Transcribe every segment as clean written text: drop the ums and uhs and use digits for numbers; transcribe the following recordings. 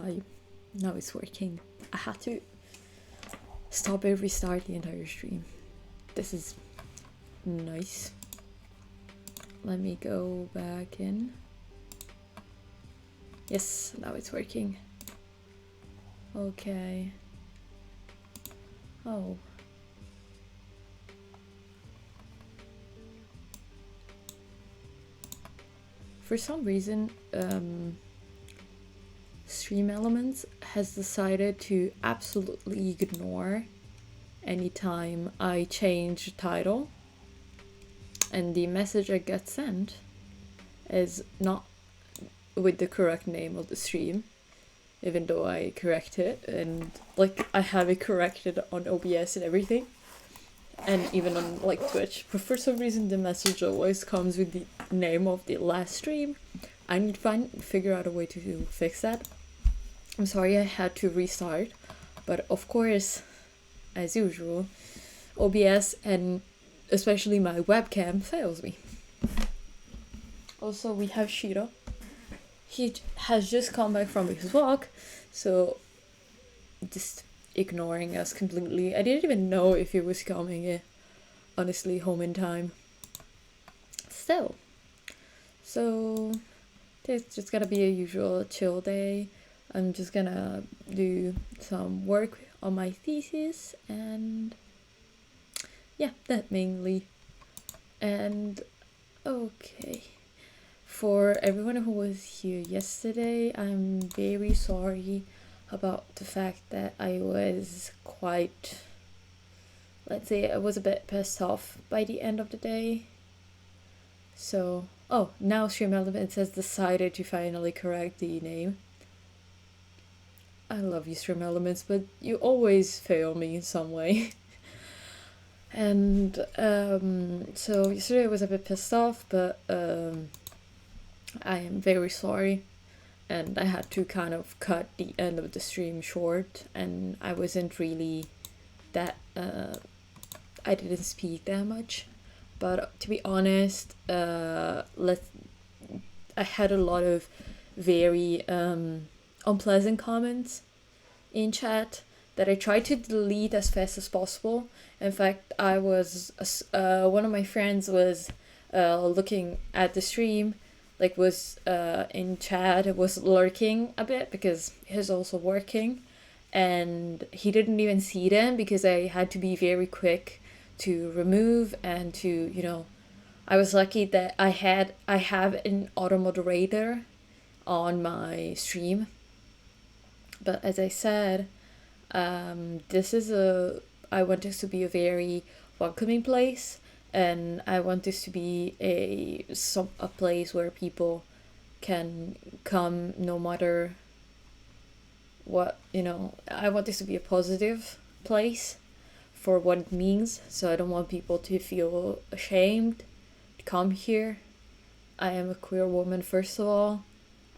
Hi, now it's working. I had to stop and restart the entire stream. This is nice. Let me go back in. Yes, now it's working. Okay. Oh. For some reason, Stream Elements has decided to absolutely ignore anytime I change title, and the message I get sent is not with the correct name of the stream, even though I correct it, and like I have it corrected on OBS and everything, and even on like Twitch, but for some reason the message always comes with the name of the last stream. I need to figure out a way to fix that. I'm sorry I had to restart, but of course, as usual, OBS and especially my webcam fails me. Also, we have Shiro. He has just come back from his walk, so just ignoring us completely. I didn't even know if he was coming, honestly, home in time. Still. So, it's just gonna be a usual chill day. I'm just gonna do some work on my thesis and yeah, that mainly. And okay, for everyone who was here yesterday, I'm very sorry about the fact that I was quite, let's say, I was a bit pissed off by the end of the day. So, oh, now Stream Elements has decided to finally correct the name. I love you, Stream Elements, but you always fail me in some way. And so yesterday I was a bit pissed off, but I am very sorry, and I had to kind of cut the end of the stream short, and I wasn't really that I didn't speak that much, but to be honest, I had a lot of very unpleasant comments in chat that I tried to delete as fast as possible. In fact, I was one of my friends was looking at the stream, like was in chat, was lurking a bit because he's also working, and he didn't even see them because I had to be very quick to remove and to, you know, I was lucky that I have an auto moderator on my stream. But as I said, I want this to be a very welcoming place, and I want this to be a place where people can come no matter what, you know. I want this to be a positive place for what it means, so I don't want people to feel ashamed to come here. I am a queer woman, first of all,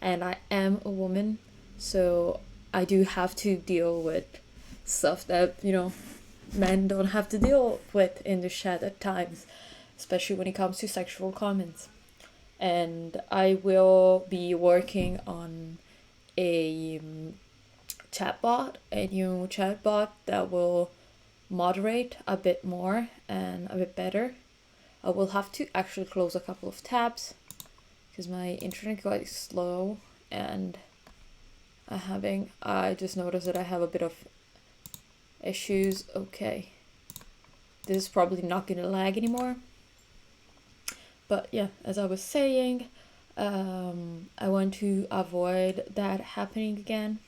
and I am a woman, so I do have to deal with stuff that, you know, men don't have to deal with in the chat at times, especially when it comes to sexual comments. And I will be working on a new chatbot that will moderate a bit more and a bit better. I will have to actually close a couple of tabs because my internet got slow, and I just noticed that I have a bit of issues. Okay, this is probably not gonna lag anymore, but yeah, as I was saying, I want to avoid that happening again,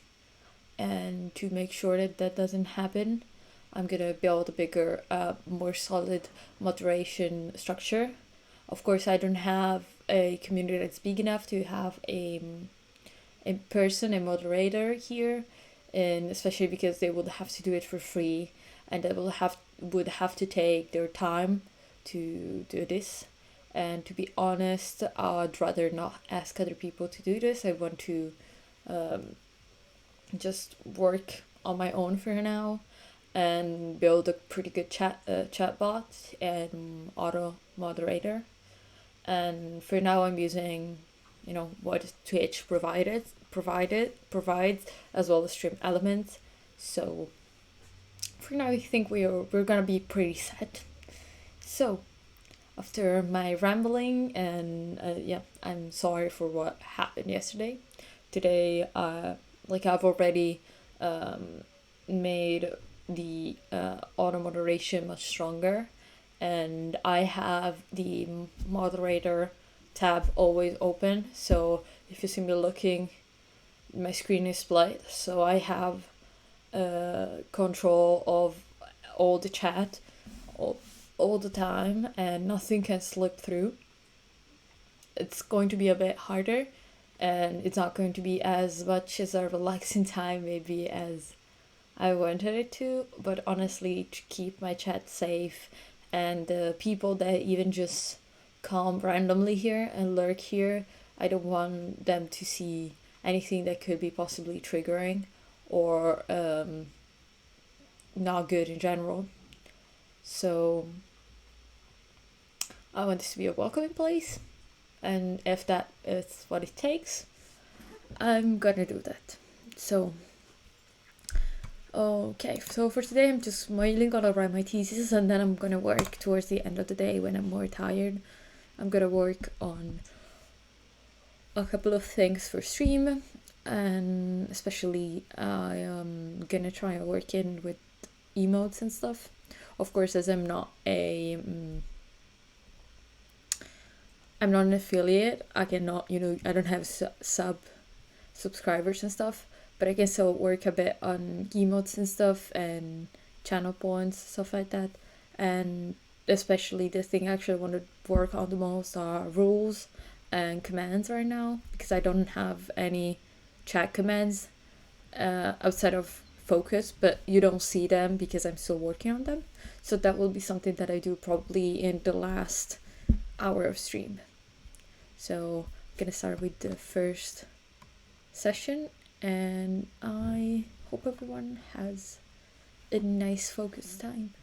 and to make sure that that doesn't happen, I'm gonna build a bigger, more solid moderation structure. Of course, I don't have a community that's big enough to have a moderator here, and especially because they would have to do it for free, and they would have to take their time to do this. And to be honest, I'd rather not ask other people to do this. I want to just work on my own for now and build a pretty good chat bot and auto moderator. And for now I'm using, you know, what Twitch provided, provides, as well as stream elements. So for now, I think we're gonna be pretty set. So after my rambling, and yeah, I'm sorry for what happened yesterday. Today, like I've already made the auto moderation much stronger, and I have the moderator tab always open. So if you see me looking, my screen is split, so I have control of all the chat all the time, and nothing can slip through. It's going to be a bit harder, and it's not going to be as much as a relaxing time maybe as I wanted it to, but honestly, to keep my chat safe, and the people that even just come randomly here and lurk here, I don't want them to see anything that could be possibly triggering or not good in general. So I want this to be a welcoming place, and if that is what it takes, I'm gonna do that. So okay, so for today I'm just mainly gonna write my thesis, and then I'm gonna work towards the end of the day when I'm more tired. I'm gonna work on a couple of things for stream, and especially I am gonna try and work in with emotes and stuff. Of course, as I'm not an affiliate, I cannot, I don't have subscribers and stuff, but I can still work a bit on emotes and stuff and channel points, stuff like that. And especially the thing I actually want to work on the most are rules and commands right now, because I don't have any chat commands outside of focus, but you don't see them because I'm still working on them. So that will be something that I do probably in the last hour of stream. So I'm gonna start with the first session, and I hope everyone has a nice focus time.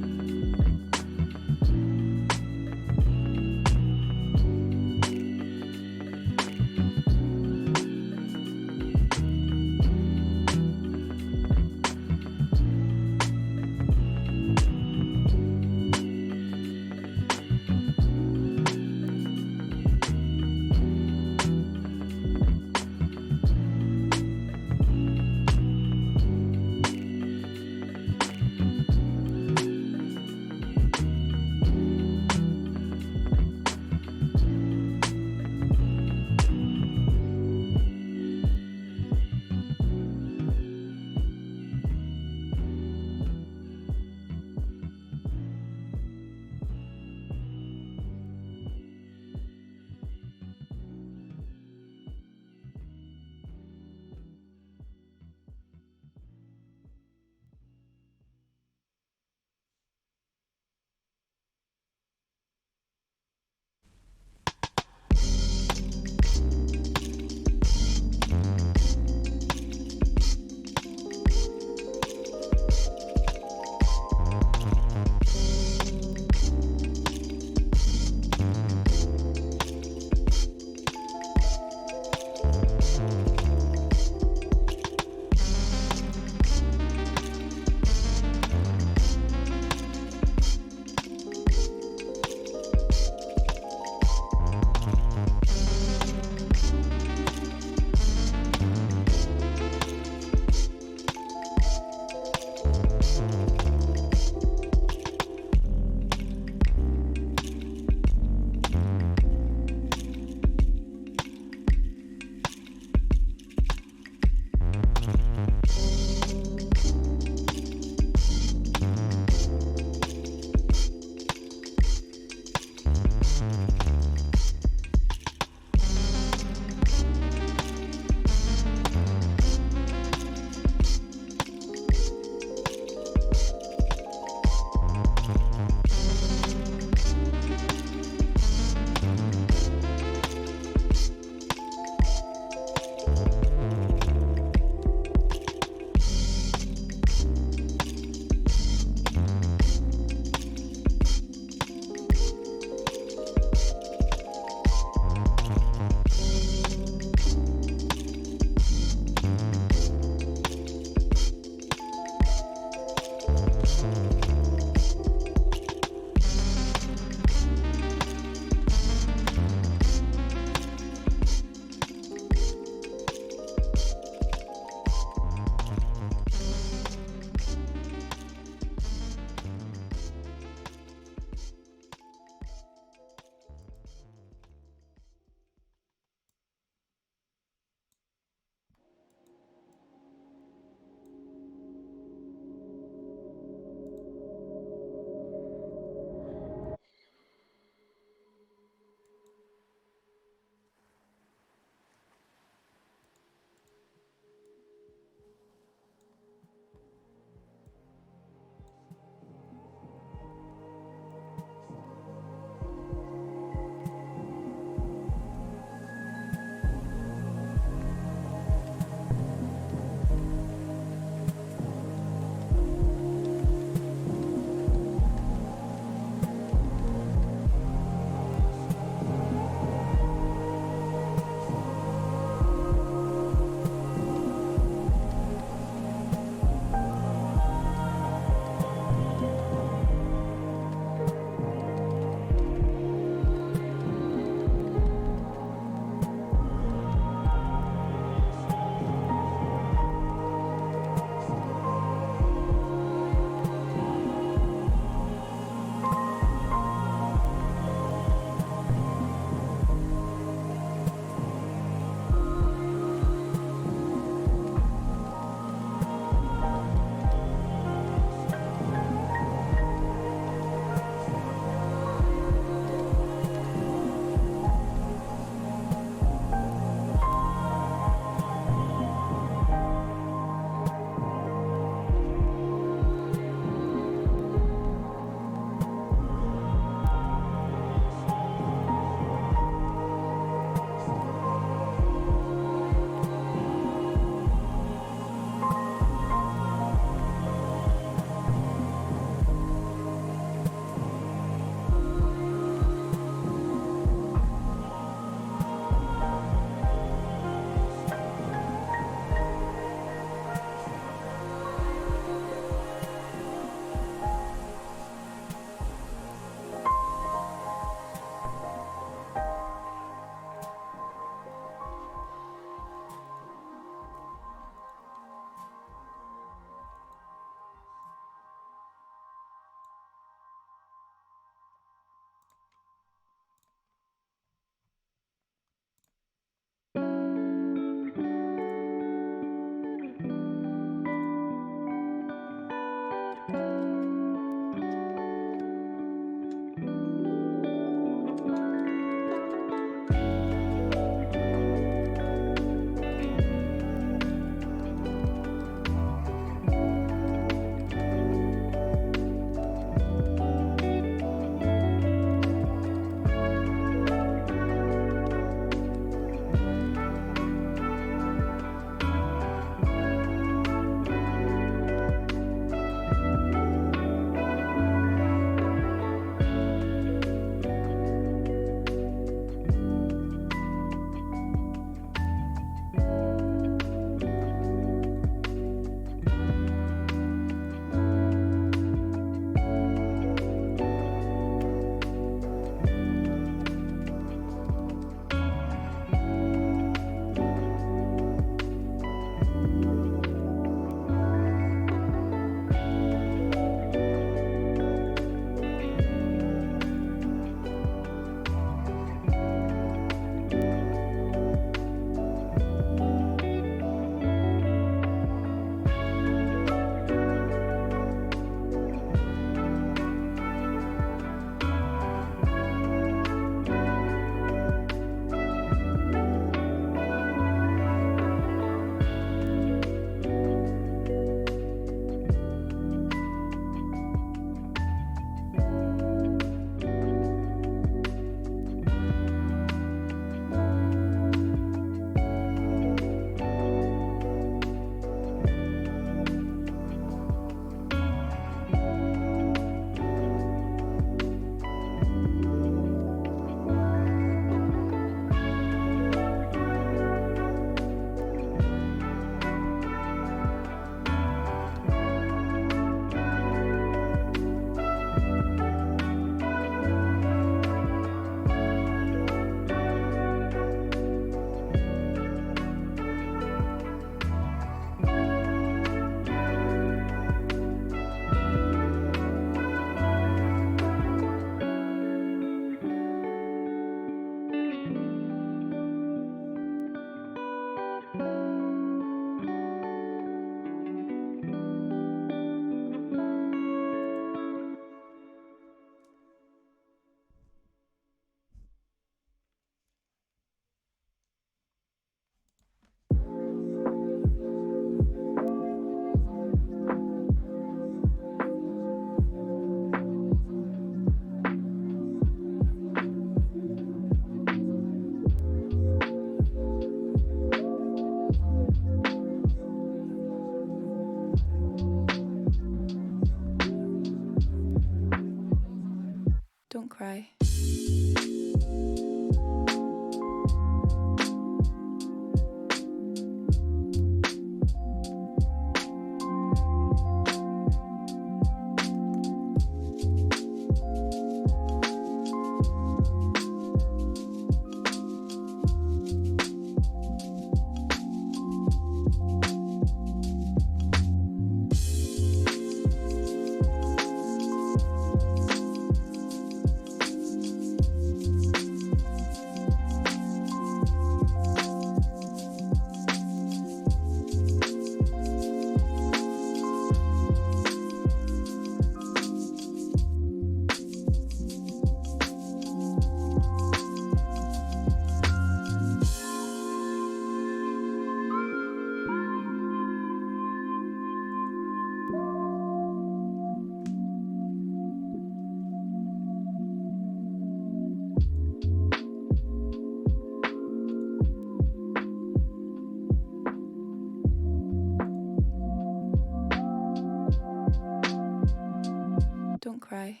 cry.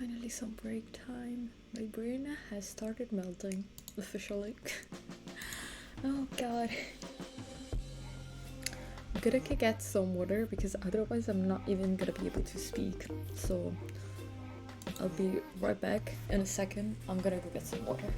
Finally some break time. My brain has started melting, officially. Oh god. I'm gonna go get some water because otherwise I'm not even gonna be able to speak. So I'll be right back in a second. I'm gonna go get some water.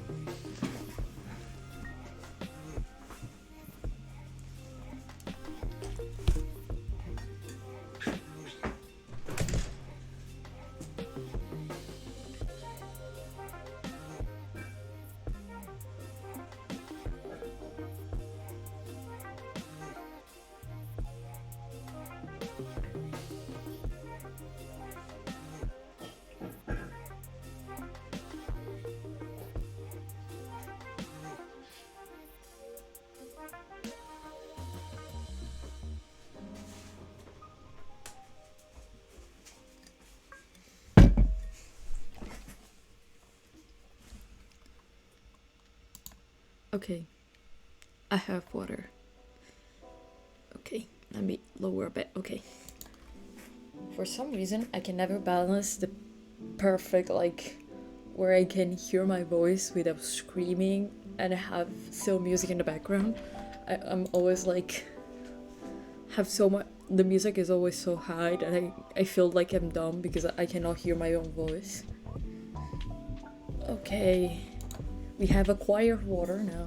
Okay, I have water. Okay, let me lower a bit. Okay. For some reason, I can never balance the perfect, like, where I can hear my voice without screaming and have still music in the background. I'm always like, have so much, the music is always so high that I feel like I'm dumb because I cannot hear my own voice. Okay. We have acquired water now,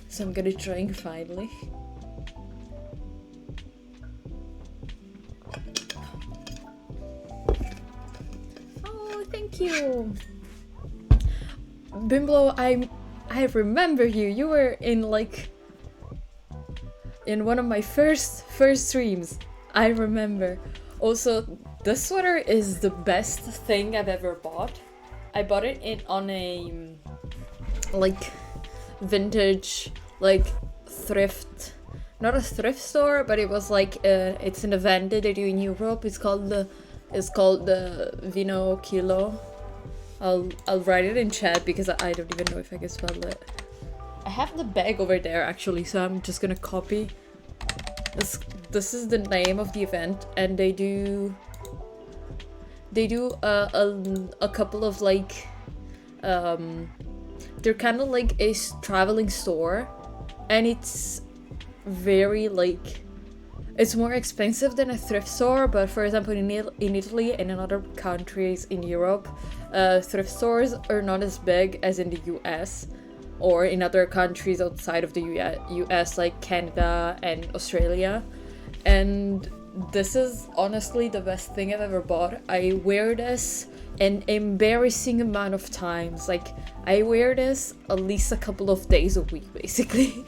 so I'm gonna drink finally. Oh, thank you! Bimblo, I remember you. You were in in one of my first streams. I remember. Also, this sweater is the best thing I've ever bought. I bought it on a like vintage, like thrift, not a thrift store, but it was like it's an event that they do in Europe. It's called the Vino Kilo. I'll write it in chat because I don't even know if I can spell it. I have the bag over there actually, so I'm just gonna copy. This is the name of the event, and they do a couple of like they're kind of like a traveling store, and it's very like, it's more expensive than a thrift store, but for example in Italy and in other countries in Europe, thrift stores are not as big as in the US or in other countries outside of the US like Canada and Australia. And this is honestly the best thing I've ever bought. I wear this an embarrassing amount of times. Like, I wear this at least a couple of days a week, basically.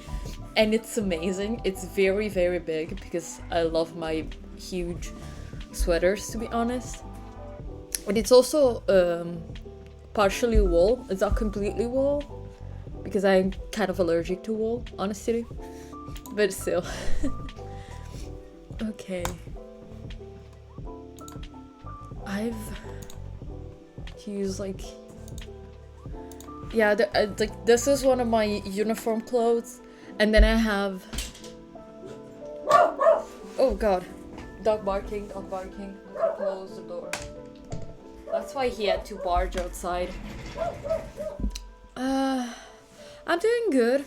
And it's amazing. It's very, very big because I love my huge sweaters, to be honest. And it's also partially wool. It's not completely wool because I'm kind of allergic to wool, honestly. But still. Okay. I've used like, yeah, like this is one of my uniform clothes, and then I have, oh god, dog barking. I'm gonna close the door. That's why he had to barge outside. I'm doing good.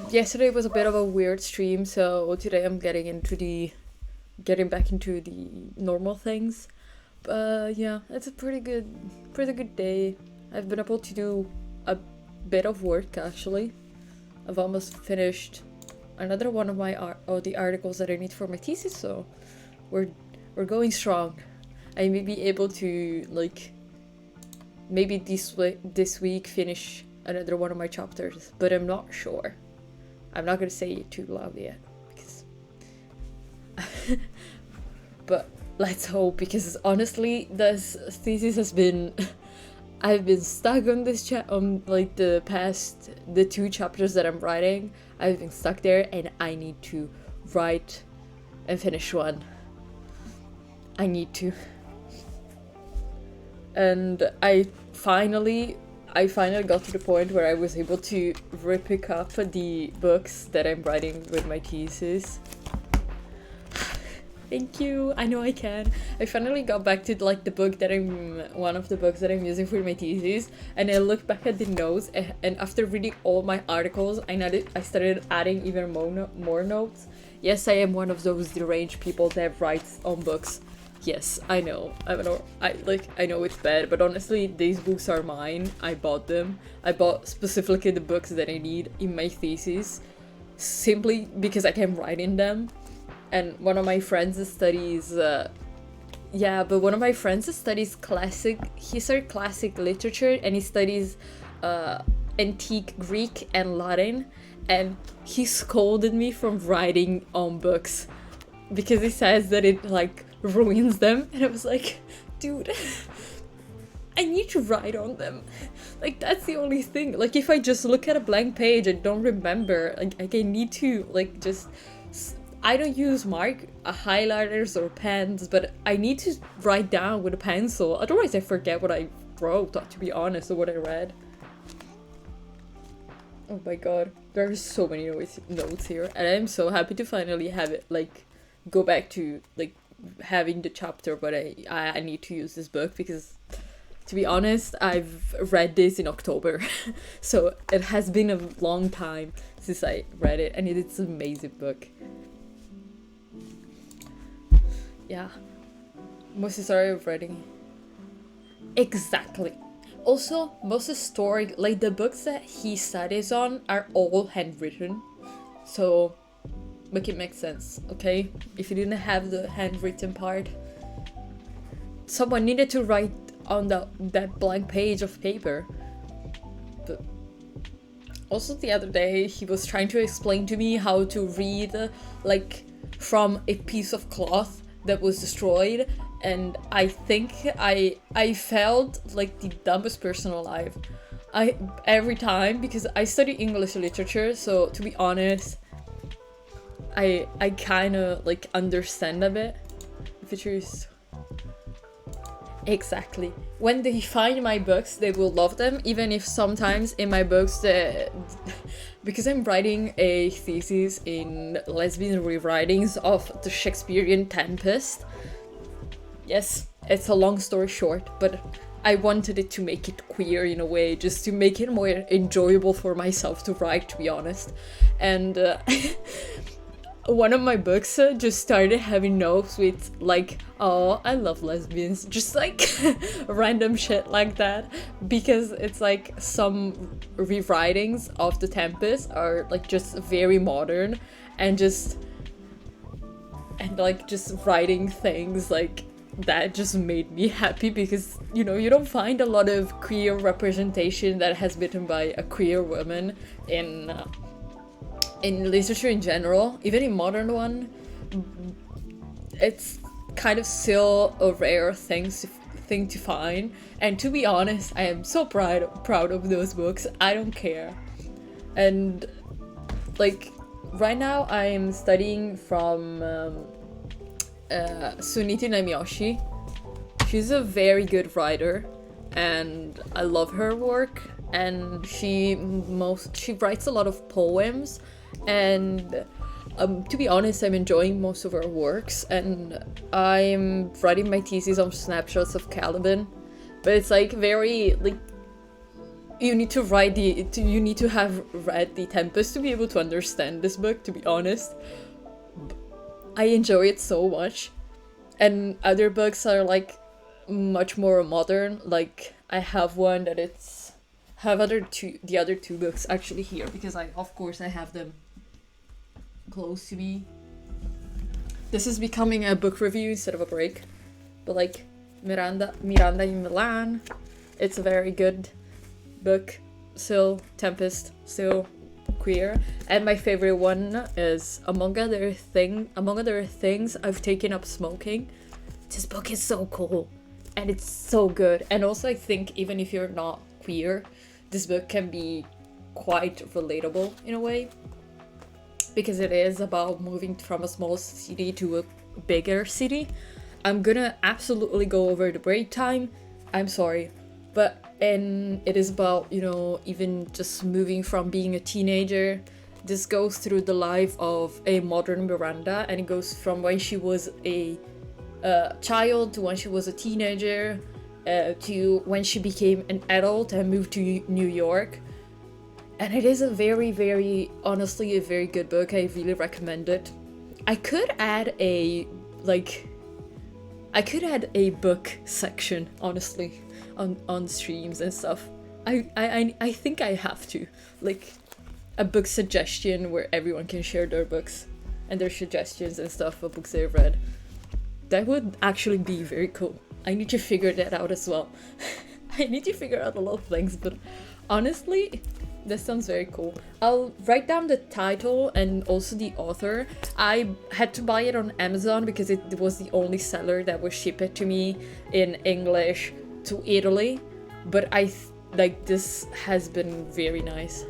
Yesterday was a bit of a weird stream, so today I'm getting back into the normal things. Yeah, it's a pretty good day. I've been able to do a bit of work actually. I've almost finished another one of my the articles that I need for my thesis, so we're going strong. I may be able to like maybe this week finish another one of my chapters, but I'm not sure. I'm not gonna say it too loud yet because but let's hope, because honestly this thesis has been I've been stuck on this on like the 2 chapters that I'm writing. I've been stuck there and I need to write and finish one. I need to. And I finally got to the point where I was able to pick up the books that I'm writing with my thesis. Thank you. I know I can. I finally got back to like the book that one of the books that I'm using for my thesis, and I looked back at the notes, and after reading all my articles, I started adding even more notes. Yes, I am one of those deranged people that writes on books. Yes, I know. I know it's bad, but honestly, these books are mine. I bought them. I bought specifically the books that I need in my thesis, simply because I can write in them. And one of my friends studies one of my friends studies he studied classic literature, and he studies antique Greek and Latin, and he scolded me from writing on books because he says that it like ruins them. And I was like, dude, I need to write on them. Like, that's the only thing. Like, if I just look at a blank page and don't remember, like I need to like just, I don't use highlighters or pens, but I need to write down with a pencil. Otherwise I forget what I wrote, to be honest, or what I read. Oh my god, there are so many notes here, and I'm so happy to finally have it, like, go back to, like, having the chapter, but I need to use this book because, to be honest, I've read this in October, so it has been a long time since I read it, and it's an amazing book. Yeah. Most story of writing. Exactly. Also, most story, like the books that he studies on are all handwritten. So, make it make sense, okay? If you didn't have the handwritten part, someone needed to write on that blank page of paper. But also the other day, he was trying to explain to me how to read, like, from a piece of cloth that was destroyed, and I think I felt like the dumbest person alive. Every time, because I study English literature, so to be honest, I kind of like understand a bit. Features. Exactly. When they find my books, they will love them, even if sometimes in my books because I'm writing a thesis in lesbian rewritings of the Shakespearean Tempest. Yes, it's a long story short, but I wanted it to make it queer in a way, just to make it more enjoyable for myself to write, to be honest. And one of my books just started having notes with like, oh, I love lesbians, just like random shit like that, because it's like some rewritings of the Tempest are like just very modern and like just writing things like that just made me happy, because you know, you don't find a lot of queer representation that has been by a queer woman in literature in general, even in modern one. It's kind of still a rare thing to find, and to be honest, I am so proud of those books. I don't care. And like right now I am studying from Suniti Namiyoshi. She's a very good writer and I love her work, and she writes a lot of poems, and to be honest, I'm enjoying most of her works, and I'm writing my thesis on snapshots of Caliban, but it's like very like you need to have read The Tempest to be able to understand this book, to be honest. I enjoy it so much, and other books are like much more modern. Like I have one that the other two books actually here, because I have them close to me. This is becoming a book review instead of a break, but like Miranda in Milan, it's a very good book. Still Tempest, still queer. And my favorite one is Among Other Things, I've Taken Up Smoking. This book is so cool and it's so good. And also I think even if you're not queer, this book can be quite relatable in a way, because it is about moving from a small city to a bigger city. I'm gonna absolutely go over the break time, I'm sorry, and it is about, you know, even just moving from being a teenager this goes through the life of a modern Miranda, and it goes from when she was a child to when she was a teenager, to when she became an adult and moved to New York. And it is a very, very, honestly, a very good book. I really recommend it. I could add a book section, honestly, on streams and stuff. I think I have to, like, a book suggestion where everyone can share their books and their suggestions and stuff of books they've read. That would actually be very cool. I need to figure that out as well. I need to figure out a lot of things, but honestly, that sounds very cool. I'll write down the title and also the author. I had to buy it on Amazon because it was the only seller that would ship it to me in English to Italy. But this has been very nice.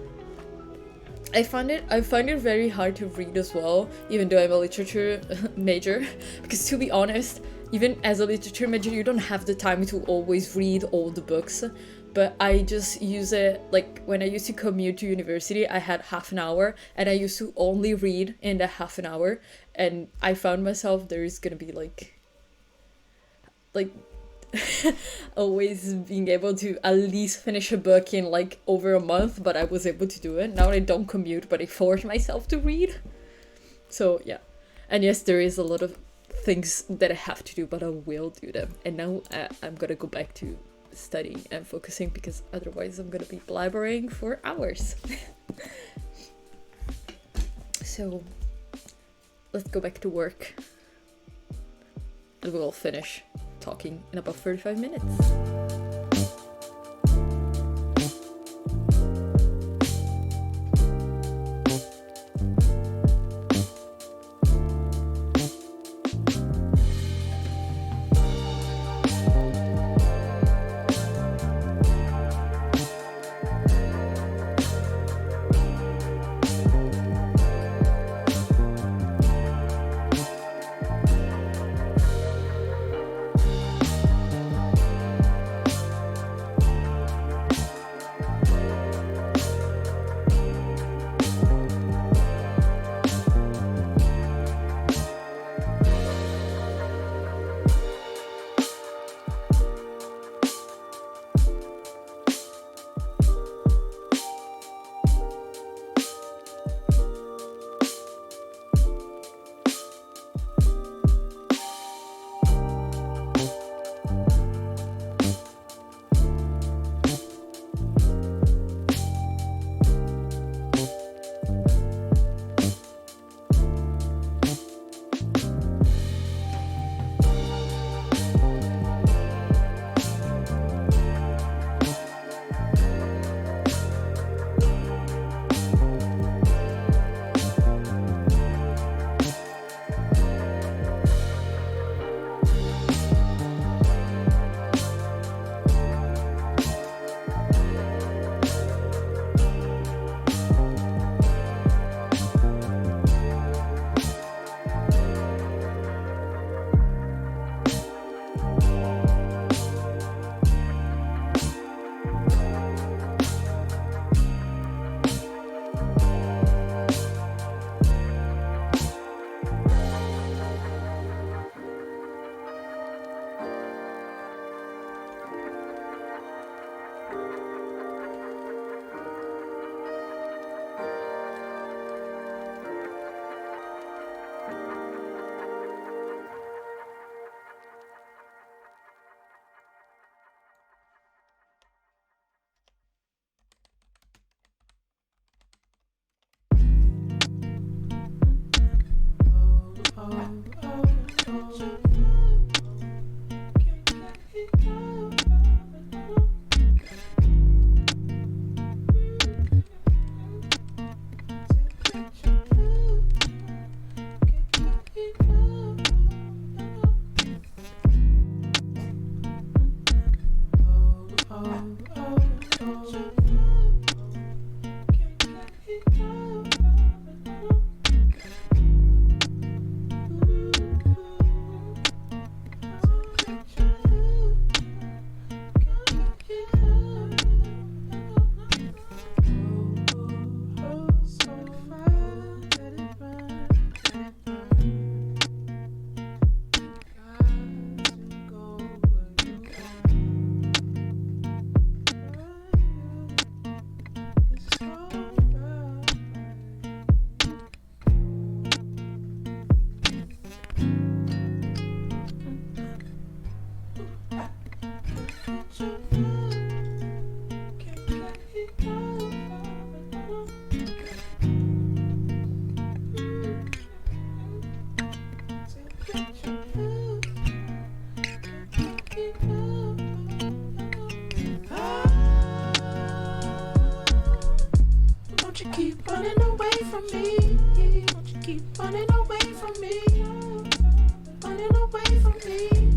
I find it very hard to read as well, even though I'm a literature major, because to be honest, even as a literature major, you don't have the time to always read all the books. But I just use it, like when I used to commute to university, I had half an hour and I used to only read in that half an hour, and I found myself there is gonna be like always being able to at least finish a book in like over a month, but I was able to do it. Now I don't commute, but I force myself to read. So yeah. And yes, there is a lot of things that I have to do, but I will do them. And now I'm gonna go back to studying and focusing, because otherwise I'm gonna be blabbering for hours. So let's go back to work and we'll finish talking in about 35 minutes. Won't you keep running away from me? Won't you keep running away from me? Running away from me.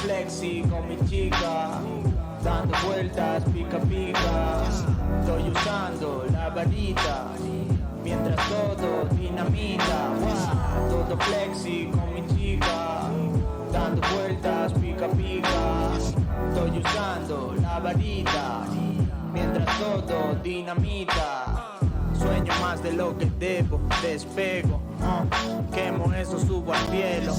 flexi con mi chica, dando vueltas pica pica. Estoy usando la varita, mientras todo dinamita. Todo flexi con mi chica, dando vueltas pica pica. Estoy usando la varita, mientras todo dinamita. Sueño más de lo que debo, despego, quemo eso, subo al cielo,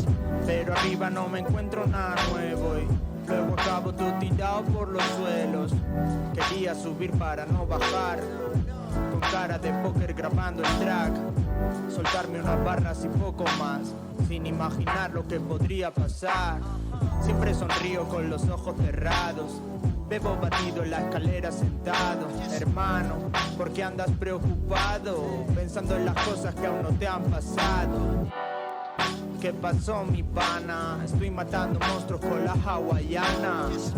pero arriba no me encuentro nada nuevo y luego acabo todo tirado por los suelos. Quería subir para no bajar, con cara de póker grabando el track, soltarme unas barras y poco más, sin imaginar lo que podría pasar. Siempre sonrío con los ojos cerrados, bebo batido en la escalera sentado. Hermano, ¿por qué andas preocupado? Pensando en las cosas que aún no te han pasado. ¿Qué pasó, mi pana? Estoy matando monstruos con las hawaianas,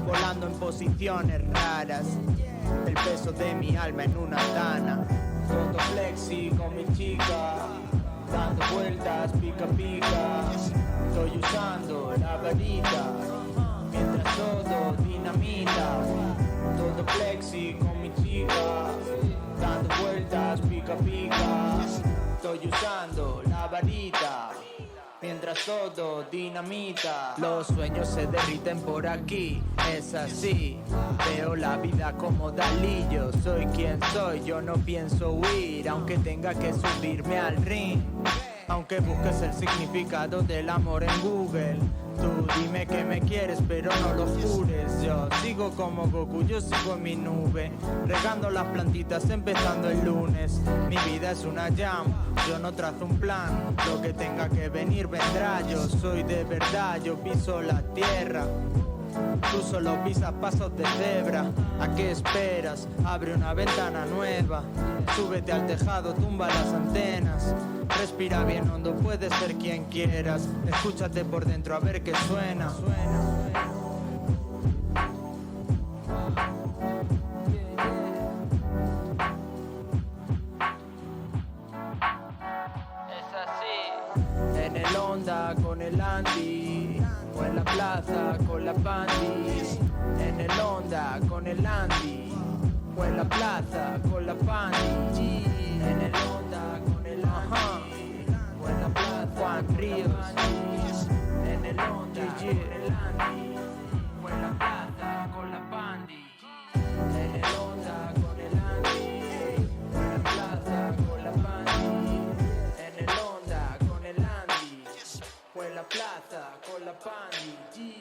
volando en posiciones raras, el peso de mi alma en una dana. Todo flexi con mi chica, dando vueltas pica pica. Estoy usando la varita, mientras todo dinamita. Todo flexi con mi chica, dando vueltas pica pica. Estoy usando la varita, mientras todo dinamita. Los sueños se derriten por aquí, es así. Veo la vida como Dalí, yo soy quien soy, yo no pienso huir, aunque tenga que subirme al ring. Aunque busques el significado del amor en Google, tú dime que me quieres pero no lo jures. Yo sigo como Goku, yo sigo en mi nube, regando las plantitas empezando el lunes. Mi vida es una jam, yo no trazo un plan, lo que tenga que venir vendrá. Yo soy de verdad, yo piso la tierra, tú solo pisas pasos de cebra. ¿A qué esperas? Abre una ventana nueva, súbete al tejado, tumba las antenas. Respira bien hondo, puedes ser quien quieras. Escúchate por dentro a ver qué suena. Es así. En el Honda con el Andy, o en la plaza con la Pandi. En el Honda con el Andy, o en la plaza con la Pandi. En el Honda con el Andy, o en la plaza Juan Ríos. En el Honda con el Andy, o en la plaza con la Pandi. En el Honda con el Andy, o en la plaza con la Pandi. En el Honda con el Andy, o en la plaza con la Pandi.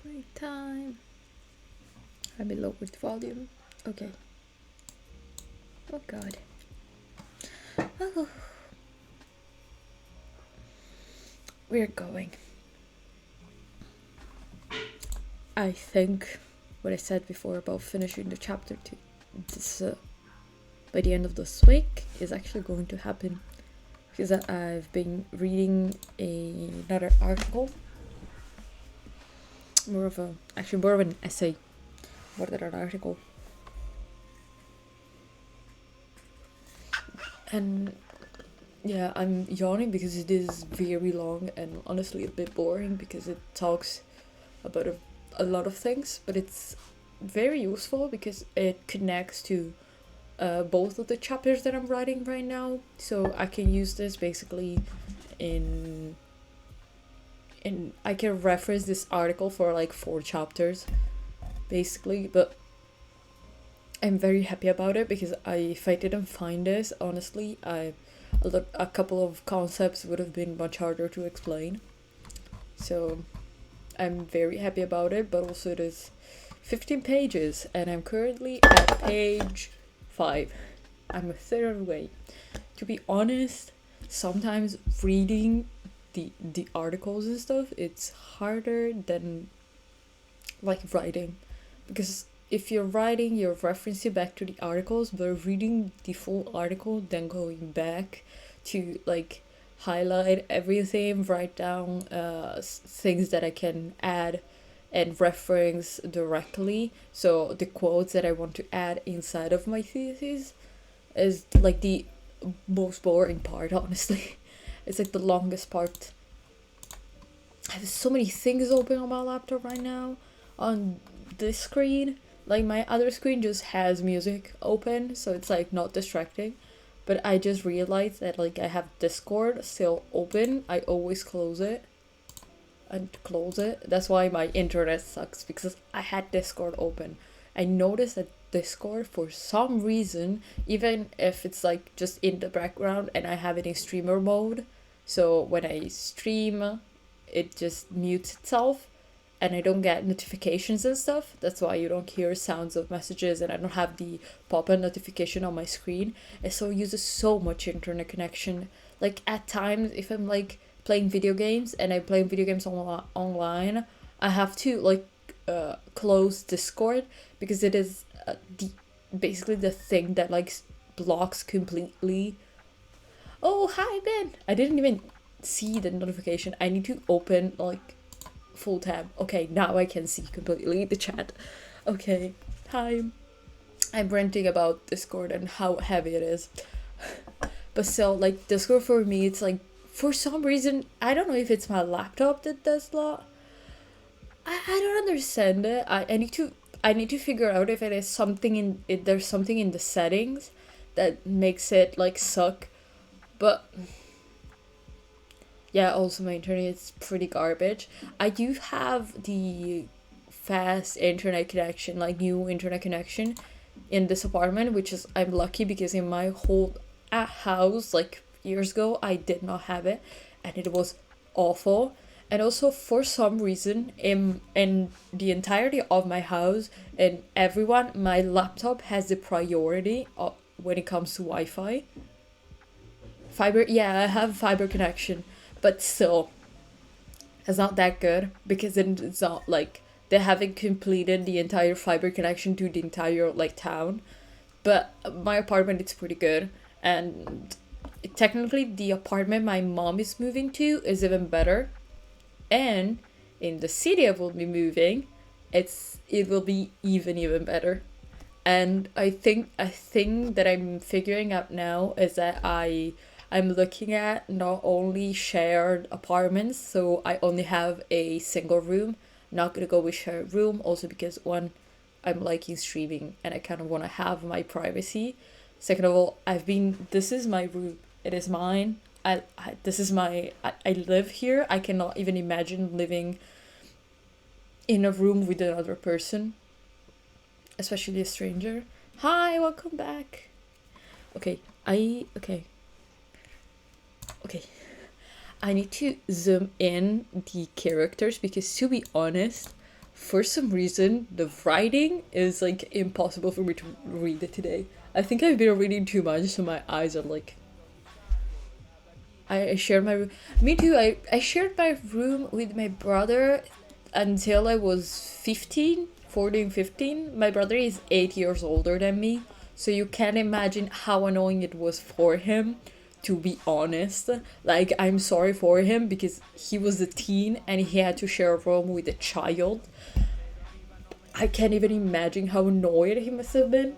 Break time. Let me lower the volume. Okay. Oh god. Oh. We're going. I think what I said before about finishing the chapter this by the end of this week is actually going to happen, because I've been reading another article, more of an essay more than an article, and yeah, I'm yawning because it is very long and honestly a bit boring because it talks about a lot of things, but it's very useful because it connects to both of the chapters that I'm writing right now. So I can use this basically in I can reference this article for like 4 chapters basically, but I'm very happy about it because if I didn't find this, honestly, a couple of concepts would have been much harder to explain. So I'm very happy about it, but also it is 15 pages and I'm currently at page 5. I'm a third of the way. To be honest, sometimes reading the articles and stuff, it's harder than like writing, because if you're writing, you're referencing back to the articles, but reading the full article, then going back to like highlight everything, write down things that I can add and reference directly. So the quotes that I want to add inside of my thesis is like the most boring part, honestly. It's like the longest part. I have so many things open on my laptop right now. On this screen, like my other screen just has music open, so it's like not distracting. But I just realized that like I have Discord still open. I always close it and close it. That's why my internet sucks, because I had Discord open. I noticed that Discord, for some reason, even if it's like just in the background and I have it in streamer mode, so when I stream, it just mutes itself and I don't get notifications and stuff. That's why you don't hear sounds of messages and I don't have the pop-up notification on my screen. And so it uses so much internet connection. Like at times, if I'm like playing video games and I'm playing video games online, I have to like close Discord because it is basically the thing that like blocks completely. Oh, hi Ben. I didn't even see the notification. I need to open like full tab. Okay, now I can see completely the chat. Okay, hi. I'm ranting about Discord and how heavy it is. But still, like Discord for me, it's like for some reason, I don't know if it's my laptop that does that. I don't understand it. I need to figure out if it is something there's something in the settings that makes it like suck. But yeah, also my internet is pretty garbage. I do have the fast internet connection, like new internet connection in this apartment, which is, I'm lucky because in my whole house like years ago I did not have it and it was awful. And also for some reason in the entirety of my house and everyone, my laptop has the priority when it comes to Wi-Fi. Fiber, yeah, I have fiber connection, but still it's not that good because then it's not like they haven't completed the entire fiber connection to the entire like town. But my apartment, it's pretty good, and technically the apartment my mom is moving to is even better. And in the city I will be moving, it will be even better. And I think a thing that I'm figuring out now is that I'm looking at not only shared apartments, so I only have a single room, not gonna go with shared room, also because one, I'm liking streaming and I kind of want to have my privacy. Second of all, this is my room, it is mine. This is I live here. I cannot even imagine living in a room with another person, especially a stranger. Hi, welcome back. Okay, okay. I need to zoom in the characters because, to be honest, for some reason the writing is like impossible for me to read it today. I think I've been reading too much, so my eyes are like. I shared my room. Me too. I shared my room with my brother until I was 14, 15. My brother is 8 years older than me, so you can imagine how annoying it was for him, to be honest. Like, I'm sorry for him because he was a teen and he had to share a room with a child. I can't even imagine how annoyed he must have been.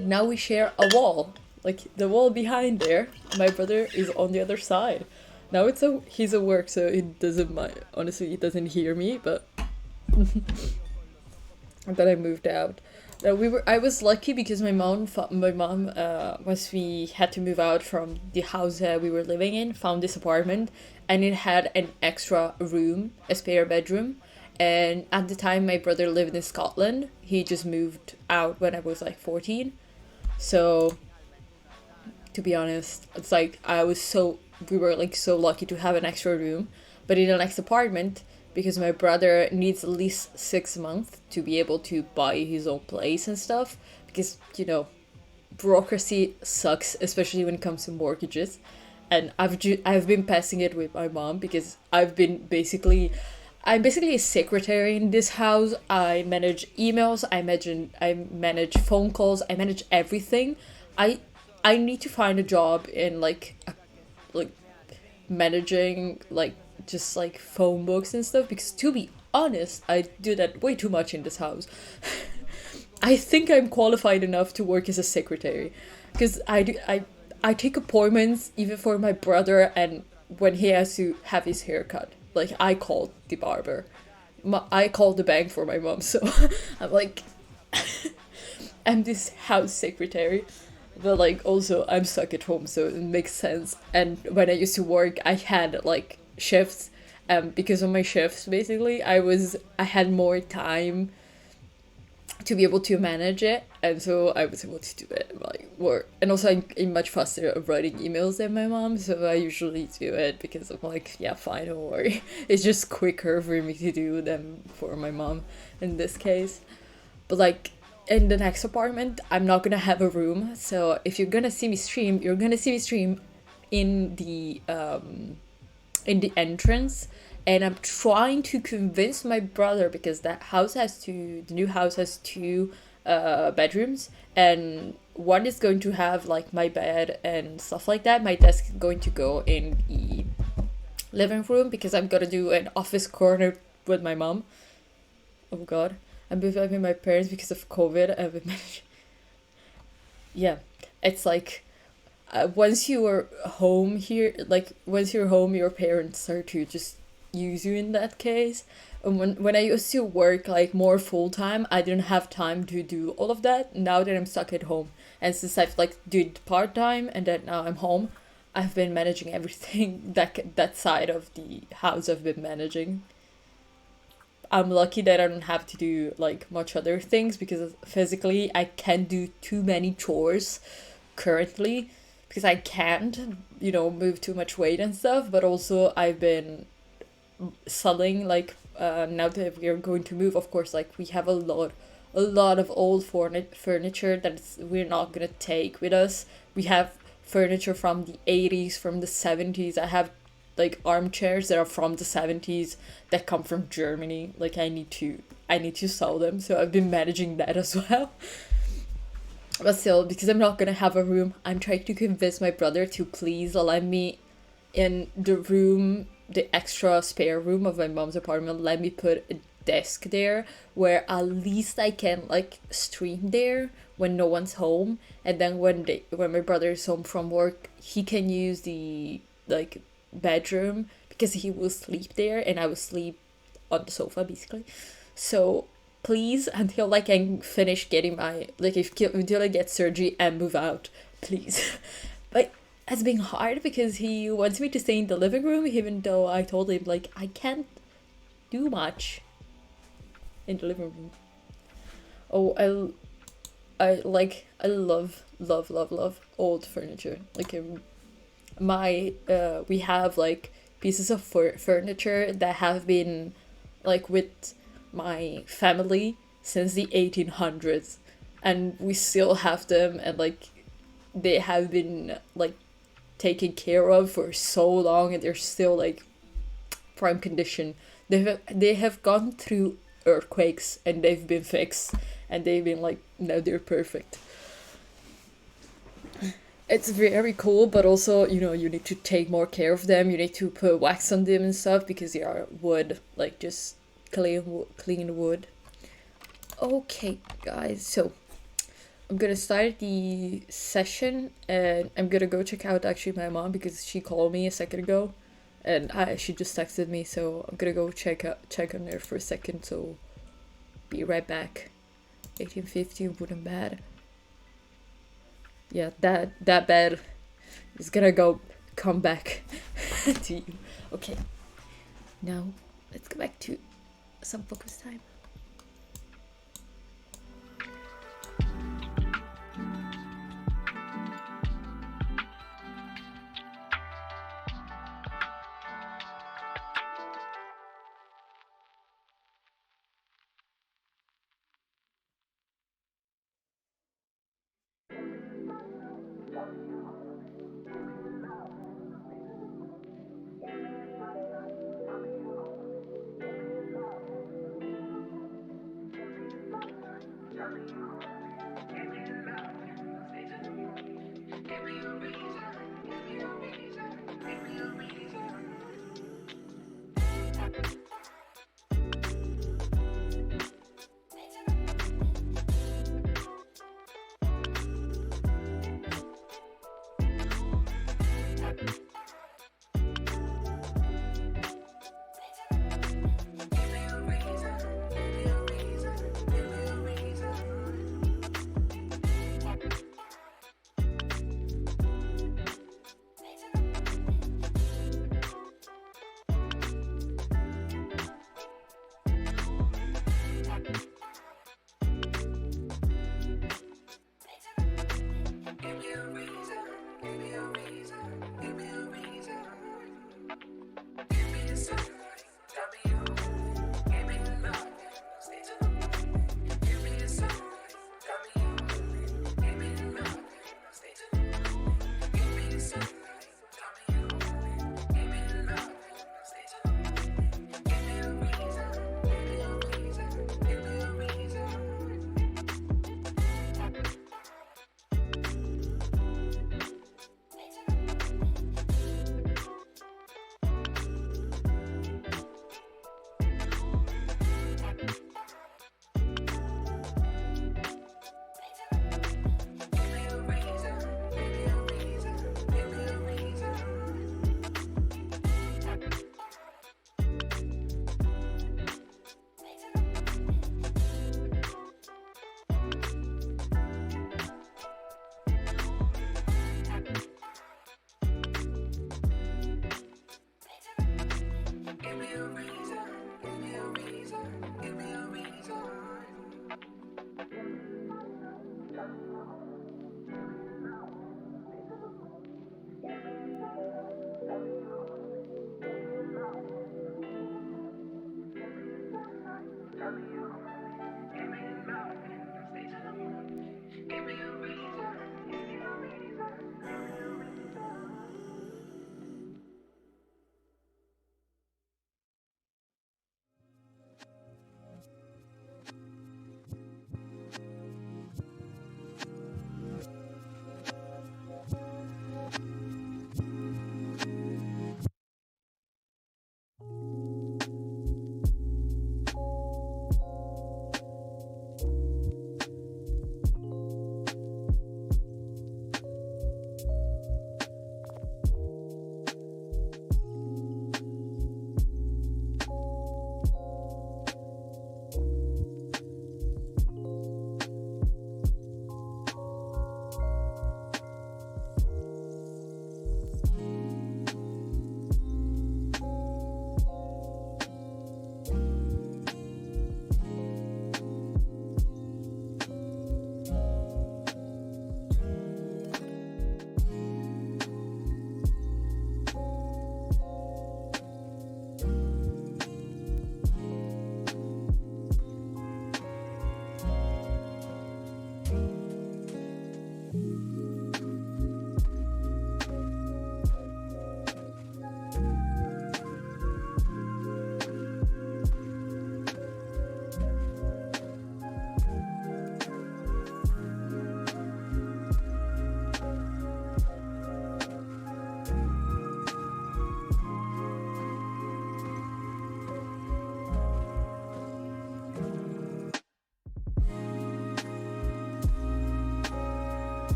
Now we share a wall. Like, the wall behind there, my brother is on the other side. Now he's at work, so it doesn't mind. Honestly, he doesn't hear me, but And then I moved out. I was lucky because once we had to move out from the house that we were living in, found this apartment, and it had an extra room, a spare bedroom. And at the time, my brother lived in Scotland. He just moved out when I was like 14. So, to be honest, it's like we were like so lucky to have an extra room. But in the next apartment, because my brother needs at least 6 months to be able to buy his own place and stuff, because, bureaucracy sucks, especially when it comes to mortgages. And I've been passing it with my mom because I'm basically a secretary in this house. I manage emails, I manage phone calls, I manage everything. I need to find a job in like managing like just like phone books and stuff, because to be honest, I do that way too much in this house. I think I'm qualified enough to work as a secretary, because I take appointments even for my brother, and when he has to have his hair cut, like I called the barber, I called the bank for my mom, so I'm like I'm this house secretary. But like also I'm stuck at home, so it makes sense. And when I used to work, I had like shifts. Because of my shifts, basically, I had more time to be able to manage it, and so I was able to do it like work. And also I'm much faster at writing emails than my mom, so I usually do it because I'm like, yeah, fine, don't worry. It's just quicker for me to do than for my mom in this case. But like in the next apartment, I'm not gonna have a room, so if you're gonna see me stream, you're gonna see me stream in the entrance. And I'm trying to convince my brother, because the new house has two bedrooms, and one is going to have like my bed and stuff like that. My desk is going to go in the living room, because I'm gonna do an office corner with my mom. Oh god, I'm moving with my parents because of COVID. I've been yeah, it's like once you are home here, like once you're home, your parents start to just use you in that case. And when I used to work like more full time, I didn't have time to do all of that. Now that I'm stuck at home, and since I've like did part time and then now I'm home, I've been managing everything that side of the house I've been managing. I'm lucky that I don't have to do like much other things, because physically I can't do too many chores currently, because I can't, move too much weight and stuff. But also I've been selling like now that we are going to move, of course, like we have a lot of old furniture that we're not gonna take with us. We have furniture from the 80s, from the 70s. I have like armchairs that are from the 70s that come from Germany. Like I need to sell them, so I've been managing that as well. But still, because I'm not gonna have a room, I'm trying to convince my brother to please let me in the extra spare room of my mom's apartment. Let me put a desk there where at least I can like stream there when no one's home. And then when my brother is home from work, he can use the like bedroom, because he will sleep there and I will sleep on the sofa basically. So please, until like I can finish getting my until I get surgery and move out, please. But it's been hard because he wants me to stay in the living room, even though I told him like I can't do much in the living room. Oh, I love old furniture. Like we have like pieces of furniture that have been like with my family since the 1800s, and we still have them, and like they have been like taken care of for so long, and they're still like prime condition. They have gone through earthquakes and they've been fixed, and they've been like, now they're perfect. It's very cool, but also, you need to take more care of them. You need to put wax on them and stuff, because they are wood, like just clean wood. Okay, guys, so I'm gonna start the session, and I'm gonna go check out actually my mom, because she called me a second ago, And she just texted me, so I'm gonna go check on her for a second. So be right back. 1815 wooden bed. Yeah, that bed is gonna come back to you. Okay. Now let's go back to some focus time.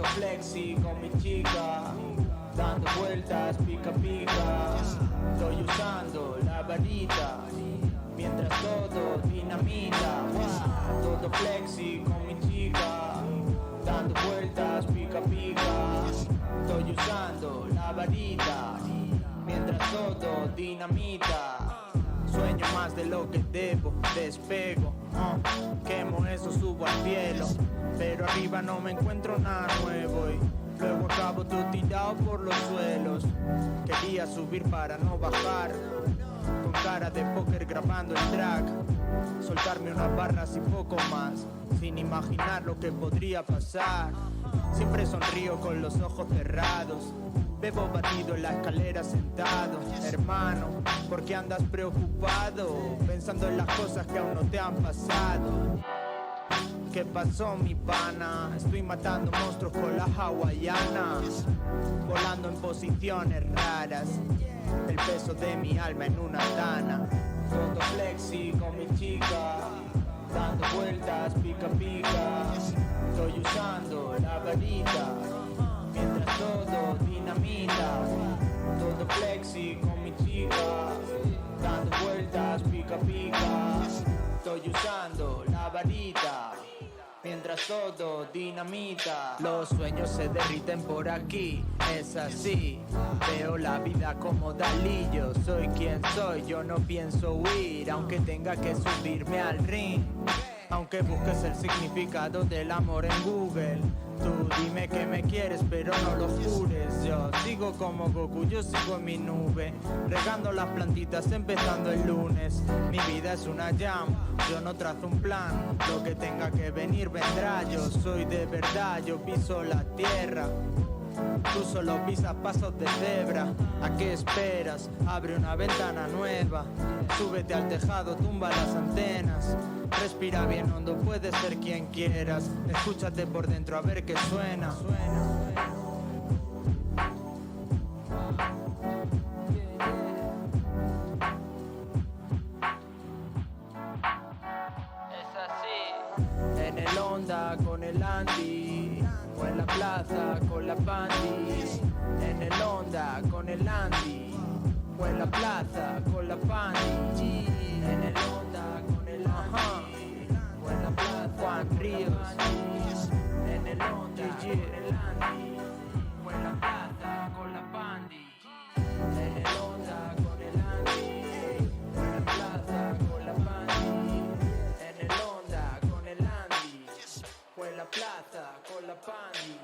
flexi con mi chica, dando vueltas pica pica. Estoy usando la varita, mientras todo dinamita. Wow. Todo flexi con mi chica, dando vueltas pica pica. Estoy usando la varita, mientras todo dinamita. Sueño más de lo que debo, despego, quemo eso, subo al cielo, pero arriba no me encuentro nada nuevo y luego acabo todo tirado por los suelos. Quería subir para no bajar, con cara de póker grabando el track, soltarme unas barras y poco más, sin imaginar lo que podría pasar. Siempre sonrío con los ojos cerrados, bebo batido en la escalera sentado. Hermano, ¿por qué andas preocupado? Pensando en las cosas que aún no te han pasado. ¿Qué pasó, mi pana? Estoy matando monstruos con las hawaianas, volando en posiciones raras, el peso de mi alma en una tana. Todo flexi con mi chica, dando vueltas pica pica. Estoy usando la varita, mientras todo dinamita. Todo flexi con mi chica, dando vueltas pica pica. Estoy usando la varita, mientras todo dinamita. Los sueños se derriten por aquí, es así. Veo la vida como Dalí, yo soy quien soy, yo no pienso huir, aunque tenga que subirme al ring. Aunque busques el significado del amor en Google, tú dime que me quieres pero no lo jures. Yo sigo como Goku, yo sigo en mi nube, regando las plantitas empezando el lunes. Mi vida es una jam, yo no trazo un plan, lo que tenga que venir vendrá. Yo soy de verdad, yo piso la tierra, tú solo pisas pasos de cebra. ¿A qué esperas? Abre una ventana nueva, súbete al tejado, tumba las antenas. Respira bien hondo, puedes ser quien quieras. Escúchate por dentro a ver qué suena. Es así. En el Honda con el Andy, o en la plaza con la Pandi. En el Honda con el Andy, o en la plaza con la Pandi. En el Honda con el Andy, o en la plaza Juan Ríos. En el Honda con el Andy, o en la plaza con la Pandi. En el Honda con el Andy, o en la plaza con la Pandi. En el Honda con el Andy, o en la plaza con la Pandi.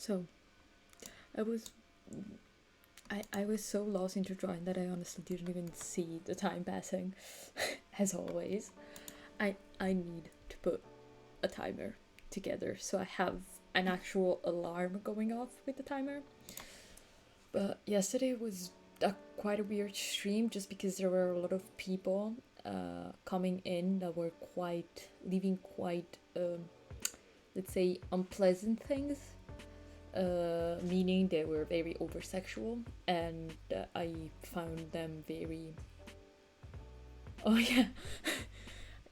So I was I was so lost into drawing that I honestly didn't even see the time passing. As always, I need to put a timer together so I have an actual alarm going off with the timer. But yesterday was quite a weird stream just because there were a lot of people coming in that were quite leaving quite let's say unpleasant things, meaning they were very over sexual, and I found them very. Oh yeah,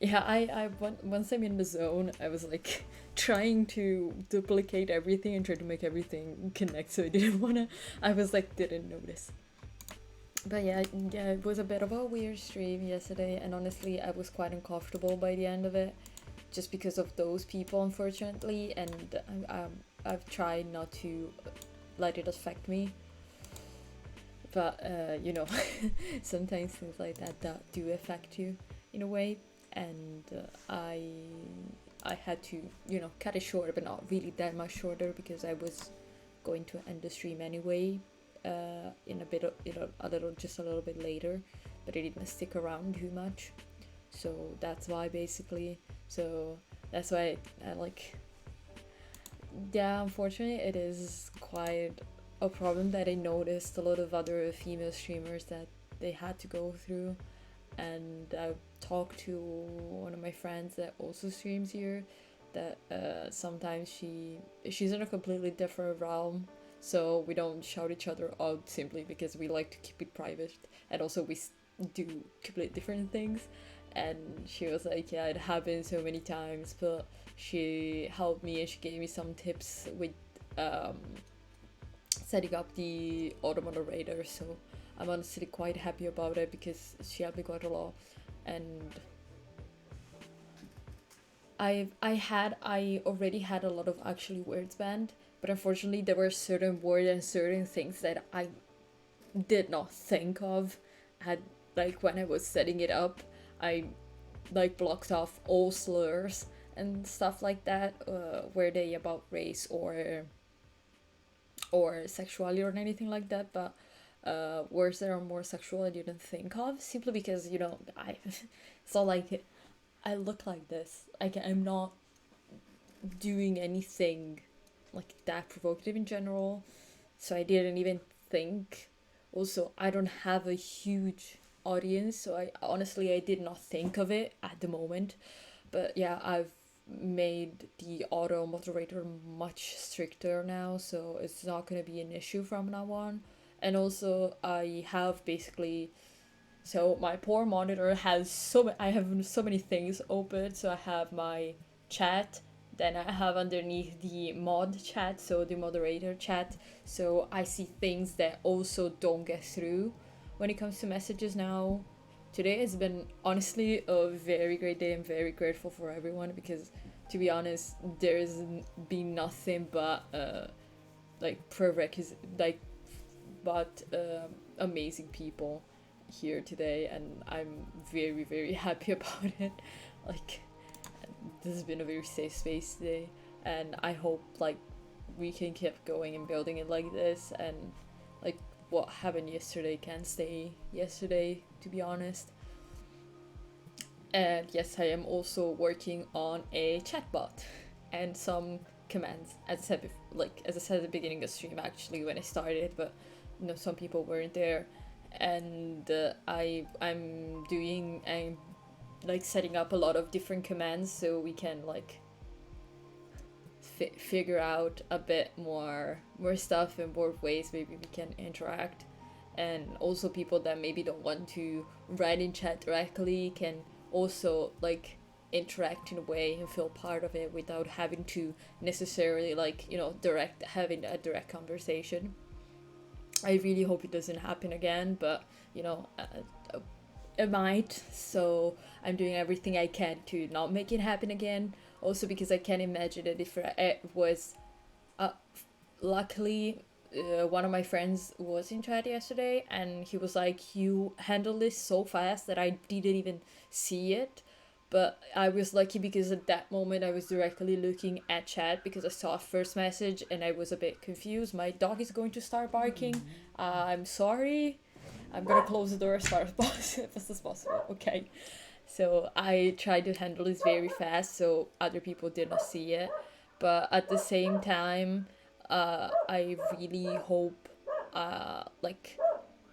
yeah. Once I'm in the zone, I was like trying to duplicate everything and try to make everything connect. So I didn't wanna. I was like didn't notice. But yeah, it was a bit of a weird stream yesterday, and honestly, I was quite uncomfortable by the end of it, just because of those people, unfortunately, and I've tried not to let it affect me. But sometimes things like that do affect you in a way, and I had to cut it short, but not really that much shorter because I was going to end the stream anyway, in a bit of, a little just a little bit later, but I didn't stick around too much, so that's why basically. So that's why I like. Yeah, unfortunately, it is quite a problem that I noticed a lot of other female streamers that they had to go through, and I talked to one of my friends that also streams here, that sometimes she's in a completely different realm, so we don't shout each other out simply because we like to keep it private, and also we do completely different things. And she was like, yeah, it happened so many times, but she helped me and she gave me some tips with setting up the auto moderator, so I'm honestly quite happy about it because she helped me quite a lot. And I already had a lot of actually words banned, but unfortunately there were certain words and certain things that I did not think of had, like, when I was setting it up. I like blocked off all slurs and stuff like that, were they about race or sexuality or anything like that, but words that are more sexual I didn't think of, simply because I it's not like I look like this. Like, I'm not doing anything like that provocative in general, so I didn't even think. Also, I don't have a huge audience, so I did not think of it at the moment. But yeah, I've made the auto moderator much stricter now, so it's not going to be an issue from now on. And also, I have basically, so my poor monitor has I have so many things open. So I have my chat, then I have underneath the mod chat, so the moderator chat, so I see things that also don't get through when it comes to messages now. Today has been honestly a very great day. I'm very grateful for everyone because, to be honest, there's been nothing but like prerequisite, like, but amazing people here today, and I'm very, very happy about it. Like, this has been a very safe space today, and I hope like we can keep going and building it like this, and like what happened yesterday can stay yesterday, to be honest. And yes, I am also working on a chatbot and some commands, as I said as I said at the beginning of the stream, actually, when I started, but some people weren't there, and I'm doing and like setting up a lot of different commands so we can like figure out a bit more stuff in both ways. Maybe we can interact, and also people that maybe don't want to write in chat directly can also like interact in a way and feel part of it without having to necessarily like having a direct conversation. I really hope it doesn't happen again, but it might, so I'm doing everything I can to not make it happen again. Also because I can imagine that if it was, luckily, one of my friends was in chat yesterday, and he was like, you handled this so fast that I didn't even see it. But I was lucky because at that moment I was directly looking at chat because I saw a first message and I was a bit confused. My dog is going to start barking. I'm sorry. I'm gonna close the door as fast as possible. Okay. So I tried to handle this very fast so other people did not see it. But at the same time, I really hope like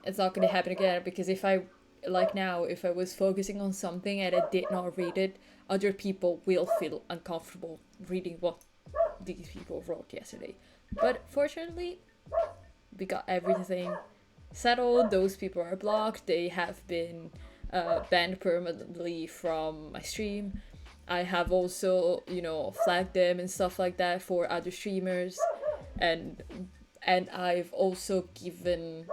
it's not gonna happen again, because if I like now, if I was focusing on something and I did not read it, other people will feel uncomfortable reading what these people wrote yesterday. But fortunately, we got everything settled. Those people are blocked. They have been banned permanently from my stream. I have also, flagged them and stuff like that for other streamers, and I've also given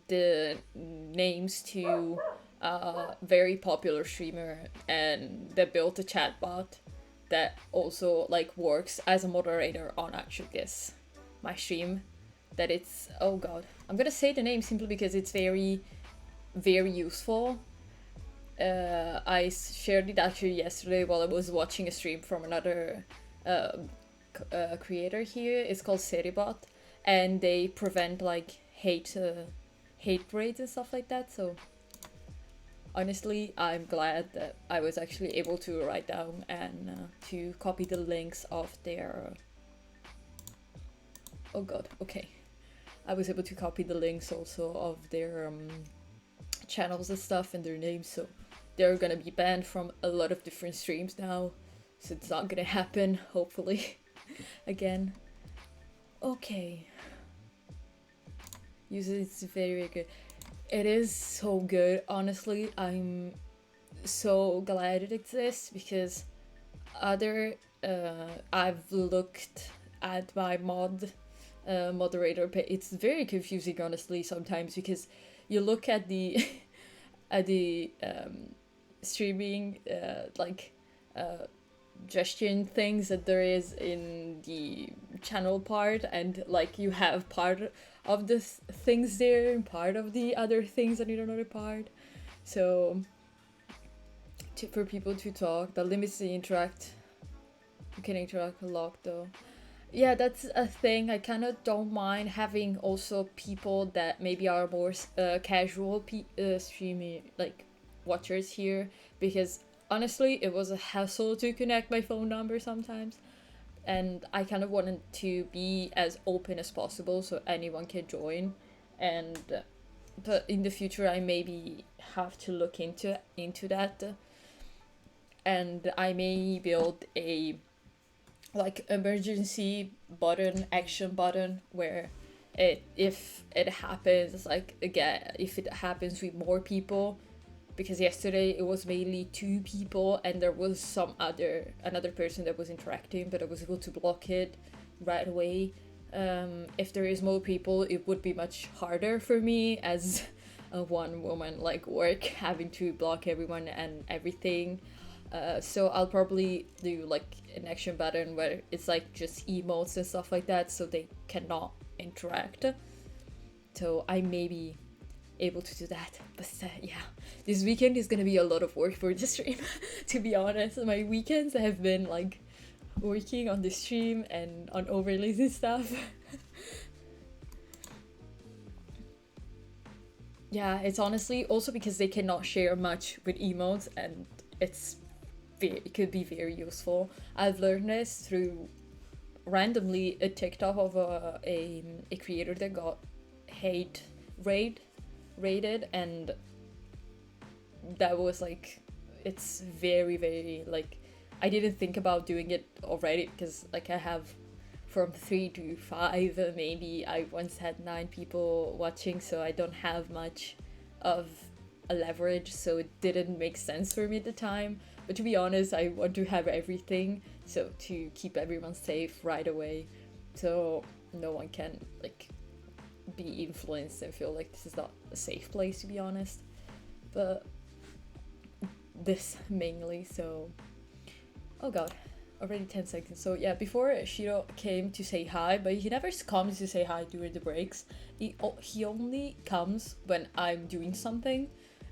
the names to a very popular streamer, and they built a chatbot that also like works as a moderator on actually this my stream. That it's, oh god, I'm gonna say the name simply because it's very very useful. I shared it actually yesterday while I was watching a stream from another creator here. It's called Seribot, and they prevent like hate raids and stuff like that. So honestly, I'm glad that I was actually able to write down and to copy the links of their. Oh god, okay. I was able to copy the links also of their channels and stuff and their names, so they're gonna be banned from a lot of different streams now, so it's not gonna happen, hopefully, again. Okay. Usually it's very, very good. It is so good, honestly. I'm so glad it exists because I've looked at my moderator page. It's very confusing, honestly, sometimes, because you look at the at the streaming gesture things that there is in the channel part, and like you have part of the things there and part of the other things in another part. So for people to talk, that limits the interact. You can interact a lot though. Yeah, that's a thing. I kind of don't mind having also people that maybe are more casual streaming, like watchers here, because honestly, it was a hassle to connect my phone number sometimes, and I kind of wanted to be as open as possible so anyone can join, and but in the future I maybe have to look into that, and I may build a like emergency button, action button, where if it happens, like again, if it happens with more people, because yesterday it was mainly 2 people and there was another person that was interacting, but I was able to block it right away. If there is more people, it would be much harder for me as a one woman like work, having to block everyone and everything. So I'll probably do like an action button where it's like just emotes and stuff like that, so they cannot interact. So I may be able to do that, but yeah, this weekend is gonna be a lot of work for the stream. To be honest, my weekends have been like working on the stream and on overlays and stuff. Yeah, it's honestly also because they cannot share much with emotes, and it could be very useful. I've learned this through randomly a TikTok of a creator that got rated, and that was like, it's very very like, I didn't think about doing it already because like I have from 3 to 5, maybe I once had 9 people watching, so I don't have much of a leverage, so it didn't make sense for me at the time. But to be honest, I want to have everything, so to keep everyone safe right away, so no one can like be influenced and feel like this is not a safe place, to be honest. But this mainly, so oh god, already 10 seconds. So yeah, before Shiro came to say hi, but he never comes to say hi during the breaks. He only comes when I'm doing something,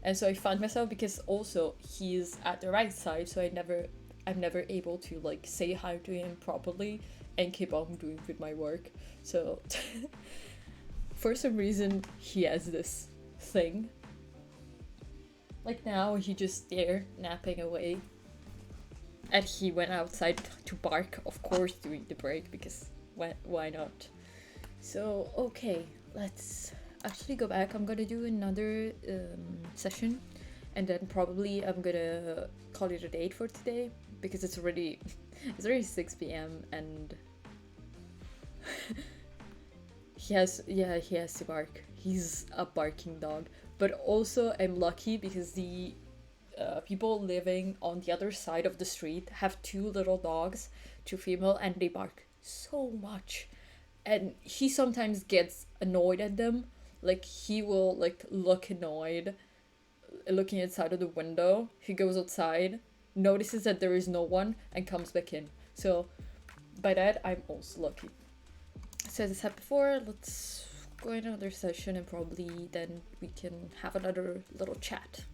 And so I find myself, because also he's at the right side, so I'm never able to like say hi to him properly and keep on doing with my work. So for some reason he has this thing. Like now he just there napping away. And he went outside to bark, of course, during the break, because why not? So, okay, let's actually go back. I'm gonna do another session, and then probably I'm gonna call it a date for today, because it's already 6 p.m. and he has to bark. He's a barking dog. But also I'm lucky because the people living on the other side of the street have 2 little dogs, 2 female, and they bark so much. And he sometimes gets annoyed at them. Like he will like look annoyed looking outside of the window. He goes outside, notices that there is no one, and comes back in. So by that I'm also lucky. So as I said before, let's go in another session and probably then we can have another little chat.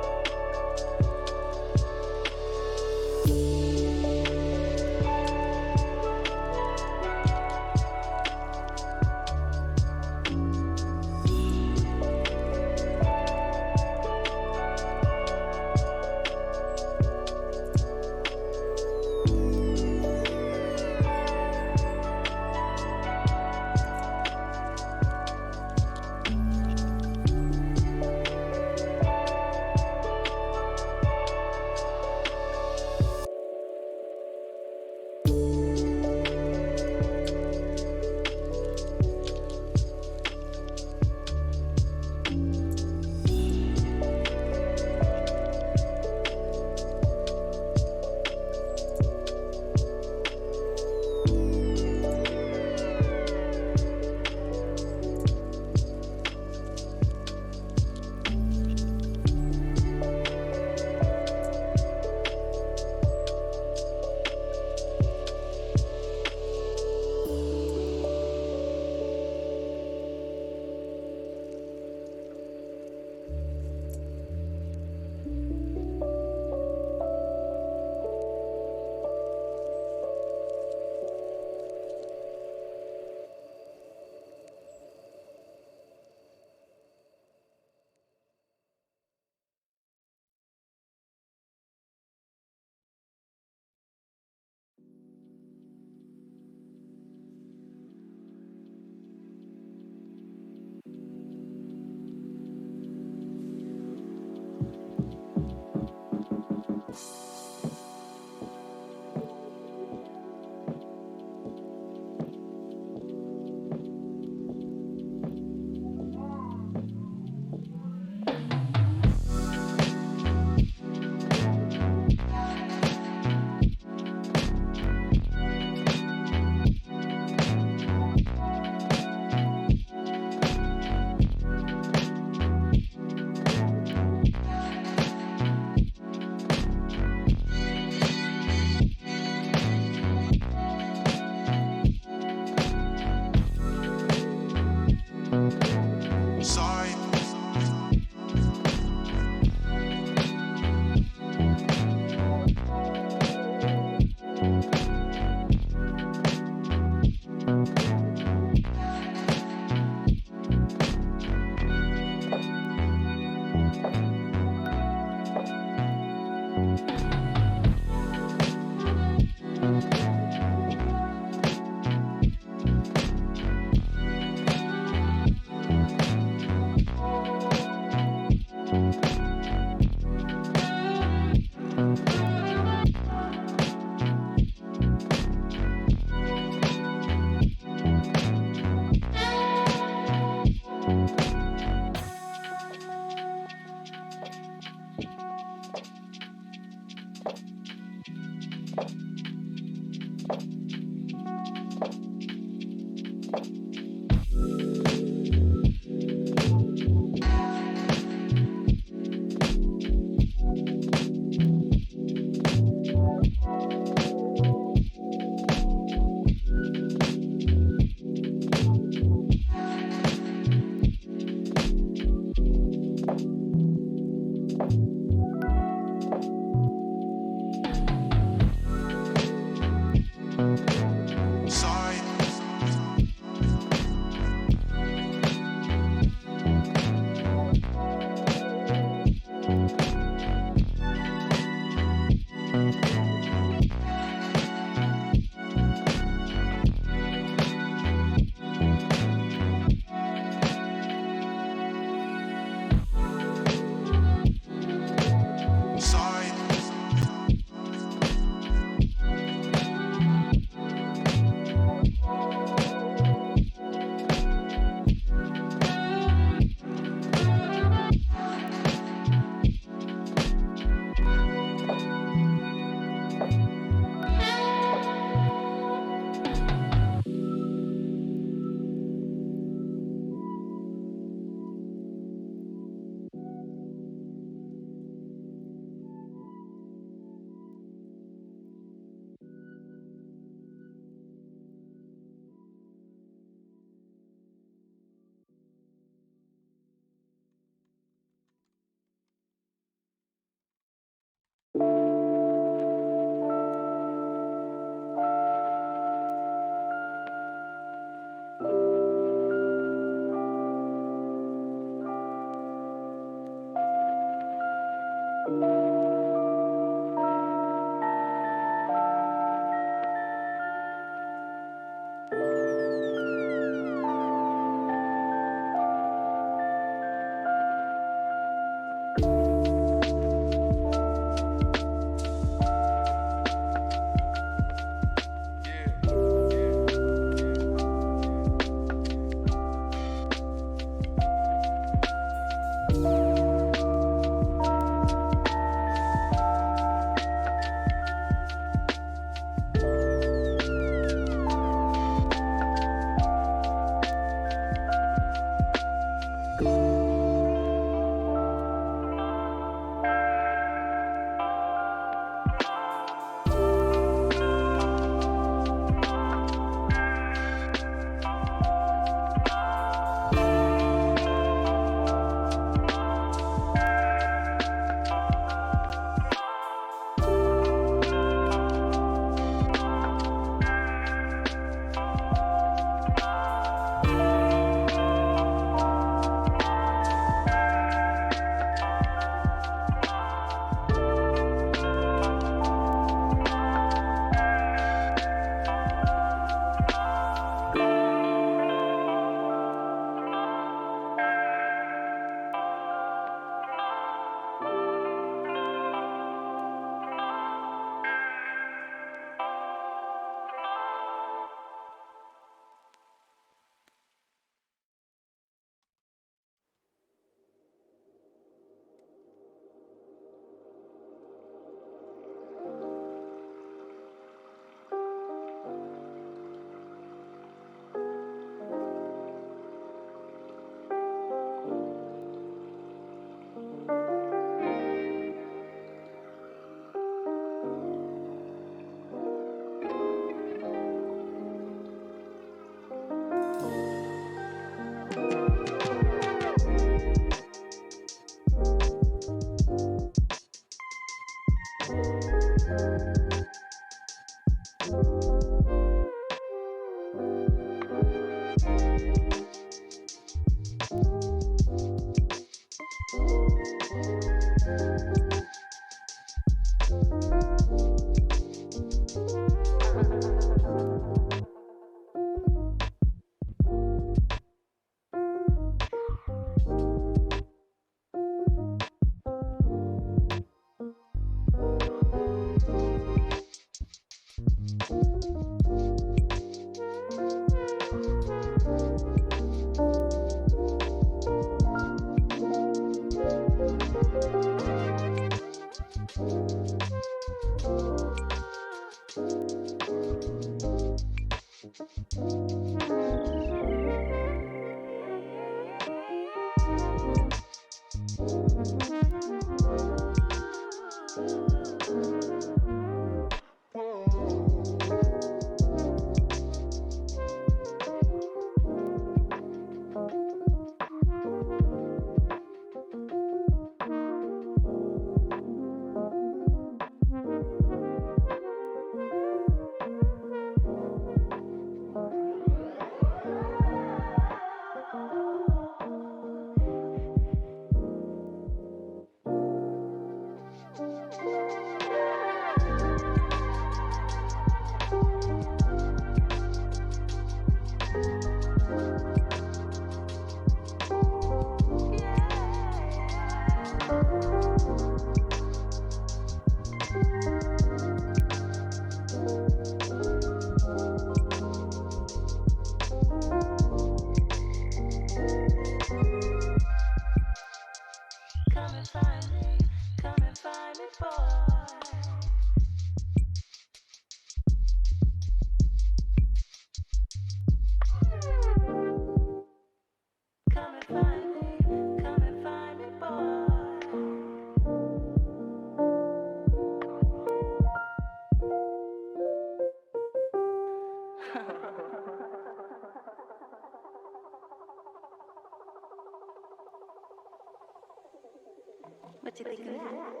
What you think of that?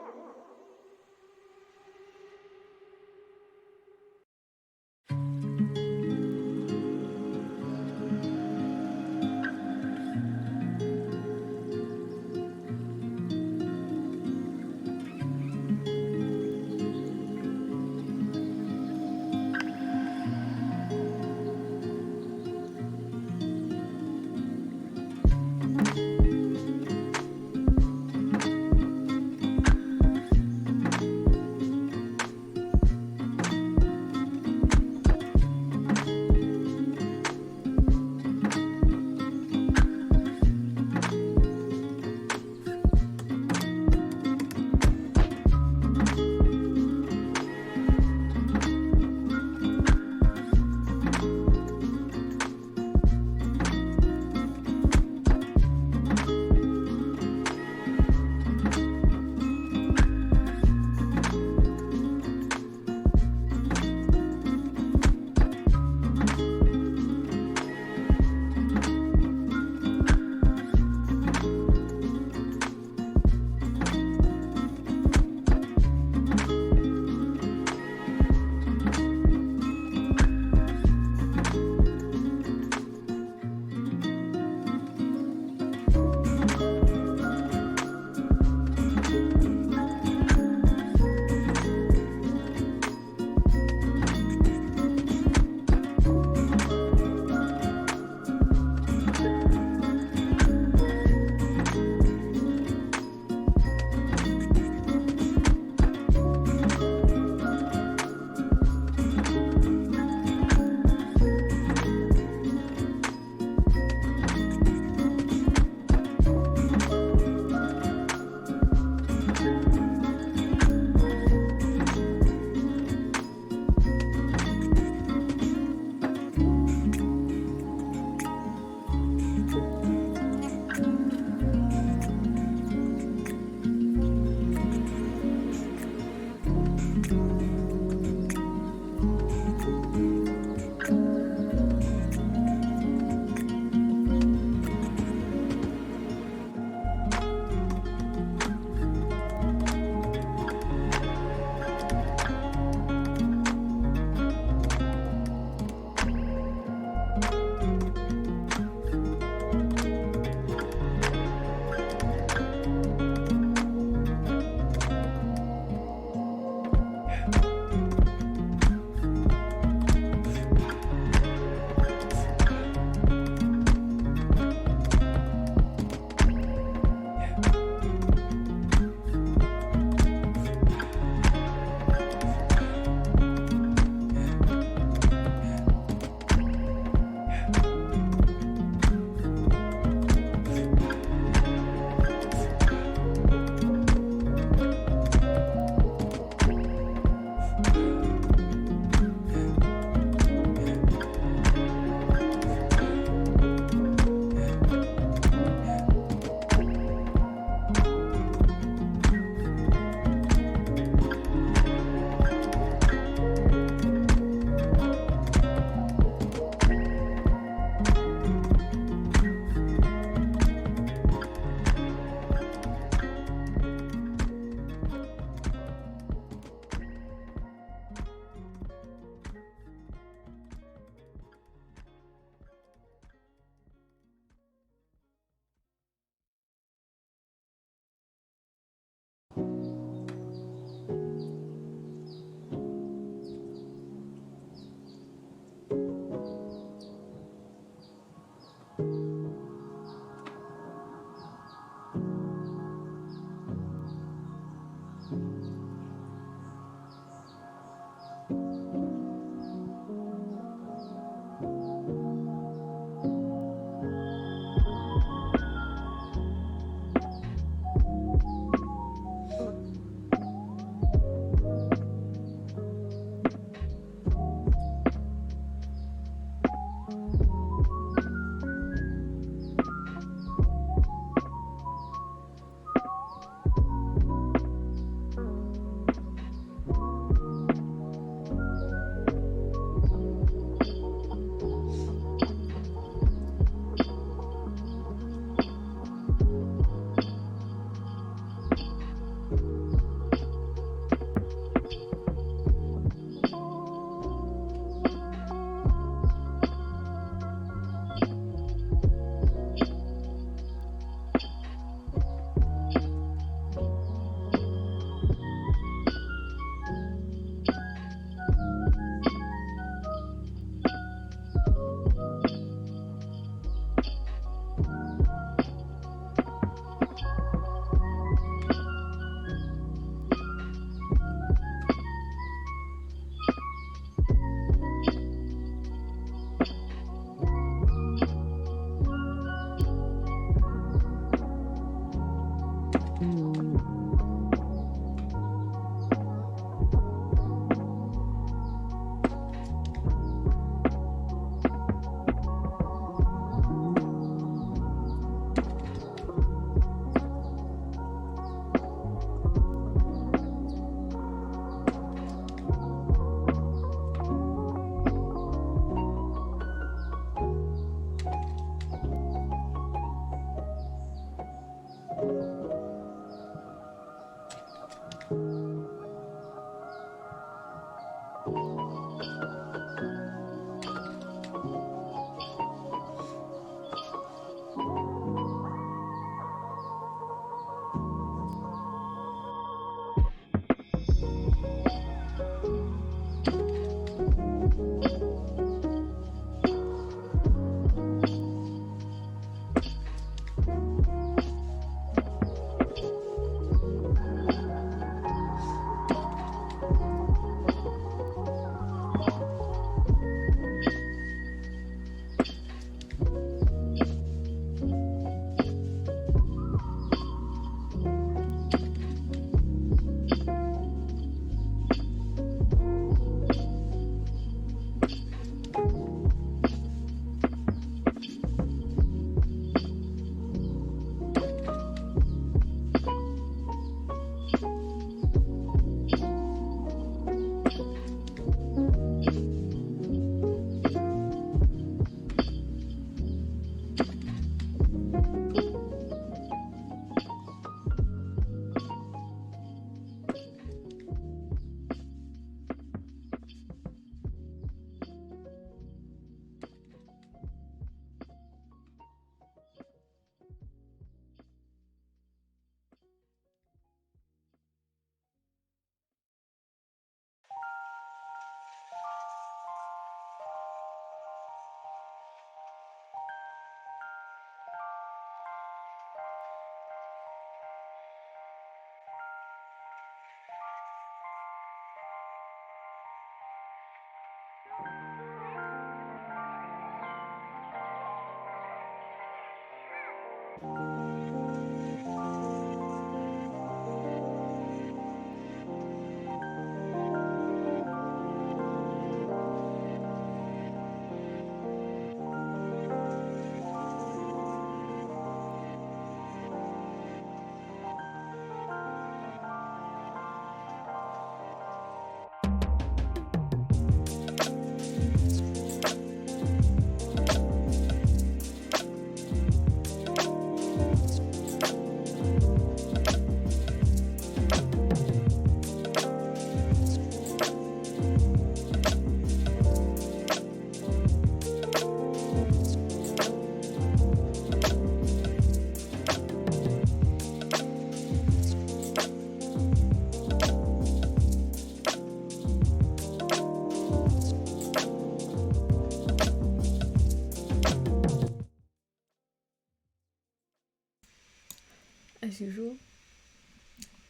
As usual,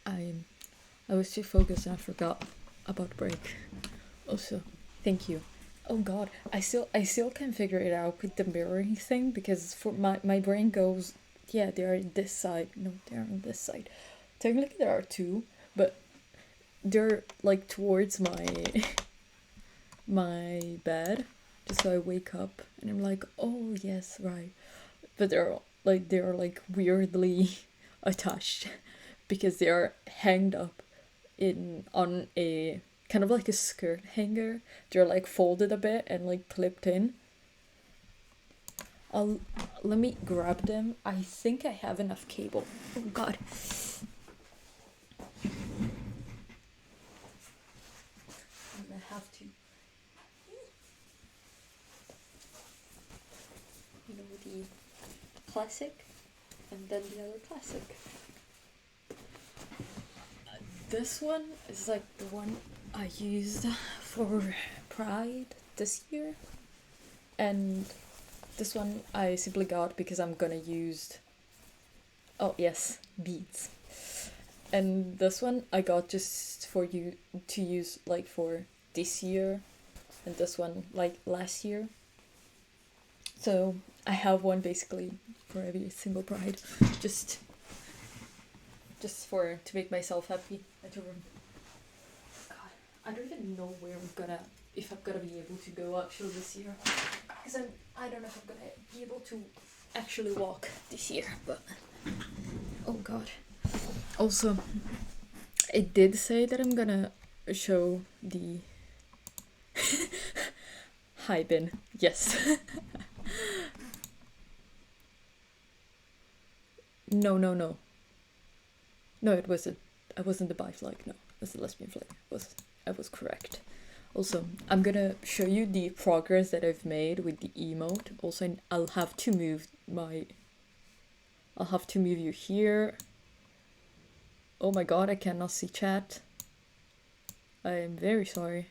I I was too focused and I forgot about break. Also, thank you. Oh god, I still can't figure it out with the mirroring thing because for my brain goes, yeah, they're on this side. No, they're on this side. Technically there are two, but they're like towards my my bed, just so I wake up and I'm like, oh yes, right. But they're like weirdly attached because they are hanged up in on a kind of like a skirt hanger. They're like folded a bit and like clipped in. I'll Let me grab them. I think I have enough cable. Oh god. I'm gonna have to, the classic and then the other classic. This one is like the one I used for Pride this year, and this one I simply got because I'm gonna use, oh yes, beads. And this one I got just for you to use like for this year, and this one like last year. So I have one basically for every single Pride, just for to make myself happy and to God, I don't even know where if I'm gonna be able to go actually this year, because I don't know if I'm gonna be able to actually walk this year, but oh god. Also, it did say that I'm gonna show the hi bin. Yes. No. No, it wasn't. I wasn't a bi flag. No, it was a lesbian flag. I was correct. Also, I'm gonna show you the progress that I've made with the emote. Also, I'll have to move you here. Oh my god, I cannot see chat. I am very sorry.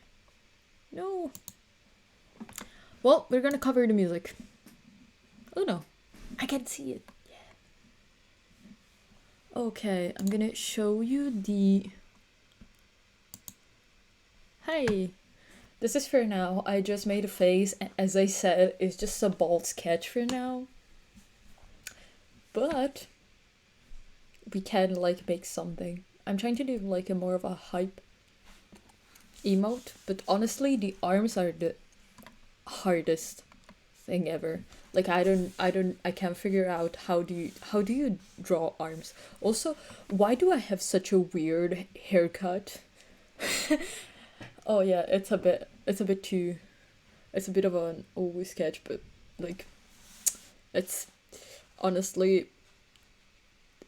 No. Well, we're gonna cover the music. Oh no, I can see it. Yeah. Okay, I'm gonna show you the... Hey! This is for now. I just made a face, and as I said, it's just a bald sketch for now. But we can like make something. I'm trying to do like a more of a hype emote, but honestly the arms are the hardest thing ever. Like I can't figure out how do you draw arms. Also, why do I have such a weird haircut? Oh yeah, it's a bit of an old sketch, but like it's honestly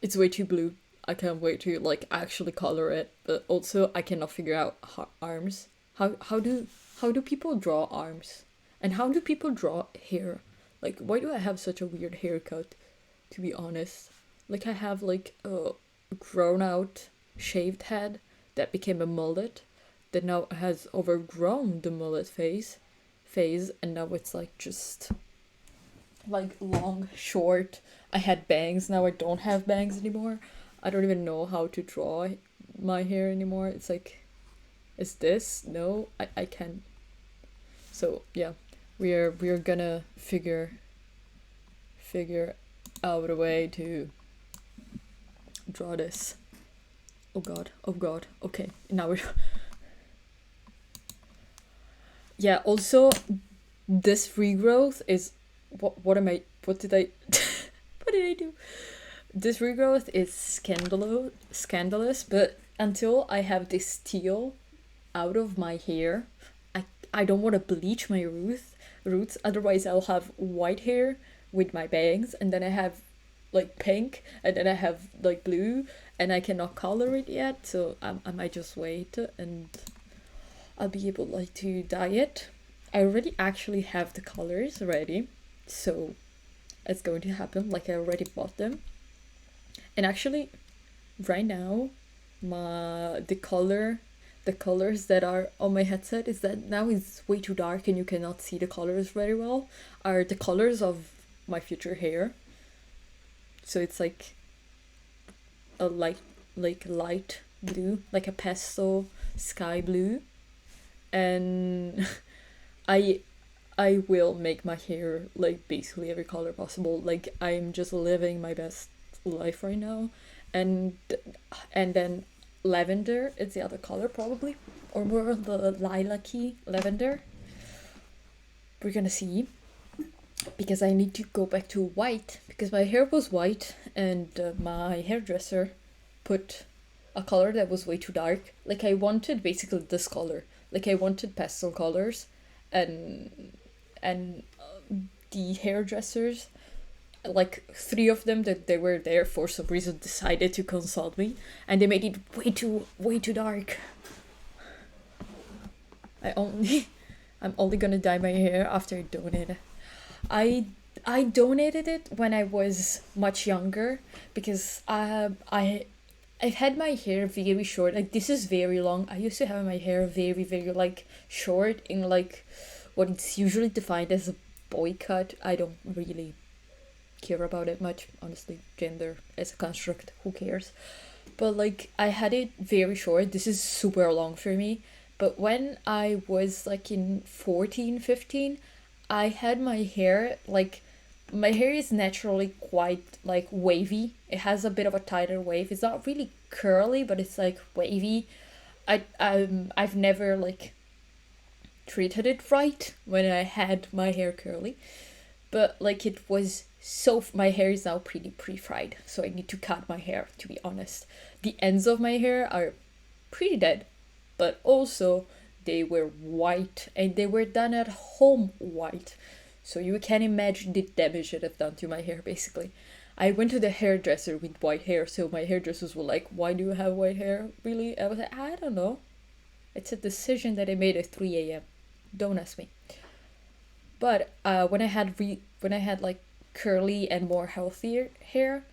it's way too blue. I can't wait to like actually color it, but also I cannot figure out arms. How do people draw arms? And how do people draw hair? Like, why do I have such a weird haircut, to be honest? Like, I have like a grown out shaved head that became a mullet that now has overgrown the mullet phase, and now it's like just like long, short. I had bangs, now I don't have bangs anymore. I don't even know how to draw my hair anymore. It's like, is this? No, I can't. So yeah, we're gonna figure out a way to draw this. Oh god. Okay, now we're... Yeah, also this regrowth is what did I what did I do? This regrowth is scandalous, but until I have this teal out of my hair, I don't want to bleach my roots, otherwise I'll have white hair with my bangs, and then I have like pink, and then I have like blue, and I cannot color it yet, so I might just wait and I'll be able like to dye it. I already actually have the colors ready, so it's going to happen. Like, I already bought them, and actually right now the colors that are on my headset is that now is way too dark and you cannot see the colors very well, are the colors of my future hair. So it's like a light blue, like a pastel sky blue, and I will make my hair like basically every color possible. Like, I'm just living my best life right now, and then lavender is the other color probably, or more the lilac-y lavender. We're gonna see, because I need to go back to white, because my hair was white and my hairdresser put a color that was way too dark. Like, I wanted basically this color, like I wanted pastel colors, and the hairdressers, like 3 of them that they were there for some reason, decided to consult me, and they made it way too dark. I'm only gonna dye my hair after I donate it. I donated it when I was much younger, because I've had my hair very short. Like, this is very long. I used to have my hair very like short, in like what it's usually defined as a boy cut. I don't really care about it much, honestly. Gender as a construct, who cares? But like, I had it very short. This is super long for me. But when I was like in 14, 15, I had my hair like, my hair is naturally quite like wavy. It has a bit of a tighter wave. It's not really curly, but it's like wavy. I've never like treated it right when I had my hair curly, but like, it was so... my hair is now pretty pre-fried, so I need to cut my hair, to be honest. The ends of my hair are pretty dead, but also they were white, and they were done at home white, so you can imagine the damage it have done to my hair, basically. I went to the hairdresser with white hair, so my hairdressers were like, "Why do you have white hair? Really?" I was like, "I don't know. It's a decision that I made at 3 a.m. Don't ask me." But when I had like curly and more healthier hair,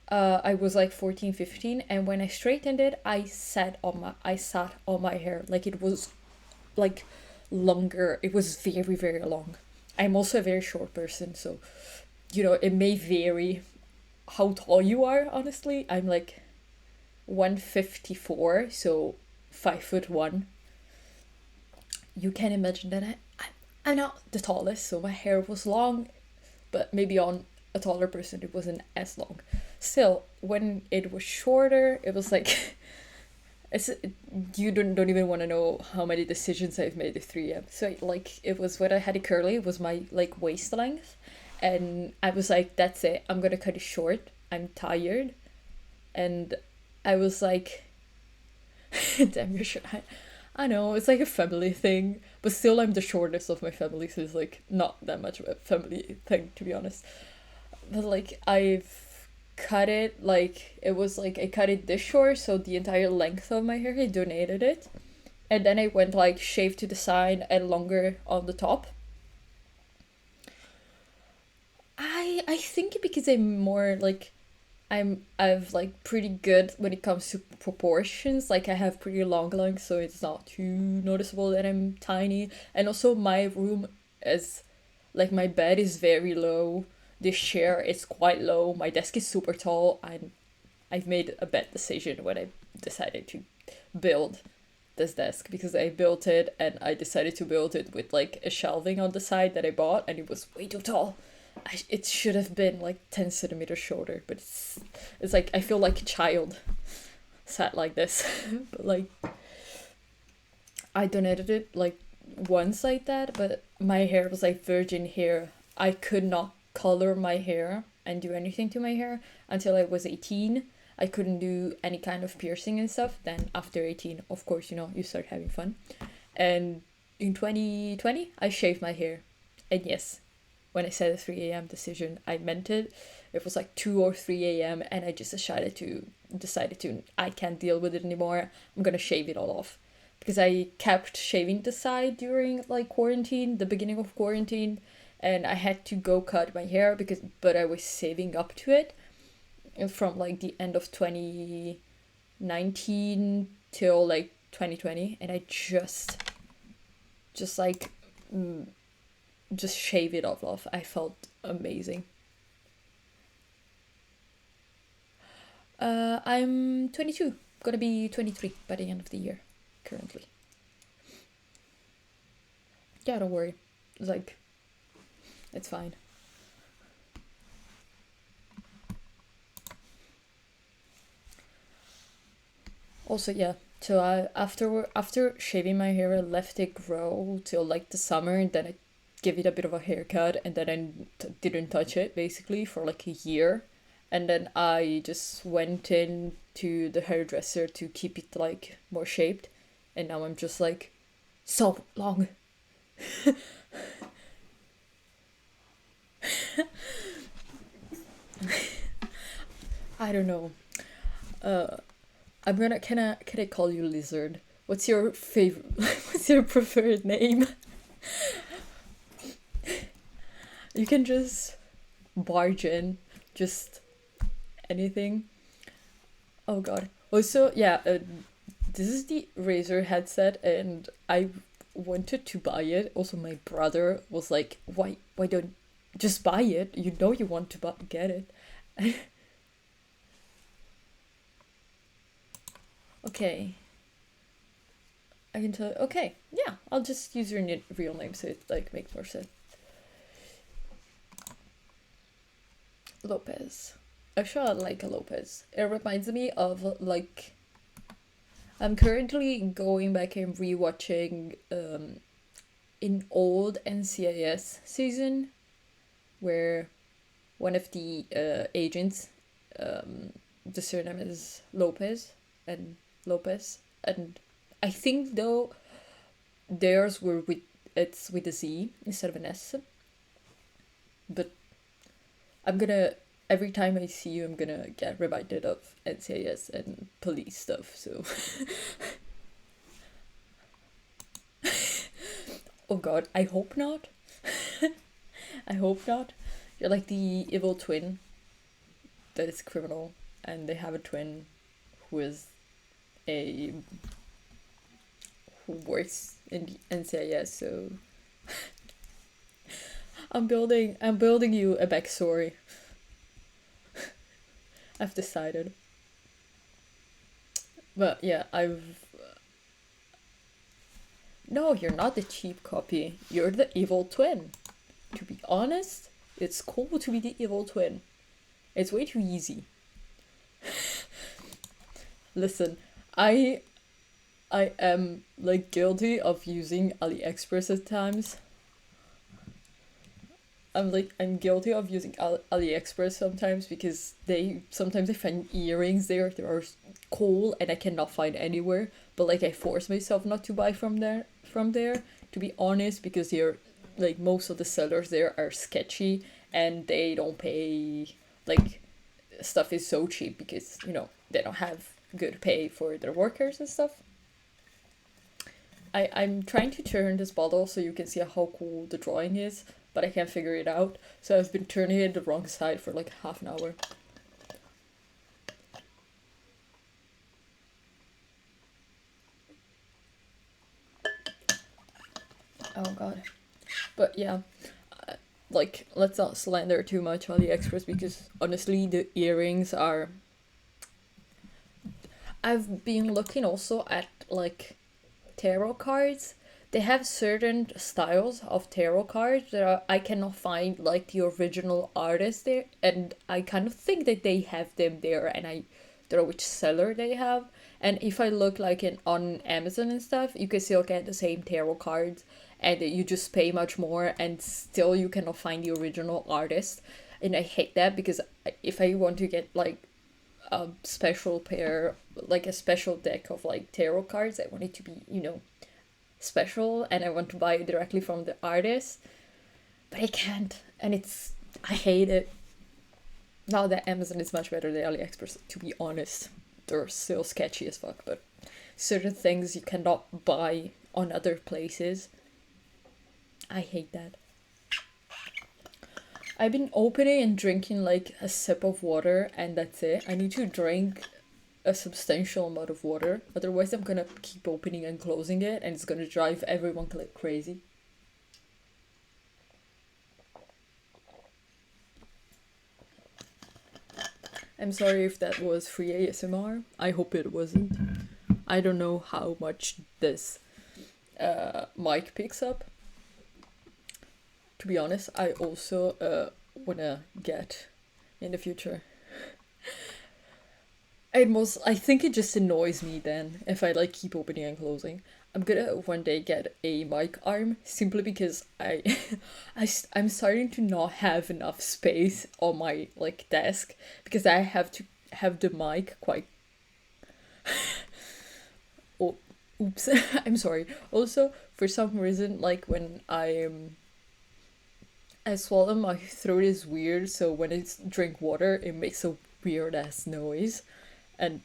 I was like 14, 15, and when I straightened it, I sat on my hair like it was like longer. It was very, very long. I'm also a very short person, so it may vary how tall you are, honestly. I'm like 154, so 5'1". You can imagine that I'm not the tallest, so my hair was long, but maybe on a taller person it wasn't as long. Still, when it was shorter, it was like it's you don't even want to know how many decisions I've made at 3 a.m. So like it was when I had it curly, it was my like waist length, and I was like, that's it. I'm gonna cut it short. I'm tired, and I was like, damn, you should. I know it's like a family thing, but still, I'm the shortest of my family, so it's like not that much of a family thing, to be honest. But like I've cut it like it was like I cut it this short, so the entire length of my hair, I donated it, and then I went like shaved to the side and longer on the top. I think because I'm more like I've like pretty good when it comes to proportions. Like I have pretty long legs, so it's not too noticeable that I'm tiny. And also my room is like my bed is very low. This chair is quite low. My desk is super tall, and I've made a bad decision when I decided to build this desk because I built it and I decided to build it with like a shelving on the side that I bought, and it was way too tall. It should have been like 10 centimeters shorter, but it's like I feel like a child sat like this. But like I donated it like once like that, but my hair was like virgin hair. I could not color my hair and do anything to my hair until I was 18. I couldn't do any kind of piercing and stuff. Then after 18, of course, you start having fun. And in 2020, I shaved my hair. And yes, when I said a 3 a.m. decision, I meant it. It was like 2 or 3 a.m. and I just decided to I can't deal with it anymore. I'm gonna shave it all off. Because I kept shaving the side during like quarantine, the beginning of quarantine, and I had to go cut my hair but I was saving up to it from like the end of 2019 till like 2020, and I just like just shave it all off. I felt amazing. I'm 22, gonna be 23 by the end of the year, currently. Yeah, don't worry. It's like, it's fine. Also, yeah. So after shaving my hair, I left it grow till like the summer, and then I give it a bit of a haircut, and then didn't touch it basically for like a year, and then I just went in to the hairdresser to keep it like more shaped, and now I'm just like so long. I don't know. Uh, I'm gonna can I call you Lizard? What's your favorite? What's your preferred name? You can just barge in, just anything. Oh God. Also, yeah, this is the Razer headset, and I wanted to buy it. Also, my brother was like, "Why don't just buy it? You know you want to get it." Okay, I can tell. Okay, yeah, I'll just use your real name so it like makes more sense. Lopez. Actually, I like a Lopez. It reminds me of like I'm currently going back and rewatching an old NCIS season where one of the agents, the surname is Lopez and Lopez, and I think though theirs were it's with a Z instead of an S, but I'm gonna every time I see you, I'm gonna get reminded of NCIS and police stuff. So, oh God, I hope not. I hope not. You're like the evil twin that is criminal, and they have a twin who is a who works in the NCIS. So I'm building you a backstory. I've decided. But yeah, no, you're not the cheap copy. You're the evil twin. To be honest, it's cool to be the evil twin. It's way too easy. Listen, I am like guilty of using AliExpress at times. I'm guilty of using AliExpress sometimes because they sometimes I find earrings there that are cool and I cannot find anywhere. But like I force myself not to buy from there, to be honest, because they're like most of the sellers there are sketchy and they don't pay, like, stuff is so cheap because they don't have good pay for their workers and stuff. I'm trying to turn this bottle so you can see how cool the drawing is, but I can't figure it out. So I've been turning it the wrong side for like half an hour. Oh God. But yeah, like, let's not slander too much AliExpress because honestly the earrings are. I've been looking also at like tarot cards. They have certain styles of tarot cards that I cannot find like the original artist there, and I kind of think that they have them there, and I don't know which seller they have. And if I look like on Amazon and stuff, you can still get the same tarot cards, and you just pay much more, and still you cannot find the original artist. And I hate that because if I want to get like a special pair, like a special deck of like tarot cards, I want it to be, special, and I want to buy it directly from the artist, but I can't, and I hate it. Now that Amazon is much better than AliExpress, to be honest. They're still sketchy as fuck, but certain things you cannot buy on other places. I hate that. I've been opening and drinking like a sip of water, and that's it. I need to drink a substantial amount of water, otherwise I'm gonna keep opening and closing it, and it's gonna drive everyone crazy. I'm sorry if that was free ASMR. I hope it wasn't. I don't know how much this mic picks up. To be honest, I also wanna get in the future. I think it just annoys me then if I like keep opening and closing. I'm gonna one day get a mic arm simply because I'm starting to not have enough space on my like desk because I have to have the mic quite. Oh, oops! I'm sorry. Also, for some reason, like when I swallow, my throat is weird. So when I drink water, it makes a weird ass noise. And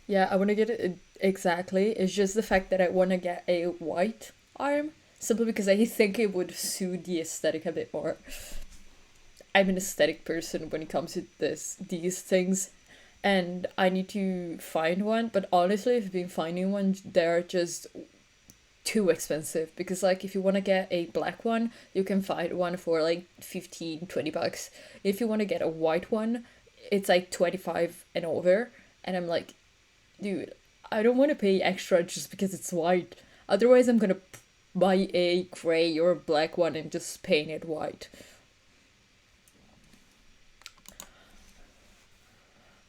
yeah, I want to get it exactly. It's just the fact that I want to get a white arm simply because I think it would suit the aesthetic a bit more. I'm an aesthetic person when it comes to these things, and I need to find one. But honestly, I've been finding one. They're just too expensive because like if you want to get a black one, you can find one for like 15-20 bucks. If you want to get a white one, it's like 25 and over, and I'm like, dude, I don't want to pay extra just because it's white. Otherwise I'm gonna buy a gray or black one and just paint it white.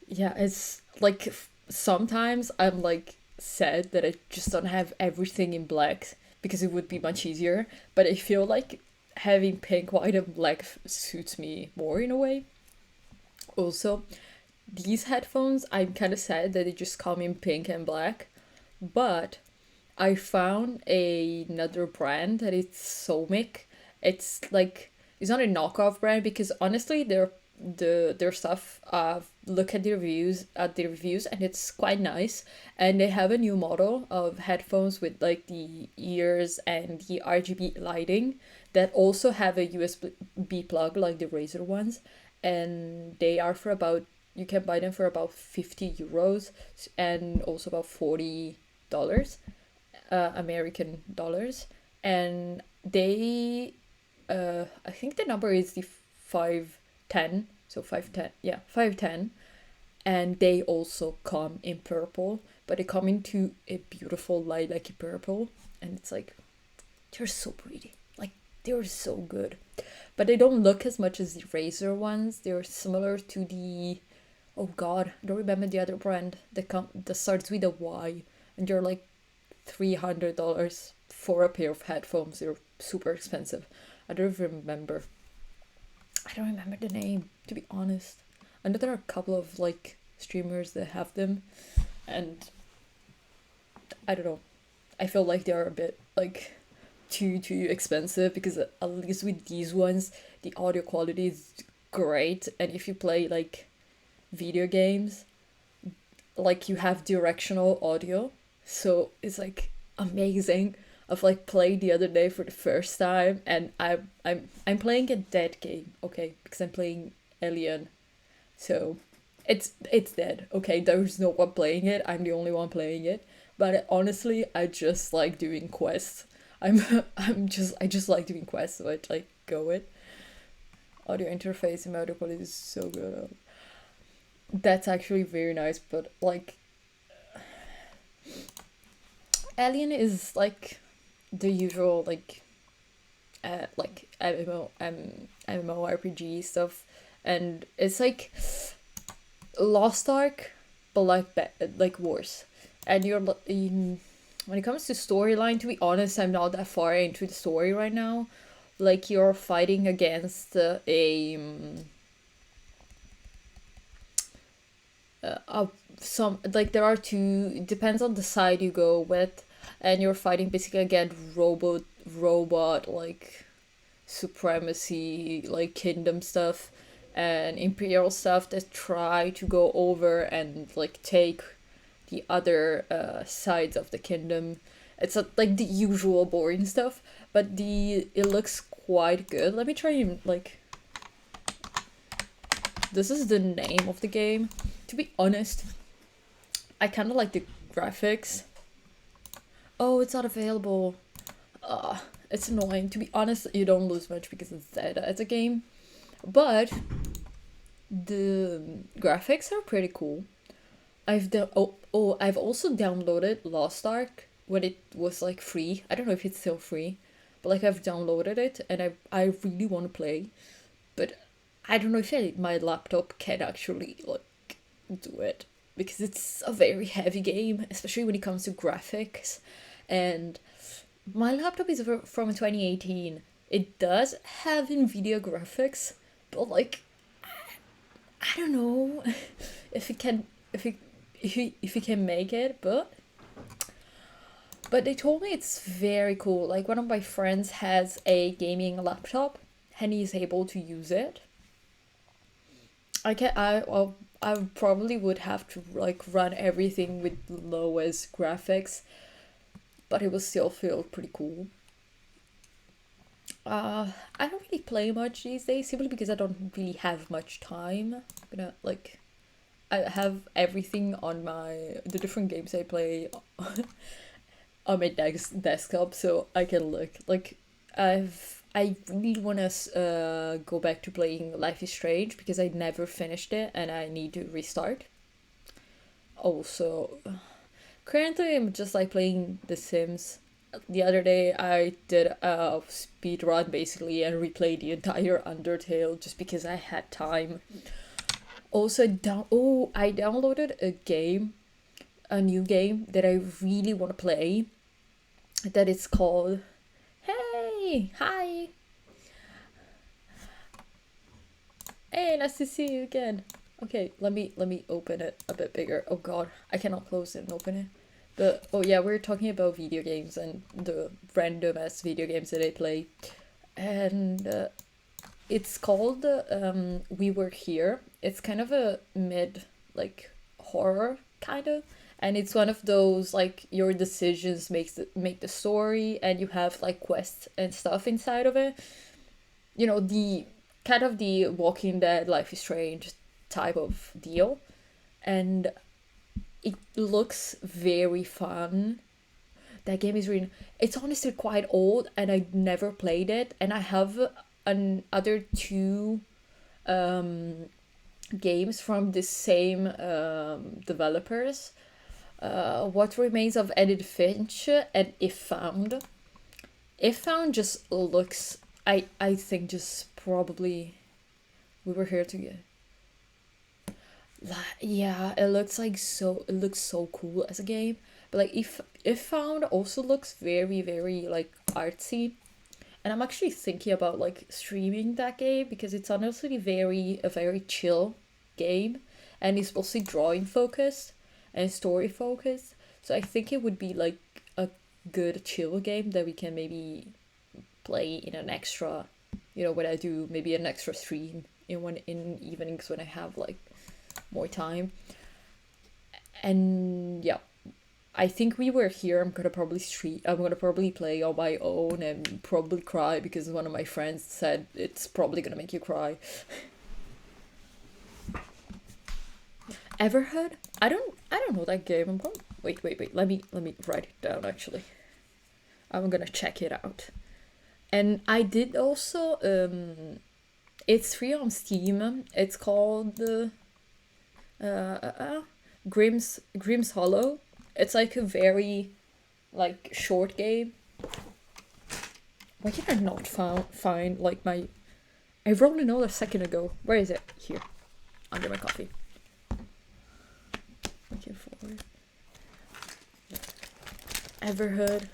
Yeah, it's like sometimes I'm like sad that I just don't have everything in black because it would be much easier, but I feel like having pink, white, and black suits me more in a way. Also, these headphones, I'm kind of sad that they just come in pink and black, but I found another brand that it's Somic. It's like it's not a knockoff brand, because honestly their stuff, look at the reviews, and it's quite nice. And they have a new model of headphones with like the ears and the RGB lighting that also have a USB plug like the Razer ones, and they are for about, you can buy them for about 50 euros and also about $40 American dollars. And they I think the number is the 510, so 510, yeah, 510. And they also come in purple, but they come into a beautiful lilac purple, and it's like, they're so pretty, like they're so good. But they don't look as much as the Razer ones. They're similar to the, oh god, I don't remember the other brand that starts with a Y, and they're like $300 for a pair of headphones. They're super expensive. I don't remember the name, to be honest. I know there are a couple of like streamers that have them, and I don't know. I feel like they are a bit like too expensive, because at least with these ones the audio quality is great, and if you play like video games, like you have directional audio, so it's like amazing. I've like played the other day for the first time, and I'm playing a dead game, okay, because I'm playing Alien, so it's dead, okay. There's no one playing it. I'm the only one playing it. But honestly, I just like doing quests. I just like doing quests, so I like go it. Audio interface and audio quality is so good. That's actually very nice, but like Alien is like the usual like MMORPG stuff, and it's like Lost Ark, but like worse. And when it comes to storyline, to be honest, I'm not that far into the story right now. Like you're fighting against some, like there are two, it depends on the side you go with, and you're fighting basically against robot like supremacy, like kingdom stuff and imperial stuff that try to go over and like take the other sides of the kingdom. It's like the usual boring stuff, but it looks quite good. Let me try and like, this is the name of the game. To be honest, I kind of like the graphics. Oh, it's not available. It's annoying. To be honest, you don't lose much because it's dead as a game, but the graphics are pretty cool. I've also downloaded Lost Ark when it was like free. I don't know if it's still free, but like I've downloaded it, and I really want to play, but I don't know if my laptop can actually like do it, because it's a very heavy game, especially when it comes to graphics. And my laptop is from 2018. It does have NVIDIA graphics, but like I don't know if it can make it, but they told me it's very cool. Like one of my friends has a gaming laptop and he's able to use it. I probably would have to like run everything with lowest graphics, but it will still feel pretty cool. I don't really play much these days, simply because I don't really have much time. I'm gonna like, I have everything on the different games I play on my desktop, so I can look. Like I really want to go back to playing Life is Strange, because I never finished it and I need to restart. Also, currently I'm just like playing The Sims. The other day I did a speed run basically and replayed the entire Undertale just because I had time. Also, I downloaded a new game that I really want to play. That is called, hey, hi, hey, nice to see you again. Okay, let me open it a bit bigger. Oh god, I cannot close it and open it. But oh yeah, we're talking about video games and the random ass video games that I play, and It's called We Were Here. It's kind of a mid like horror kind of, and it's one of those like your decisions make the story, and you have like quests and stuff inside of it. You know, the kind of the Walking Dead, Life is Strange type of deal, and it looks very fun. That game is really, it's honestly quite old and I never played it, and I have another two um games from the same developers. What Remains of Edith Finch and If Found. If Found just looks, I think just probably We Were Here Together. Yeah, it looks like so, it looks so cool as a game. But like if Found also looks very very like artsy, and I'm actually thinking about like streaming that game because it's honestly a very chill game, and it's mostly drawing focused and story focused. So I think it would be like a good chill game that we can maybe play in an extra, you know, when I do maybe an extra stream in evenings when I have like more time. And yeah, I think We Were Here. I'm gonna probably stream. I'm gonna probably play on my own and probably cry because one of my friends said it's probably gonna make you cry. Everhood? I don't know that game. I'm going. Wait. Let me write it down. Actually, I'm gonna check it out. And I did also. It's free on Steam. It's called Grimm's Hollow. It's like a very like short game. Why can I not find like my? I wrote a note a second ago. Where is it? Here, under my coffee. Looking forward. Everhood.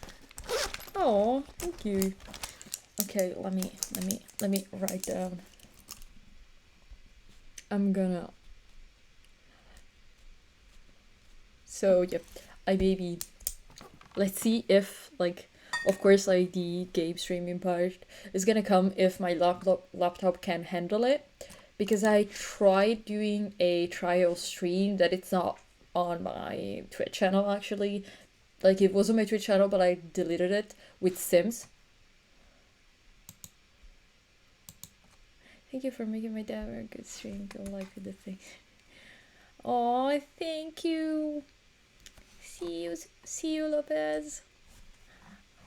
Oh, thank you. Okay, let me write down. I'm gonna. So yeah, I maybe. Let's see if like, of course, like the game streaming part is gonna come if my laptop can handle it, because I tried doing a trial stream that it's not on my Twitch channel actually. Like it was on my Twitch channel, but I deleted it with Sims. Thank you for making my dad a good stream. Go like the thing. Oh, thank you. See you, Lopez.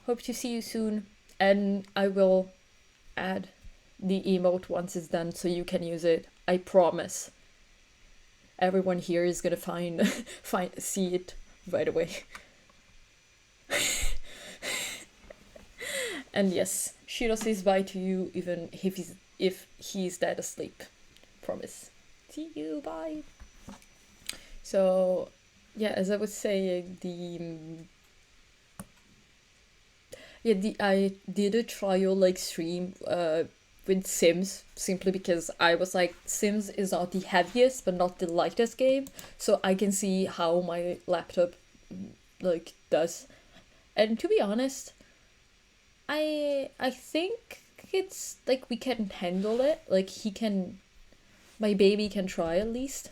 Hope to see you soon, and I will add the emote once it's done so you can use it. I promise. Everyone here is gonna see it right away. And yes, Shiro says bye to you even if he's dead asleep. Promise. See you, bye. So yeah, as I was saying, I did a trial like stream with Sims simply because I was like, Sims is not the heaviest but not the lightest game, so I can see how my laptop like does. And to be honest, I think it's like we can handle it. Like my baby can try at least.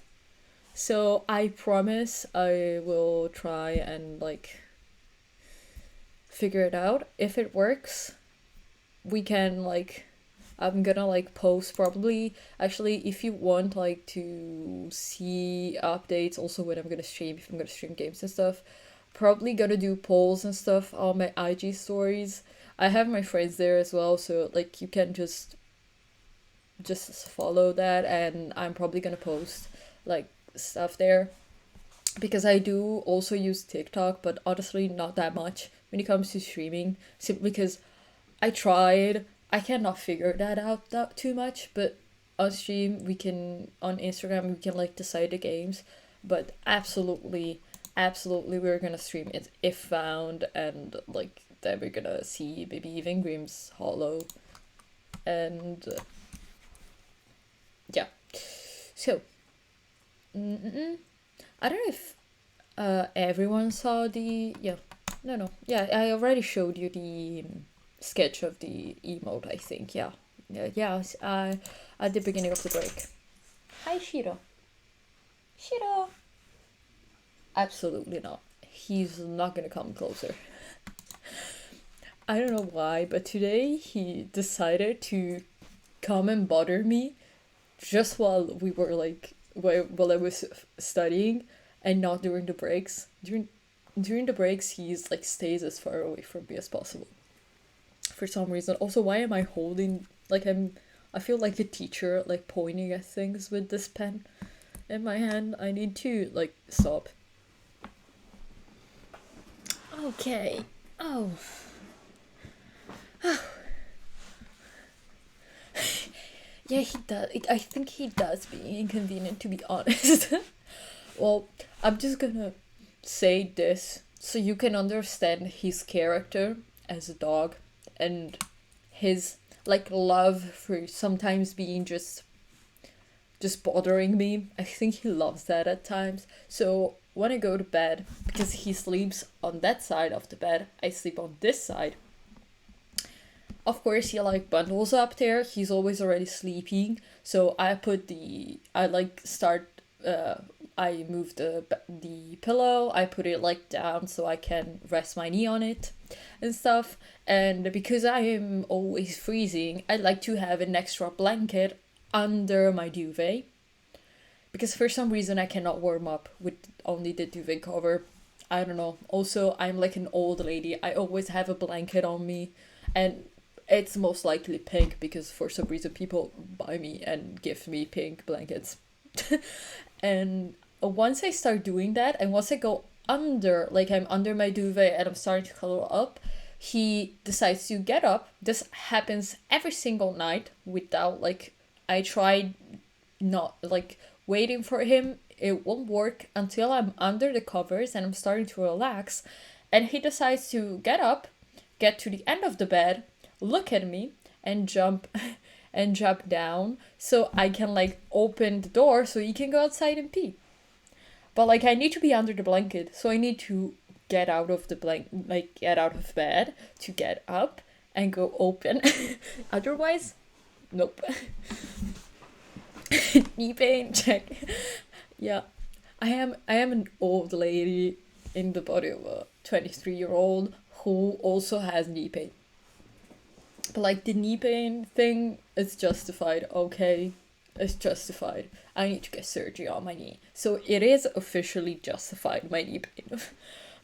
So I promise I will try and like figure it out. If it works, we can like, I'm gonna like post probably, actually, if you want like to see updates also when I'm gonna stream, if I'm gonna stream games and stuff, probably gonna do polls and stuff on my IG stories. I have my friends there as well, so like you can just follow that, and I'm probably gonna post like stuff there, because I do also use TikTok, but honestly not that much when it comes to streaming, simply because I tried, I cannot figure that out that too much. But on stream on Instagram we can like decide the games. But absolutely we're gonna stream it if found, and like then we're gonna see maybe even Grimm's Hollow. And yeah, so I don't know if everyone saw the, yeah, no, yeah, I already showed you the sketch of the emote, I think. Yeah, yes, at the beginning of the break. Hi, Shiro. Shiro. Absolutely not. He's not gonna come closer. I don't know why, but today he decided to come and bother me just while we were like while I was studying, and not during the breaks. During the breaks, he's like stays as far away from me as possible. For some reason. Also, why am I holding like I feel like a teacher like pointing at things with this pen in my hand. I need to like stop. Okay. Oh. Yeah, he does. I think he does being inconvenient, to be honest. Well, I'm just gonna say this so you can understand his character as a dog and his like love for sometimes being just bothering me. I think he loves that at times. So when I go to bed, because he sleeps on that side of the bed, I sleep on this side. Of course, he like bundles up there. He's always already sleeping. So I like start. I move the pillow. I put it like down so I can rest my knee on it, and stuff. And because I am always freezing, I like to have an extra blanket under my duvet. Because for some reason I cannot warm up with only the duvet cover. I don't know. Also, I'm like an old lady. I always have a blanket on me, and it's most likely pink because for some reason people buy me and give me pink blankets. And once I start doing that, and once I go under, like I'm under my duvet and I'm starting to cuddle up, he decides to get up. This happens every single night without like, I tried not like waiting for him. It won't work until I'm under the covers and I'm starting to relax. And he decides to get up, get to the end of the bed, look at me, and jump and jump down so I can like open the door so he can go outside and pee. But like I need to be under the blanket, so I need to get out of the get out of bed to get up and go open. Otherwise, nope. Knee pain, check. Yeah. I am an old lady in the body of a 23-year-old who also has knee pain. But like the knee pain thing is justified, okay? It's justified. I need to get surgery on my knee. So it is officially justified, my knee pain.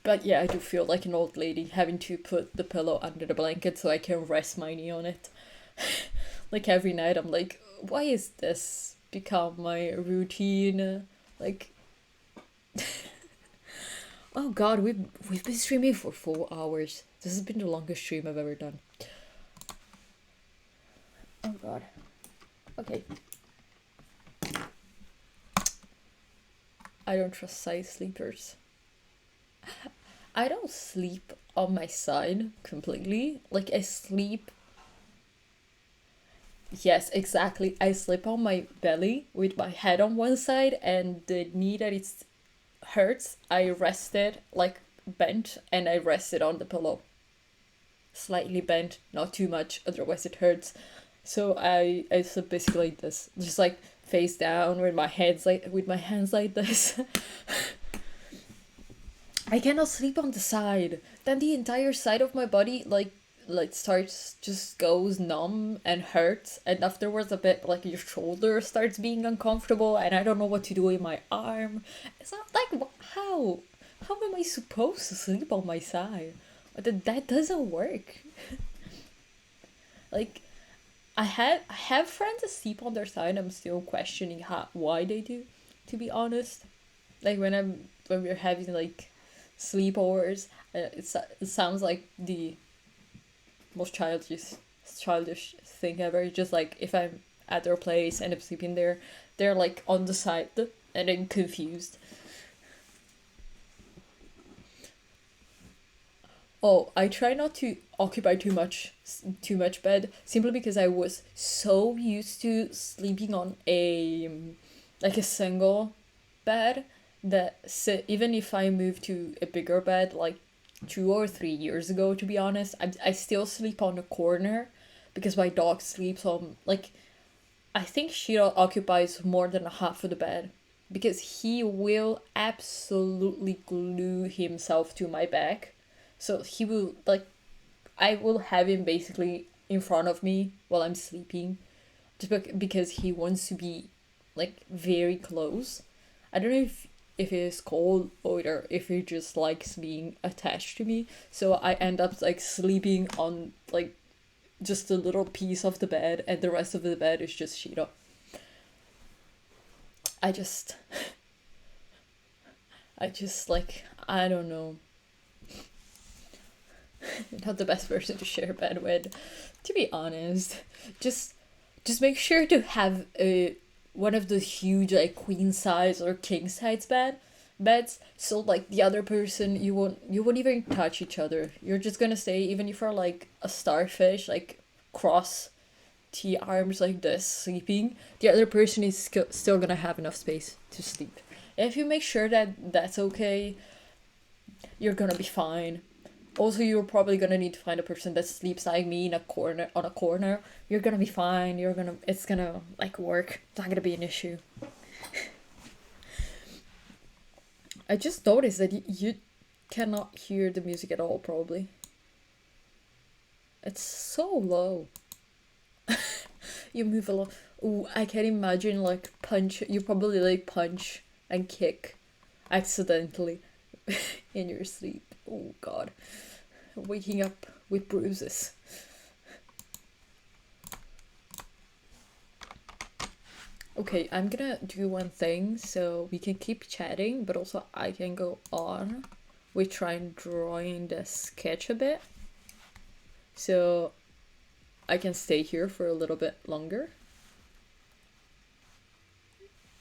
But yeah, I do feel like an old lady having to put the pillow under the blanket so I can rest my knee on it. Like every night I'm like, why is this become my routine? Like oh god, we've been streaming for 4 hours. This has been the longest stream I've ever done. Oh god. Okay. I don't trust side sleepers. I don't sleep on my side completely. Like I sleep. Yes, exactly. I sleep on my belly with my head on one side and the knee that it hurts, I rest it like bent and I rest it on the pillow. Slightly bent, not too much, otherwise it hurts. So I sleep basically like this, just like face down with my hands like this. I cannot sleep on the side. Then the entire side of my body like starts just goes numb and hurts, and afterwards a bit like your shoulder starts being uncomfortable and I don't know what to do with my arm. It's not like how am I supposed to sleep on my side? That doesn't work. Like I have friends that sleep on their side. I'm still questioning why they do, to be honest. Like when we're having like sleepovers, it sounds like the most childish thing ever. Just like if I'm at their place and I'm sleeping there, they're like on the side and then confused. Oh, I try not to occupy too much bed simply because I was so used to sleeping on a like a single bed that even if I moved to a bigger bed like 2 or 3 years ago, to be honest, I still sleep on the corner because my dog sleeps on, like, I think Shiro occupies more than a half of the bed, because he will absolutely glue himself to my back. So he will, like, I will have him basically in front of me while I'm sleeping, just because he wants to be, like, very close. I don't know if it is cold or if he just likes being attached to me. So I end up, like, sleeping on, like, just a little piece of the bed, and the rest of the bed is just Shiro. I just like, I don't know. Not the best person to share a bed with, to be honest. Just make sure to have one of the huge, like, queen size or king size beds, so, like, the other person, you won't even touch each other. You're just gonna stay, even if you're like a starfish, like, cross T arms like this sleeping, the other person is still gonna have enough space to sleep. And if you make sure that that's okay, you're gonna be fine. Also, you're probably gonna need to find a person that sleeps like me in a corner, on a corner. You're gonna be fine. It's gonna, like, work. It's not gonna be an issue. I just noticed that you cannot hear the music at all, probably. It's so low. You move a lot. Ooh, I can imagine, like, you probably, like, punch and kick accidentally in your sleep. Oh god. Waking up with bruises. Okay, I'm gonna do one thing so we can keep chatting, but also I can go on with trying drawing the sketch a bit. So I can stay here for a little bit longer.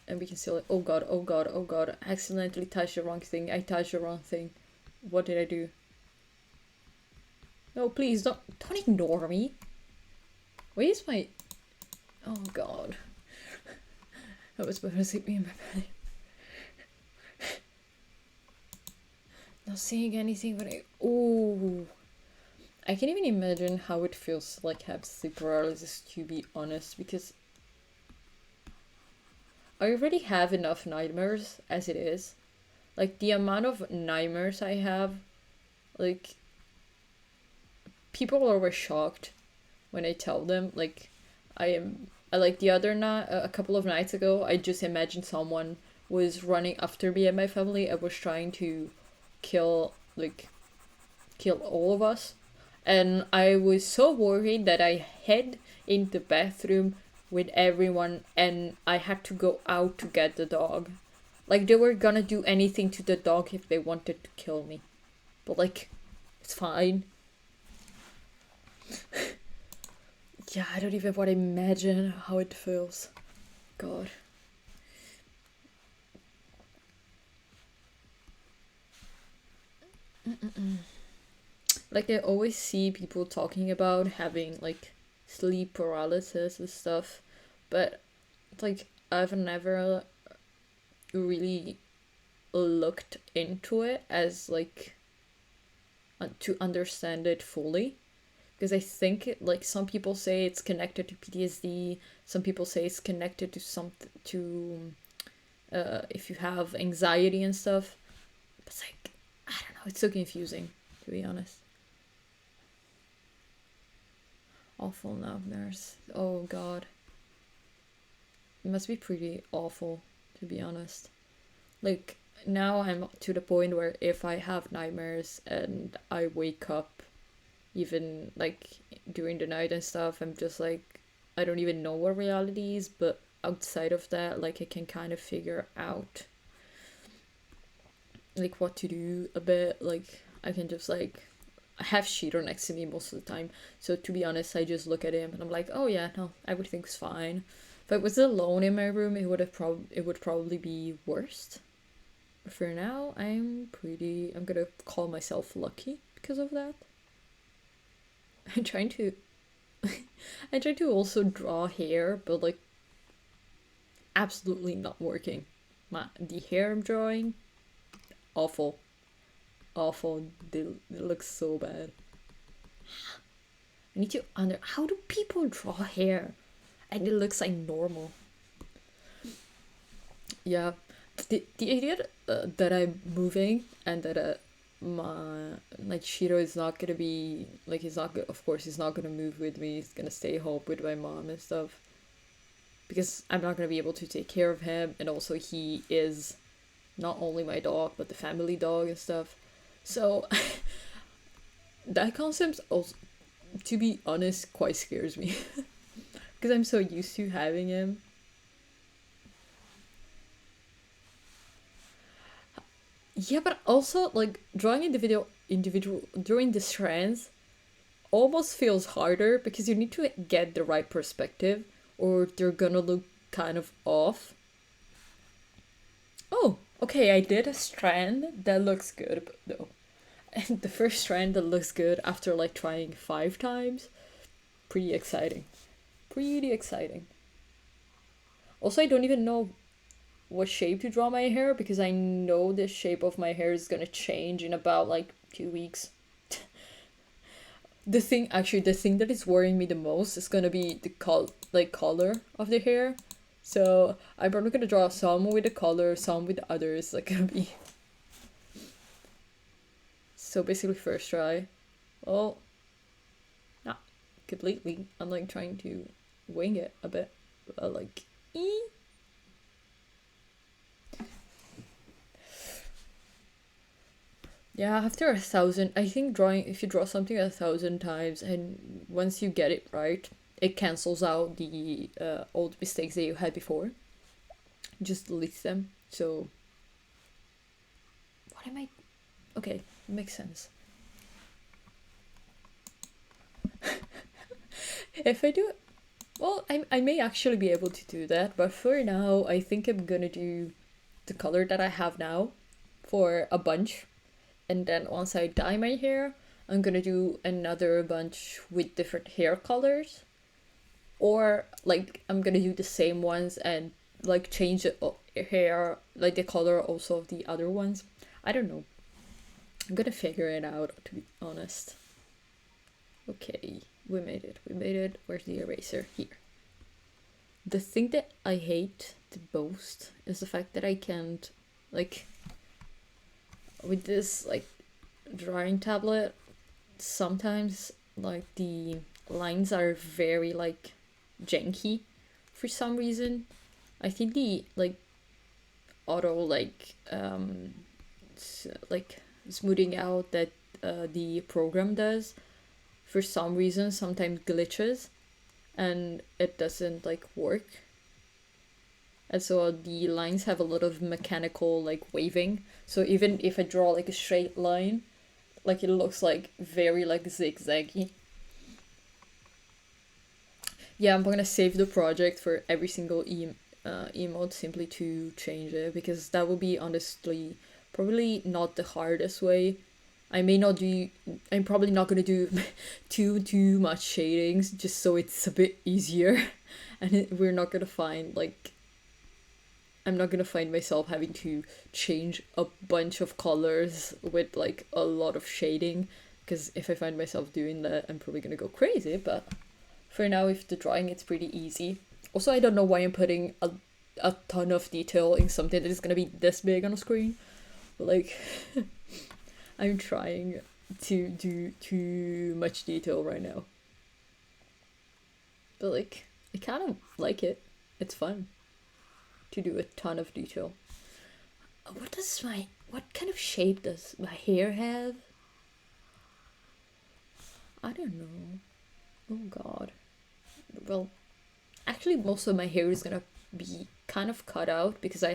And we can still, oh god, oh god, oh god, I accidentally touched the wrong thing. I touched the wrong thing. What did I do? No, please don't ignore me. Where is my... Oh god. I was supposed to sleep in my bed. Not seeing anything, but ooh. I can't even imagine how it feels to, like, have sleep paralysis, to be honest, because I already have enough nightmares as it is. Like, the amount of nightmares I have, like, people are always shocked when I tell them, like, I like, the other night, a couple of nights ago, I just imagined someone was running after me and my family. I was trying to kill all of us. And I was so worried that I hid in the bathroom with everyone, and I had to go out to get the dog. Like, they were gonna do anything to the dog if they wanted to kill me. But, like, it's fine. Yeah, I don't even want to imagine how it feels. God. Like, I always see people talking about having, like, sleep paralysis and stuff, but, like, I've never really looked into it as, like, to understand it fully. Because I think, like, some people say it's connected to PTSD, some people say it's connected to if you have anxiety and stuff. But it's like, I don't know, it's so confusing, to be honest. Awful nightmares. Oh god. It must be pretty awful, to be honest. Like, now I'm to the point where if I have nightmares and I wake up, even, like, during the night and stuff, I'm just like, I don't even know what reality is, but outside of that, like, I can kind of figure out, like, what to do a bit. Like, I can just, like, I have Shiro next to me most of the time, so to be honest, I just look at him and I'm like, oh yeah, no, everything's fine. If I was alone in my room, it would probably be worse. But for now, I'm gonna call myself lucky because of that. I'm trying to also draw hair, but, like, absolutely not working. The hair I'm drawing, awful. It looks so bad. I need to how do people draw hair and it looks like normal? Yeah, the idea that I'm moving and that my like Shiro is not gonna be like he's not of course he's not gonna move with me. He's gonna stay home with my mom and stuff because I'm not gonna be able to take care of him, and also he is not only my dog but the family dog and stuff. So that concept also, to be honest, quite scares me because I'm so used to having him. Yeah, but also like drawing individual drawing the strands almost feels harder because you need to get the right perspective or they're gonna look kind of off. Oh, okay, I did a strand that looks good, but no. And the first strand that looks good after like trying 5 times. Pretty exciting. Pretty exciting. Also, I don't even know what shape to draw my hair because I know the shape of my hair is gonna change in about like 2 weeks. The thing that is worrying me the most is gonna be the color of the hair. So I'm probably gonna draw some with the color, some with the others. Like gonna be. So basically, first try. Well, not completely. I'm like trying to wing it a bit. Like, yeah, after 1,000, I think if you draw something 1,000 times and once you get it right, it cancels out the old mistakes that you had before. Just deletes them. So, what am I? Okay, makes sense. If I do it, well, I may actually be able to do that, but for now, I think I'm gonna do the color that I have now for a bunch. And then once I dye my hair, I'm gonna do another bunch with different hair colors. Or like I'm gonna do the same ones and like change the hair, like the color also of the other ones. I don't know. I'm gonna figure it out, to be honest. Okay, we made it. We made it. Where's the eraser? Here. The thing that I hate the most is the fact that I can't, like, with this like drawing tablet, sometimes like the lines are very like janky for some reason. I think the like auto like smoothing out that the program does for some reason sometimes glitches and it doesn't like work. And so the lines have a lot of mechanical like waving. So even if I draw like a straight line, like it looks like very like zigzaggy. Yeah, I'm gonna save the project for every single emote simply to change it because that would be honestly probably not the hardest way. I'm probably not gonna do too much shadings just so it's a bit easier and we're not gonna find like I'm not gonna find myself having to change a bunch of colors with like a lot of shading, because if I find myself doing that, I'm probably gonna go crazy. But for now, with the drawing, it's pretty easy. Also, I don't know why I'm putting a ton of detail in something that is gonna be this big on a screen. But like, I'm trying to do too much detail right now. But like, I kind of like it. It's fun to do a ton of detail. What kind of shape does my hair have? I don't know. Oh god. Well, actually most of my hair is gonna be kind of cut out because I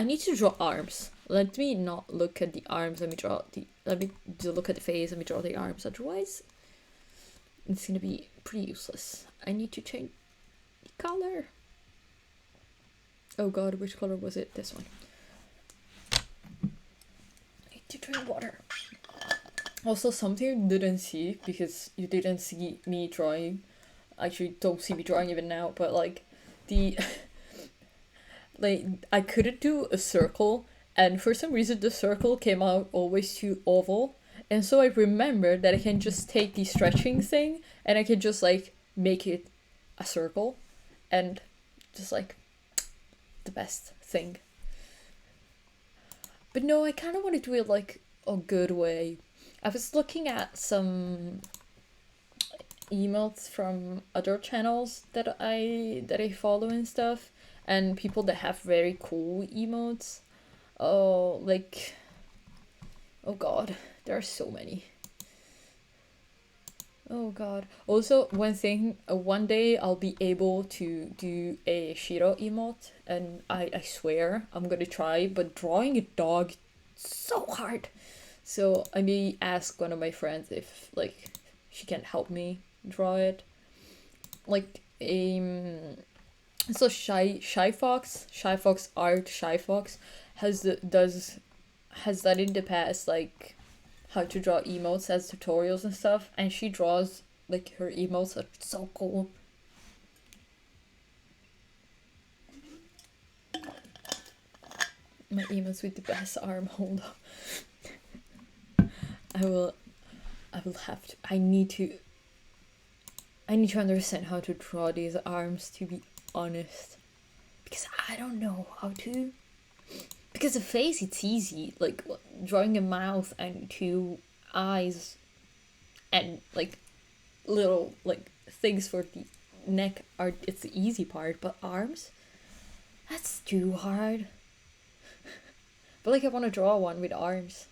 need to draw arms. Let me not look at the arms, let me look at the face, let me draw the arms, otherwise it's gonna be pretty useless. I need to change the color. Oh god, which color was it? This one. I need to drink water. Also, something you didn't see, because you didn't see me drawing. Actually, don't see me drawing even now, but like, like, I couldn't do a circle, and for some reason the circle came out always too oval, And so I remembered that I can just take the stretching thing and I can just like make it a circle, and just like the best thing. But no, I kind of want to do it like a good way. I was looking at some emotes from other channels that I follow and stuff, and people that have very cool emotes. Oh, like, oh god, there are so many. Oh god. Also, one day I'll be able to do a Shiro emote, and I swear I'm gonna try, but drawing a dog, so hard. So I may ask one of my friends if like she can help me draw it. Like so Shy Fox Art Shy Fox has done in the past like how to draw emotes as tutorials and stuff, and she draws like her emotes are so cool. My emotes with the best arm hold up. I will have to I need to understand how to draw these arms, to be honest, because I don't know how to. Because the face, it's easy, like drawing a mouth and two eyes and like little like things for the neck are, it's the easy part, but arms, that's too hard. But like I want to draw one with arms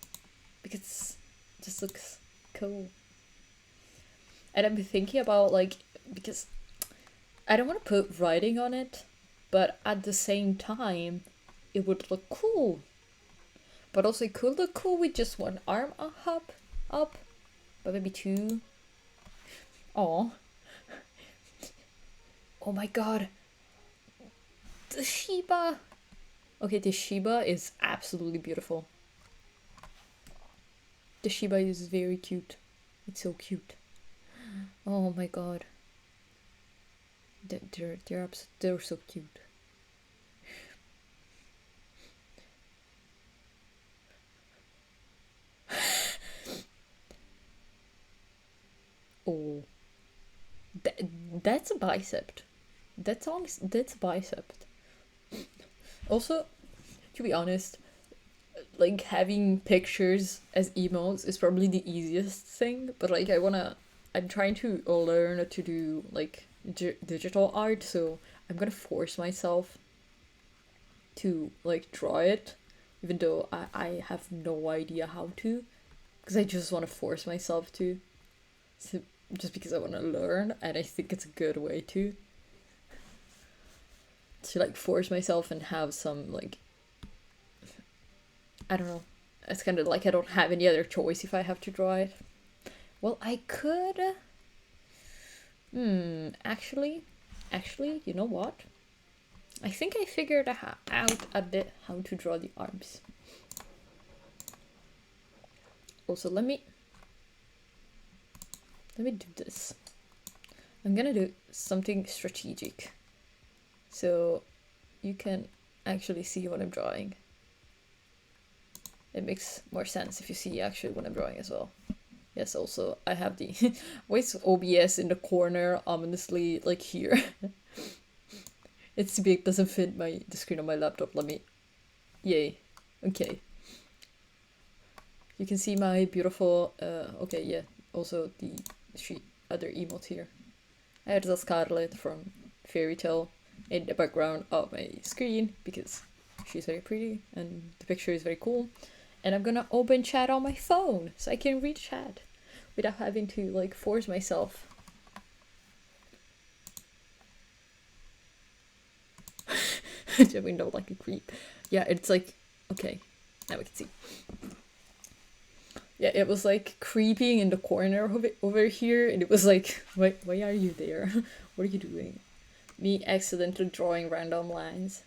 because it just looks cool. And I'm thinking about like, because I don't want to put writing on it, but at the same time it would look cool. But also it could look cool with just one arm up, but maybe two. Oh. Oh my god. The Shiba. Okay, the Shiba is absolutely beautiful. The Shiba is very cute. It's so cute. Oh my god. They're so cute. Oh, that's a bicep. That's a bicep. Also, to be honest, like having pictures as emotes is probably the easiest thing. But like I'm trying to learn to do like digital art, so I'm gonna force myself to like draw it, even though I have no idea how to, because I just want to force myself to. So just because I want to learn, and I think it's a good way to like force myself and have some like, I don't know, it's kind of like I don't have any other choice if I have to draw it. Well, I could actually, you know what, I think I figured out a bit how to draw the arms. Also, let me do this. I'm gonna do something strategic, so you can actually see what I'm drawing. It makes more sense if you see actually what I'm drawing as well. Yes, also I have the why is OBS in the corner ominously like here? It's too big, doesn't fit the screen on my laptop. Let me, yay, okay. You can see my beautiful okay, yeah, also the other emote here. I had the Scarlet from Fairy Tale in the background of my screen because she's very pretty and the picture is very cool. And I'm gonna open chat on my phone so I can read chat without having to like force myself. The window like a creep. Yeah, it's like, okay, now we can see. Yeah, it was like creeping in the corner of it over here, and it was like, why are you there? What are you doing? Me accidentally drawing random lines.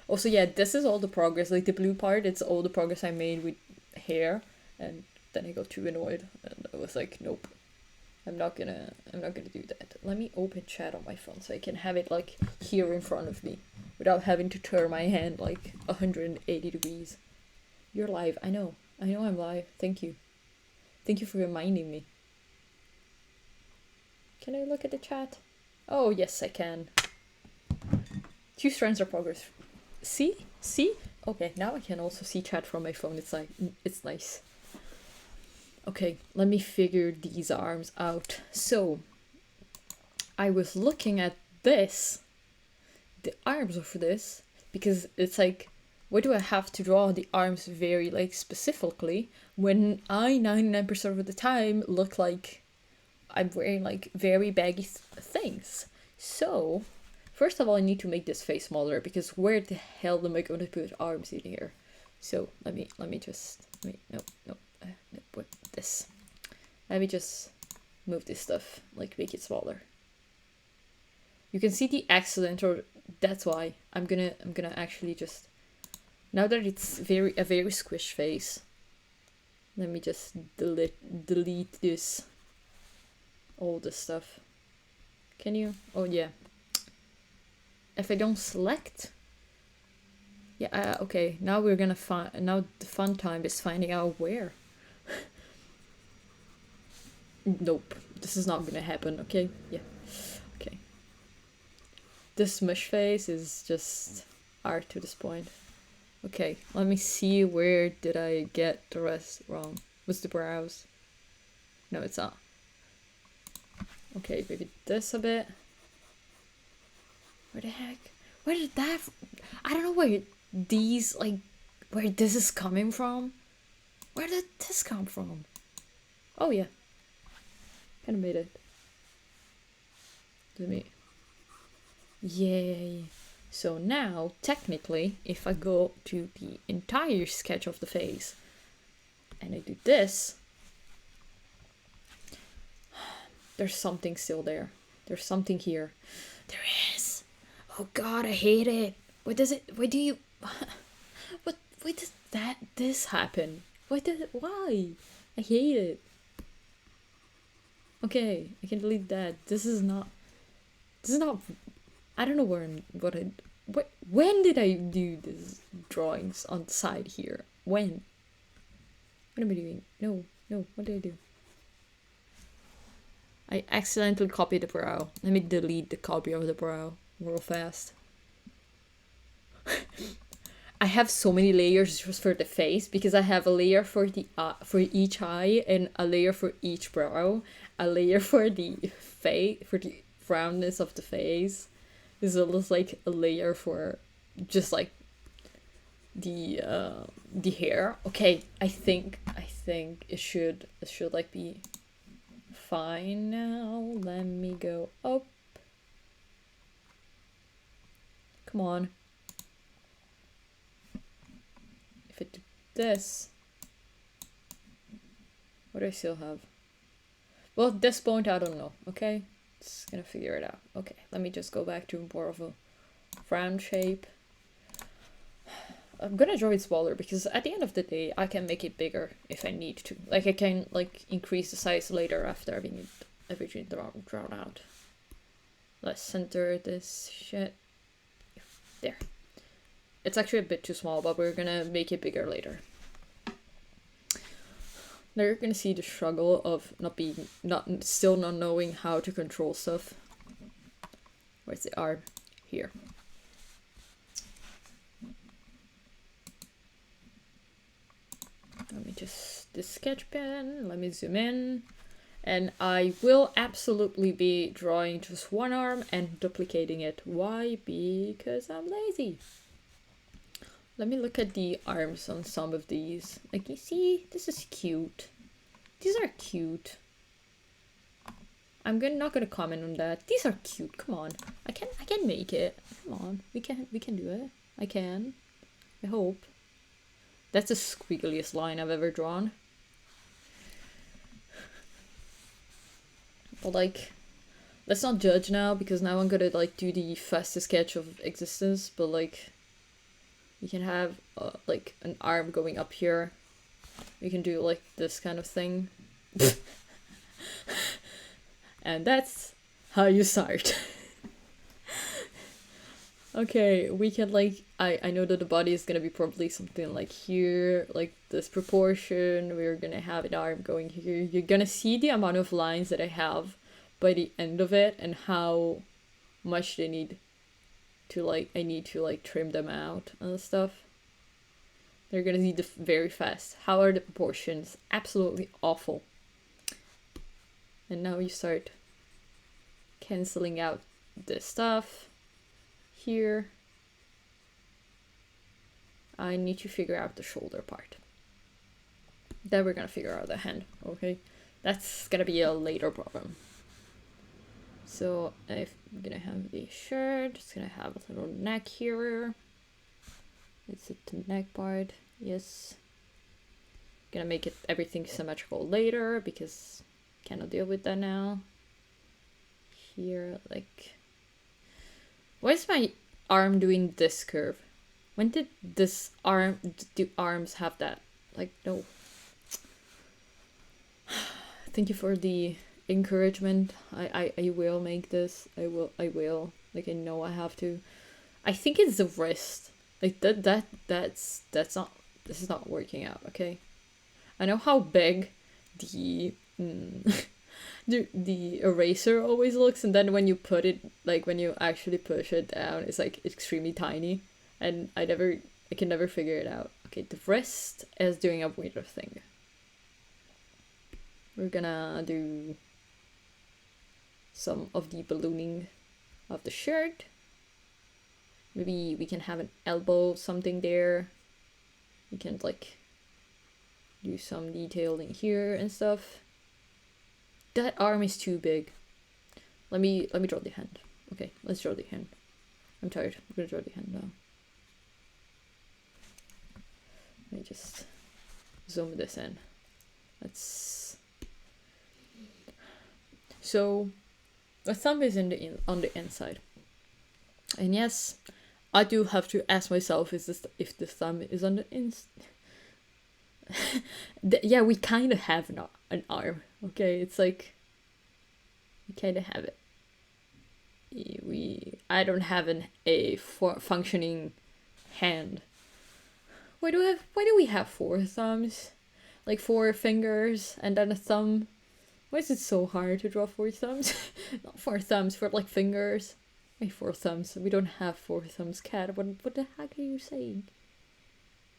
Also, yeah, this is all the progress. Like the blue part, it's all the progress I made with hair, and then I got too annoyed, and I was like, nope, I'm not gonna do that. Let me open chat on my phone so I can have it like here in front of me, without having to turn my hand like 180 degrees. You're live, I know I'm live. Thank you. Thank you for reminding me. Can I look at the chat? Oh, yes, I can. 2 strands of progress. See? See? Okay, now I can also see chat from my phone. It's like, it's nice. Okay, let me figure these arms out. So, I was looking at this, the arms of this, because it's like, why do I have to draw the arms very, like, specifically when I 99% of the time look like I'm wearing, like, very baggy things? So, first of all, I need to make this face smaller, because where the hell am I going to put arms in here? So, let me just, what, this. Let me just move this stuff, like, make it smaller. You can see the accident, or that's why I'm gonna actually just, now that it's a very squished face, let me just delete this, all this stuff. Can you? Oh yeah. If I don't select, yeah. Okay. Now we're gonna find. Now the fun time is finding out where. Nope. This is not gonna happen. Okay. Yeah. Okay. This mush face is just art to this point. Okay, let me see, where did I get the rest wrong? Was the brows? No, it's not. Okay, maybe this a bit. Where the heck? Where did that... I don't know where these, like, where this is coming from. Where did this come from? Oh, yeah. Kinda made it. Let me... Yay. So now, technically, if I go to the entire sketch of the face and I do this, there's something still there. There's something here. There is. Oh god, I hate it. Why do you... why does this happen? Why? I hate it. Okay, I can delete that. This is not... I don't know when did I do these drawings on the side here? When? What am I doing? No, what did I do? I accidentally copied the brow. Let me delete the copy of the brow real fast. I have so many layers just for the face, because I have a layer for the for each eye, and a layer for each brow, a layer for the face, for the roundness of the face. This is like a layer for just like the hair. Okay, I think it should like be fine now. Let me go up. Come on. If I do this, what do I still have? Well, at this point, I don't know. Okay. Just gonna figure it out. Okay, let me just go back to more of a round shape. I'm gonna draw it smaller, because at the end of the day I can make it bigger if I need to. Like, I can like increase the size later after having everything drawn out. Let's center this shit. There. It's actually a bit too small, but we're gonna make it bigger later. Now you're gonna see the struggle of still not knowing how to control stuff. Where's the arm? Here. Let me just, the sketch pen, let me zoom in. And I will absolutely be drawing just one arm and duplicating it. Why? Because I'm lazy. Let me look at the arms on some of these. Like, you see, this is cute. These are cute. I'm not gonna comment on that. These are cute. Come on, I can make it. Come on, we can do it. I can. I hope. That's the squiggliest line I've ever drawn. But like, let's not judge now, because now I'm gonna like do the fastest sketch of existence. But like, you can have like an arm going up here. You can do like this kind of thing. And that's how you start. Okay, we can like I know that the body is gonna be probably something like here, like this proportion. We're gonna have an arm going here. You're gonna see the amount of lines that I have by the end of it and how much they need to like I need to like trim them out and stuff. They're gonna see the very fast. How are the proportions? Absolutely awful. And now you start canceling out this stuff. Here, I need to figure out the shoulder part. Then we're gonna figure out the hand, okay? That's gonna be a later problem. So I'm gonna have the shirt, it's gonna have a little neck here. Is it the neck part? Yes. Gonna make it everything symmetrical later because cannot deal with that now. Here, like, why is my arm doing this curve? When did this arm, do arms have that? Like, no. Thank you for the encouragement. I will make this. I will. Like, I know I have to. I think it's the wrist. Like, that's not, this is not working out, okay? I know how big the the eraser always looks, and then when you put it, like when you actually push it down, it's like extremely tiny, and I can never figure it out. Okay, the wrist is doing a weird thing. We're gonna do some of the ballooning of the shirt. Maybe we can have an elbow something there. We can like do some detailing here and stuff. That arm is too big. Let me draw the hand. Okay, let's draw the hand. I'm tired. I'm gonna draw the hand now. Let me just zoom this in. Let's. So, the thumb is on the inside, and yes, I do have to ask myself: if the thumb is on the inside? Yeah, we kind of have an arm. Okay, it's like we kind of have it. I don't have a functioning hand. Why do we have 4 thumbs? Like 4 fingers and then a thumb. Why is it so hard to draw 4 thumbs? Not 4 thumbs, 4 like fingers. Wait, 4 thumbs. We don't have 4 thumbs, cat. What the heck are you saying?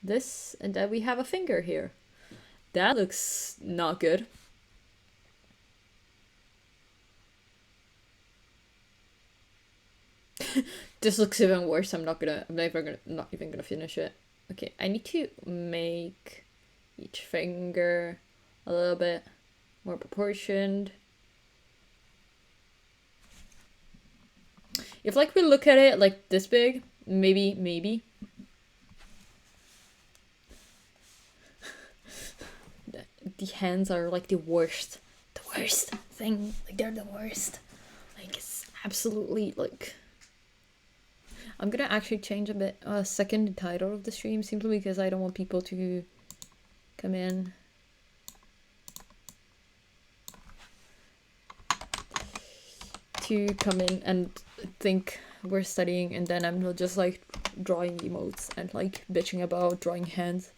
This, and then we have a finger here. That looks not good. This looks even worse. I'm not even gonna finish it. Okay, I need to make each finger a little bit more proportioned. If like we look at it like this big, maybe. The hands are like the worst thing. Like they're the worst. Like it's absolutely like. I'm gonna actually change a bit second the title of the stream simply because I don't want people to come in. And think we're studying, and then I'm not just like drawing emotes and like bitching about drawing hands.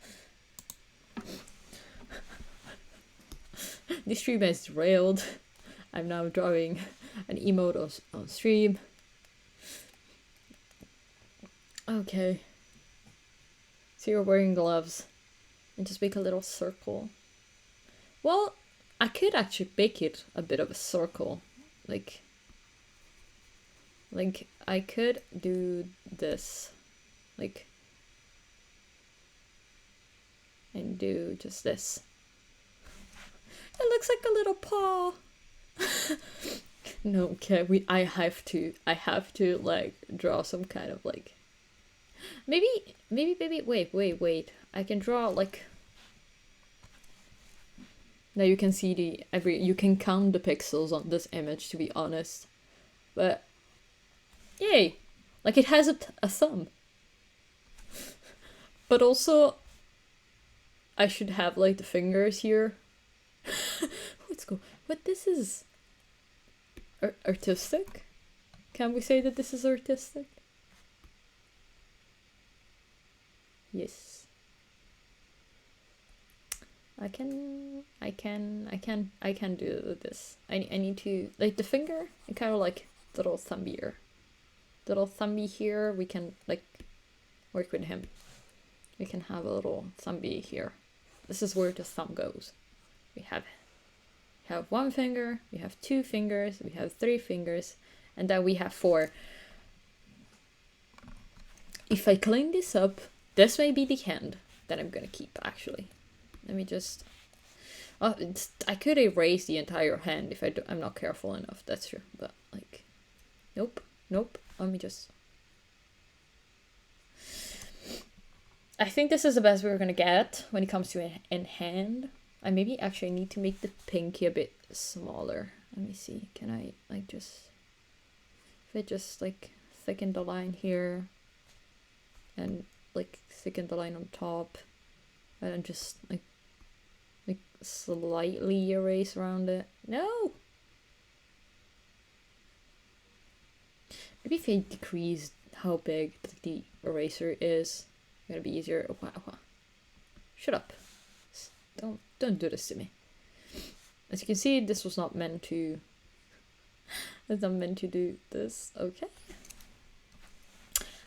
This stream is derailed. I'm now drawing an emote on stream. Okay. So you're wearing gloves. And just make a little circle. Well, I could actually make it a bit of a circle. Like I could do this. Like, and do just this. It looks like a little paw. No, okay, I have to like draw some kind of like maybe wait. I can draw like now you can see you can count the pixels on this image, to be honest. But yay! Like it has a thumb. But also I should have like the fingers here. Let's go. But this is artistic? Can we say that this is artistic? Yes. I can do this. I need to, like, the finger, and kind of like little thumb here. Little thumbie here, we can like work with him. We can have a little thumbie here. This is where the thumb goes. We have one finger, we have 2 fingers, we have 3 fingers, and then we have 4. If I clean this up, this may be the hand that I'm gonna keep, actually. Let me just... Oh, I could erase the entire hand if I'm not careful enough, that's true. But, like... Nope. Let me just... I think this is the best we're gonna get when it comes to in hand. I maybe actually need to make the pinky a bit smaller. Let me see. Can I, like, just... If I just, like, thicken the line here... And, like, thicken the line on top... And then just, like slightly erase around it. No! Maybe if I decrease how big the eraser is, it's gonna be easier. Oh, wow. Shut up. Don't do this to me. As you can see, this was not meant to... It's not meant to do this. Okay.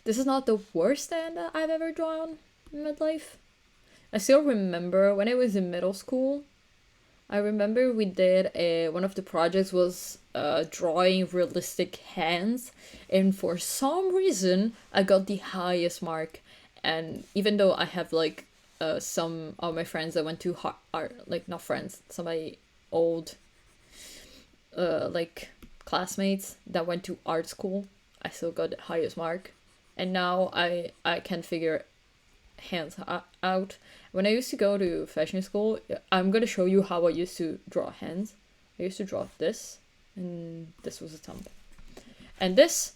This is not the worst hand that I've ever drawn in my life. I still remember when I was in middle school, I remember we did one of the projects was drawing realistic hands, and for some reason I got the highest mark. And even though I have like some of my friends that went to art, like not friends, some of my old like classmates that went to art school, I still got the highest mark. And now I can figure hands out. When I used to go to fashion school, I'm gonna show you how I used to draw hands. I used to draw this, and this was a thumb. And this,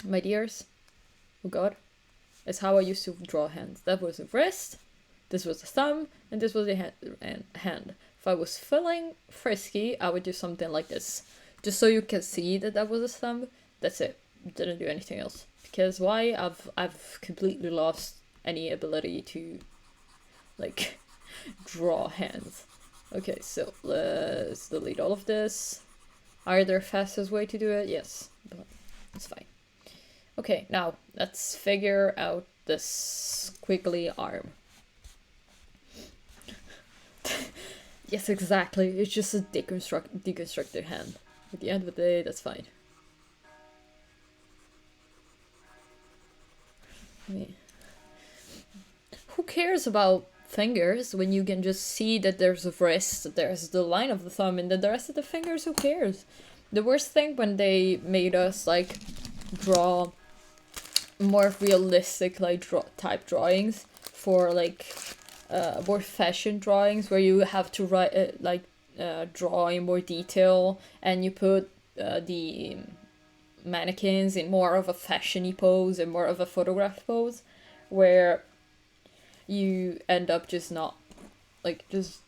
my dears, oh god, is how I used to draw hands. That was a wrist, this was a thumb, and this was a hand. If I was feeling frisky, I would do something like this. Just so you can see that that was a thumb. That's it. Didn't do anything else. Because why? I've completely lost any ability to like draw hands. Okay, so let's delete all of this. Are there fastest way to do it? Yes, but it's fine. Okay, now let's figure out this squiggly arm. Yes, exactly. It's just a deconstructed hand. At the end of the day, that's fine. Who cares about fingers when you can just see that there's a wrist, there's the line of the thumb, and then the rest of the fingers, who cares? The worst thing when they made us like draw more realistic like type drawings for like more fashion drawings where you have to write draw in more detail, and you put the mannequins in more of a fashion-y pose and more of a photograph pose, where you end up just not like just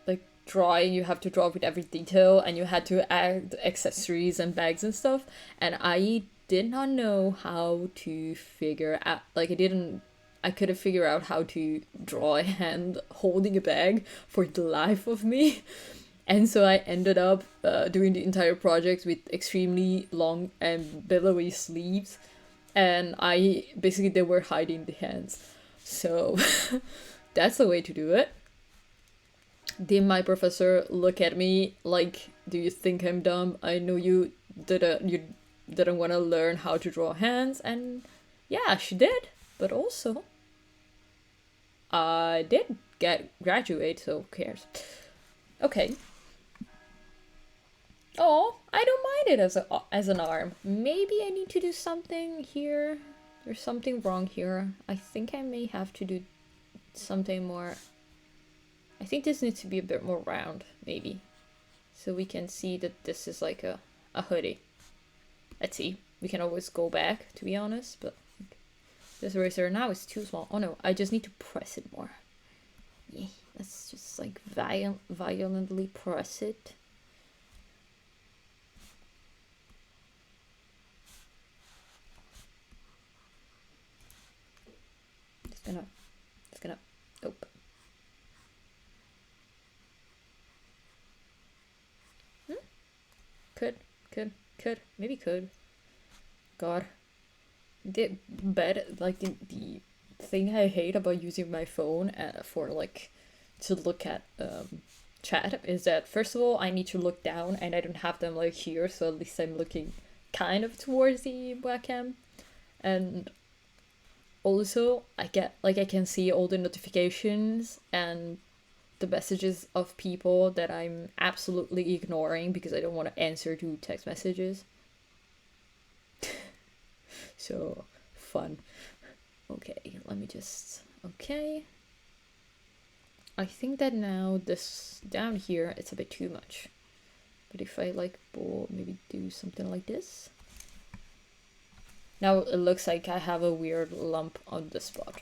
like drawing. You have to draw with every detail, and you had to add accessories and bags and stuff, and I did not know how to figure out, like I couldn't figure out how to draw a hand holding a bag for the life of me. And so I ended up doing the entire project with extremely long and billowy sleeves, and they were hiding the hands. So that's the way to do it. Did my professor look at me like, do you think I'm dumb? I know you didn't want to learn how to draw hands. And yeah, she did. But also, I did graduate, so who cares? Okay. Oh, I don't mind it as an arm. Maybe I need to do something here. There's something wrong here. I think I may have to do something more. I think this needs to be a bit more round, maybe. So we can see that this is like a hoodie. Let's see. We can always go back, to be honest, but this eraser now is too small. Oh no, I just need to press it more. Yeah, let's just like violently press it. It's gonna, nope. Could, maybe could. God. The thing I hate about using my phone for like to look at chat is that first of all I need to look down and I don't have them like here, so at least I'm looking kind of towards the webcam, and also I can see all the notifications and the messages of people that I'm absolutely ignoring because I don't want to answer to text messages. So fun. Okay, let me just, okay. I think that now this down here, it's a bit too much. But if I like maybe do something like this. Now it looks like I have a weird lump on the spot.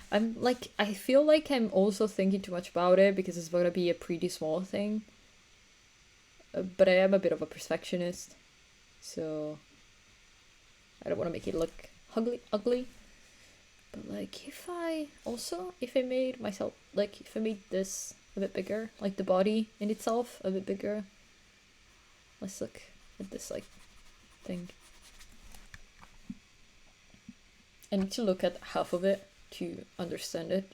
I feel like I'm also thinking too much about it because it's going to be a pretty small thing. But I am a bit of a perfectionist. So I don't want to make it look ugly. But like if I made myself, like if I made this a bit bigger, like the body in itself a bit bigger. Let's look at this like thing. I need to look at half of it to understand it.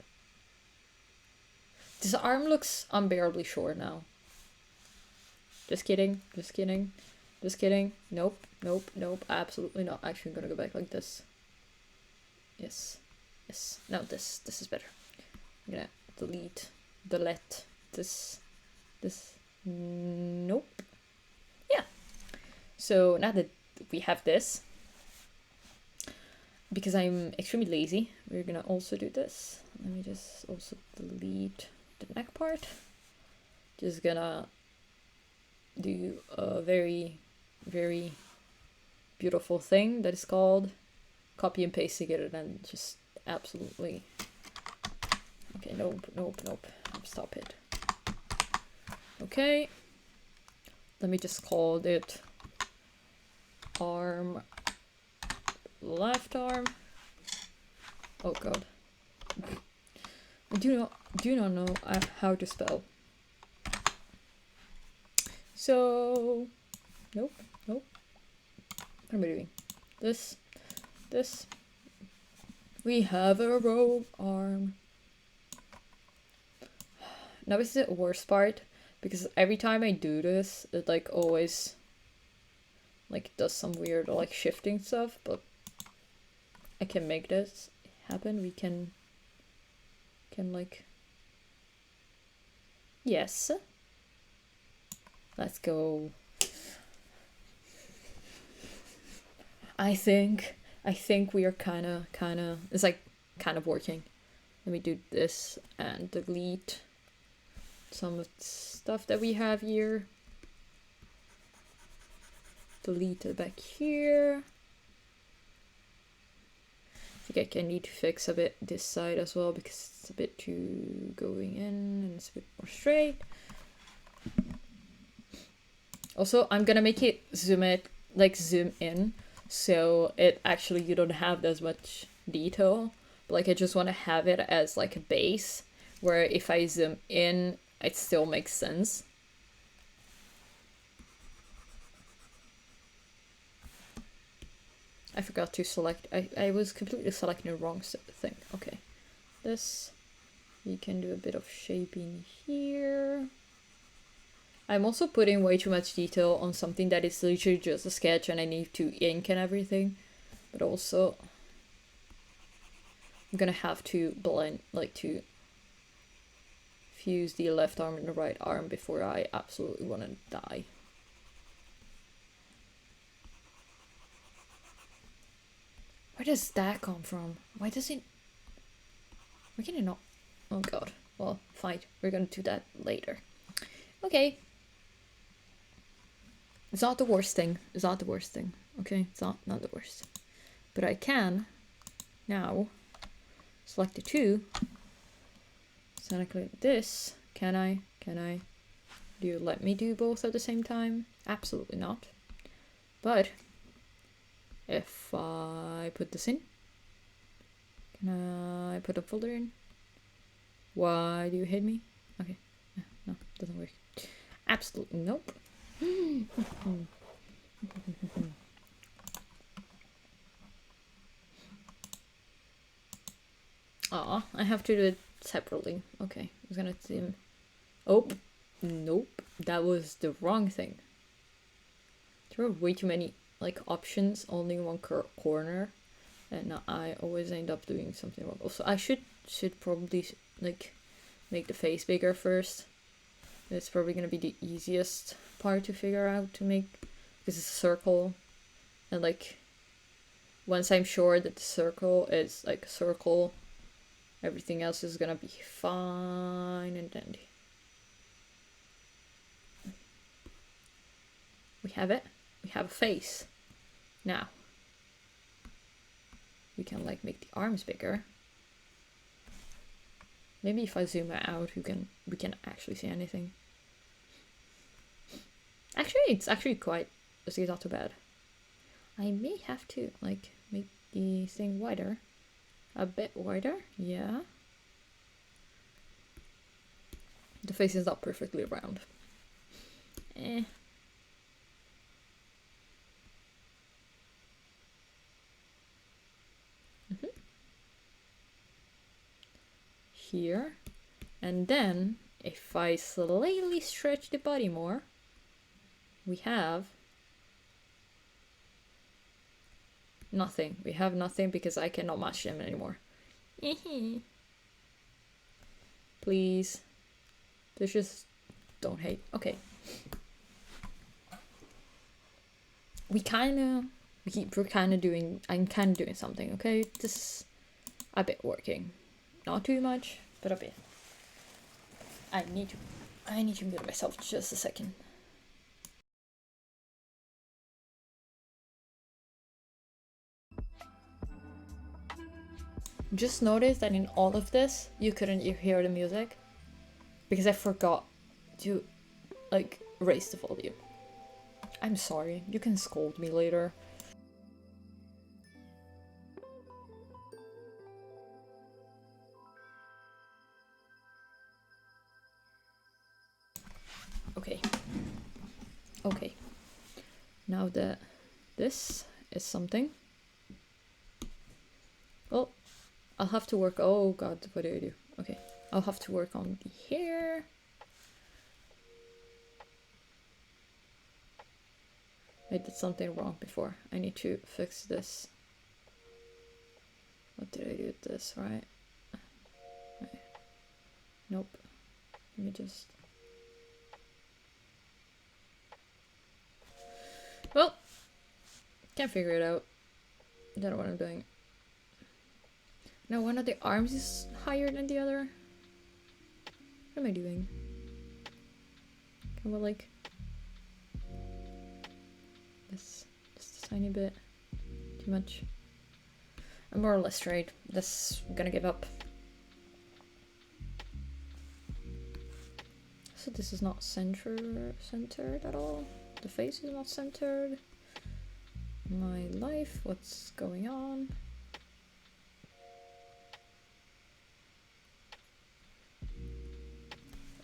This arm looks unbearably short now. Just kidding. Nope, absolutely not. Actually, I'm gonna go back like this. Yes. Now this is better. I'm gonna delete this. Nope. Yeah. So now that we have this, because I'm extremely lazy, we're gonna also do this. Let me just also delete the neck part. Just gonna do a very, very beautiful thing that is called copy and pasting it, and then just absolutely. Okay, nope. Stop it. Okay. Let me just call it arm, left arm. Oh god. I do not know how to spell. So, nope. What am I doing? This. We have a rogue arm. Now is the worst part, because every time I do this, it like always like does some weird like shifting stuff, but I can make this happen. We can like, yes. Let's go. I think we are kind of it's like kind of working. Let me do this and delete some of the stuff that we have here. Delete it back here. I think I need to fix a bit this side as well because it's a bit too going in and it's a bit more straight. Also, I'm gonna make it zoom in, so it actually, you don't have as much detail. But like I just want to have it as like a base where if I zoom in, it still makes sense. I forgot to select, I was completely selecting the wrong thing. Okay, this, we can do a bit of shaping here. I'm also putting way too much detail on something that is literally just a sketch and I need to ink and everything. But also, I'm gonna have to blend, like to fuse the left arm and the right arm before I absolutely want to die. Where does that come from? Why can it not? Oh god. Well, fine. We're gonna do that later. Okay. It's not the worst thing. Okay? It's not the worst. But I can now select the two. Select this. Can I? Do you let me do both at the same time? Absolutely not. But if I put this in, I put a folder in. Why do you hate me? Okay. No, doesn't work. Absolutely nope. Aw, I have to do it separately. Okay, I was gonna do... Oh, nope. That was the wrong thing. There are way too many like options, only in one corner. And I always end up doing something wrong. Also, I should probably like make the face bigger first. It's probably gonna be the easiest part to figure out to make, because it's a circle, and like once I'm sure that the circle is like a circle, everything else is gonna be fine and dandy. We have it. We have a face. Now we can like make the arms bigger. Maybe if I zoom out, we can actually see anything. Actually, it's actually quite... It's not too bad. I may have to like make the thing wider. A bit wider, yeah. The face is not perfectly round. Here. And then, if I slightly stretch the body more, we have nothing. We have nothing because I cannot match them anymore. Please. Please just don't hate. Okay. We're kind of doing... I'm kind of doing something, okay? This is a bit working. Not too much, but a bit. I need to mute myself just a second. Just notice that in all of this, you couldn't hear the music because I forgot to like raise the volume. I'm sorry. You can scold me later. Okay. Now that this is something. Well, I'll have to work... Oh god, what do I do? Okay, I'll have to work on the hair. I did something wrong before. I need to fix this. What did I do with this, right? Nope. Let me just... Well, can't figure it out. Don't know what I'm doing. Now one of the arms is higher than the other. What am I doing? Can we like... This, just a tiny bit. Too much. I'm more or less straight. This, I'm gonna give up. So this is not centered at all. The face is not centered. My life, what's going on?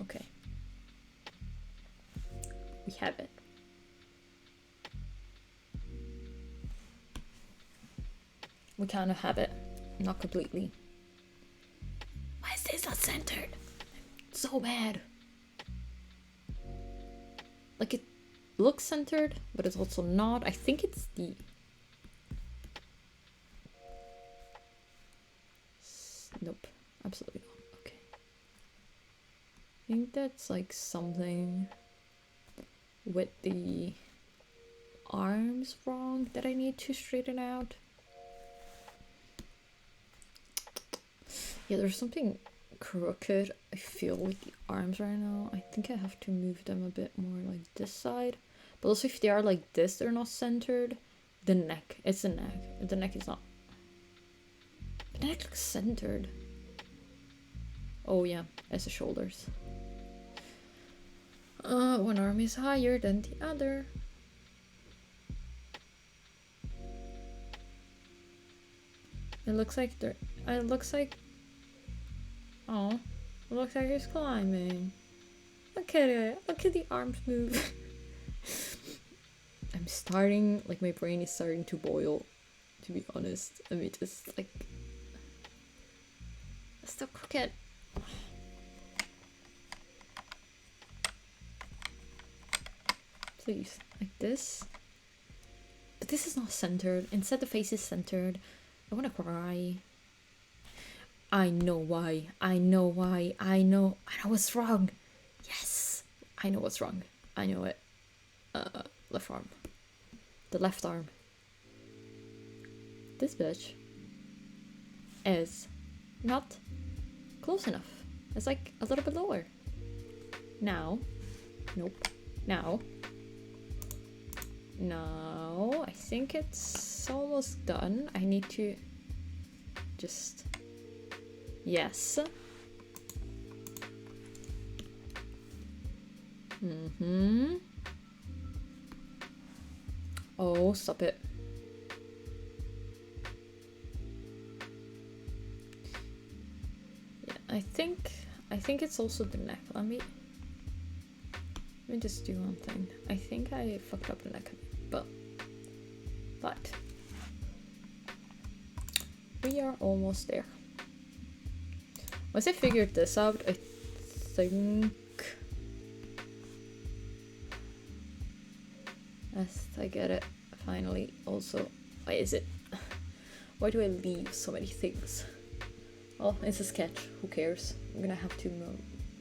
Okay. We have it. We kind of have it. Not completely. Why is this not centered? So bad. Like it looks centered, but it's also not. I think it's the... Nope. Absolutely not. Okay. I think that's like something with the arms wrong that I need to straighten out. Yeah, there's something crooked, I feel, with the arms right now. I think I have to move them a bit more like this side. But also if they are like this, they're not centered. The neck, it's the neck. The neck is not. The neck looks centered. Oh yeah, it's the shoulders. One arm is higher than the other. It looks like It looks like... Oh. It looks like he's climbing. Look at it. Look at the arms move. I'm starting... Like, my brain is starting to boil. To be honest. I mean, just, like... It's so crooked. Please. Like this. But this is not centered. Instead the face is centered. I wanna cry. I know why. I know why. I know what's wrong. Yes. I know what's wrong. I know it. Left arm. The left arm. This bitch is not close enough. It's like a little bit lower. Now. Nope. Now. No, I think it's almost done. I need to just... Yes. Mm-hmm. Oh, stop it. Yeah, I think it's also the neck. Let me just do one thing. I think I fucked up the neck, but we are almost there. Once I figured this out, I think... Yes, I get it. Finally. Also, why is it? Why do I leave so many things? Well, it's a sketch. Who cares? I'm gonna have to,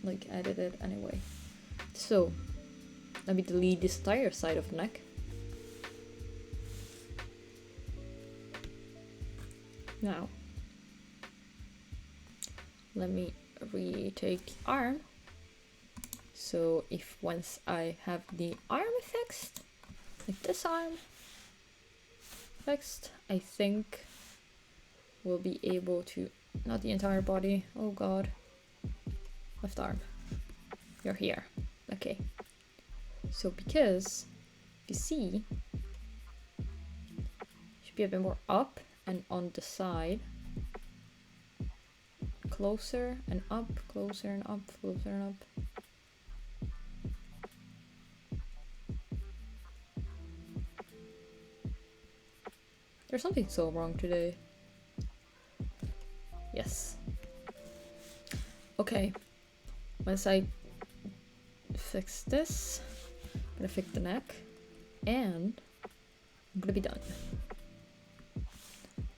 like, edit it anyway. So, let me delete this entire side of the neck. Now, let me retake the arm. So if once I have the arm fixed, like this arm fixed, I think we'll be able to, not the entire body, oh god, left arm, you're here, okay. So because, you see, should be a bit more up and on the side. Closer and up, closer and up, closer and up. There's something so wrong today. Yes. Okay. Once I fix this, I'm gonna fix the neck, and I'm gonna be done.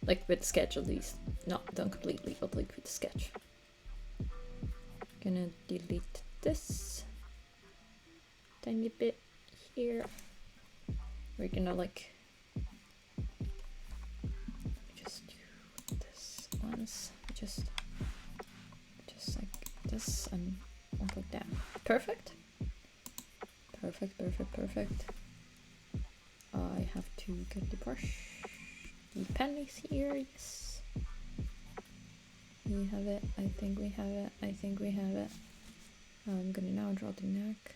Like with the sketch at least. Not done completely, but like with the sketch. Gonna delete this tiny bit here. We're gonna like just do this once. Just like this and like that. Perfect. Perfect, perfect, perfect. I have to get the brush. The pen is here, yes. We have it, I think we have it, I think we have it. I'm gonna now draw the neck.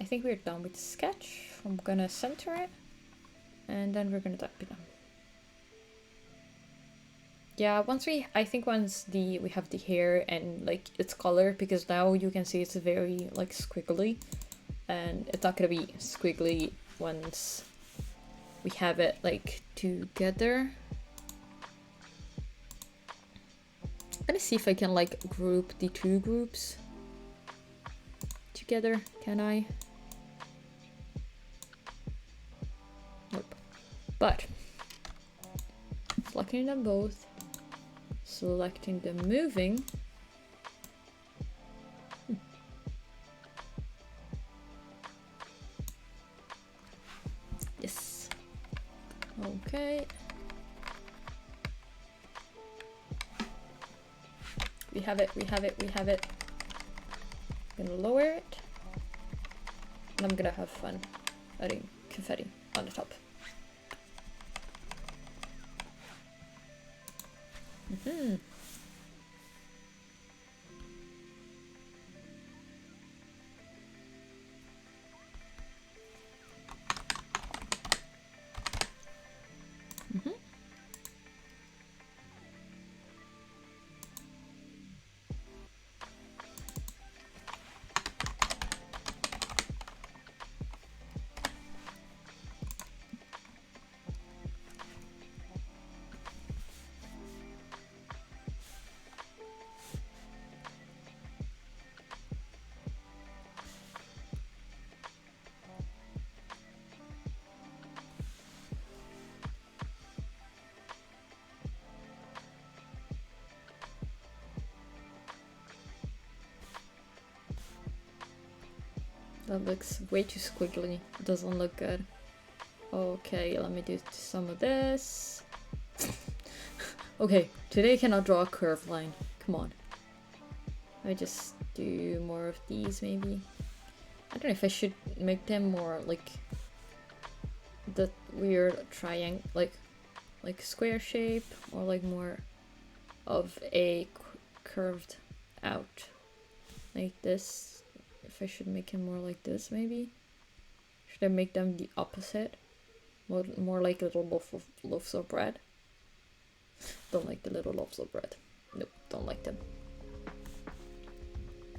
I think we're done with the sketch. I'm gonna center it. And then we're gonna type it down. Yeah, I think once we have the hair and like its color, because now you can see it's very like squiggly, and it's not gonna be squiggly once we have it like together. I'm gonna see if I can like group the two groups together. Can I? Nope. But selecting them both, selecting the moving. Yes. Okay. We have it, we have it, we have it. I'm gonna lower it. And I'm gonna have fun adding confetti on the top. Mhm. Mhm. That looks way too squiggly. It doesn't look good. Okay, let me do some of this. Okay, today I cannot draw a curved line. Come on. I just do more of these maybe. I don't know if I should make them more like that weird triangle, like square shape, or like more of a curved out like this. If I should make him more like this maybe. Should I make them the opposite? More like little loaves of bread. Don't like the little loaves of bread. Nope, don't like them.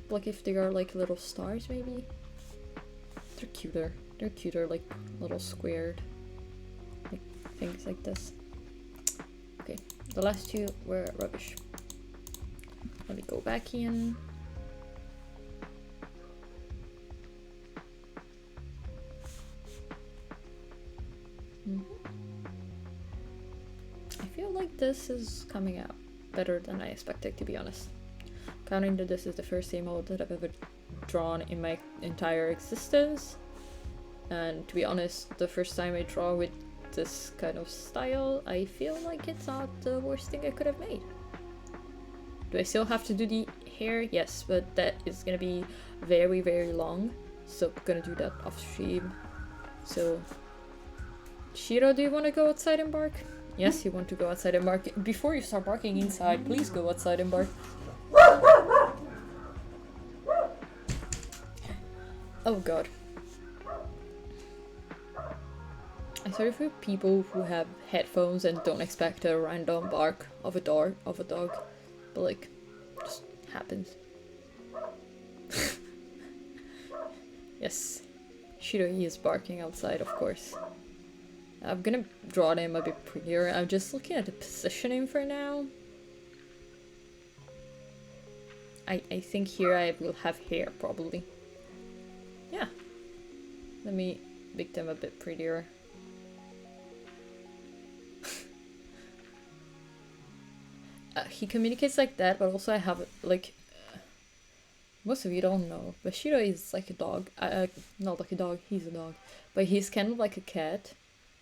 Like if they are like little stars maybe. They're cuter. They're cuter, like little squared like things like this. Okay, the last two were rubbish. Let me go back in. I feel like this is coming out better than I expected, to be honest. Counting that this is the first emote that I've ever drawn in my entire existence. And to be honest, the first time I draw with this kind of style, I feel like it's not the worst thing I could have made. Do I still have to do the hair? Yes, but that is gonna be very, very long. So I'm gonna do that off stream. So, Shiro, do you want to go outside and bark? Yes, you want to go outside and bark. Before you start barking inside, please go outside and bark. Oh god. I'm sorry for people who have headphones and don't expect a random bark of a dog, but like, just happens. Yes, Shiro, he is barking outside, of course. I'm gonna draw them a bit prettier. I'm just looking at the positioning for now. I think here I will have hair, probably. Yeah. Let me make them a bit prettier. He communicates like that, but also I have, like... most of you don't know, but Shiro is like a dog. Not like a dog, he's a dog. But he's kind of like a cat.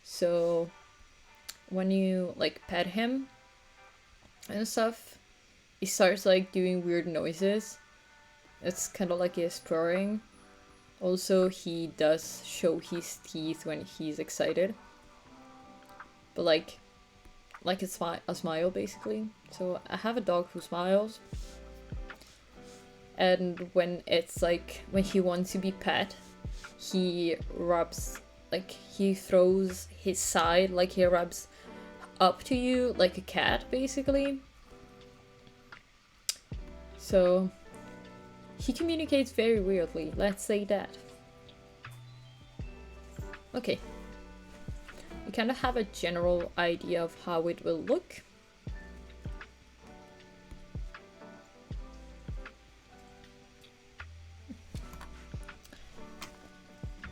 So when you like pet him and stuff, he starts like doing weird noises. It's kind of like he's purring. Also, he does show his teeth when he's excited. But like a smile basically. So I have a dog who smiles. And when it's like, when he wants to be pet, he rubs, like he throws his side, like he rubs up to you like a cat basically. So he communicates very weirdly, let's say that. Okay. We kind of have a general idea of how it will look.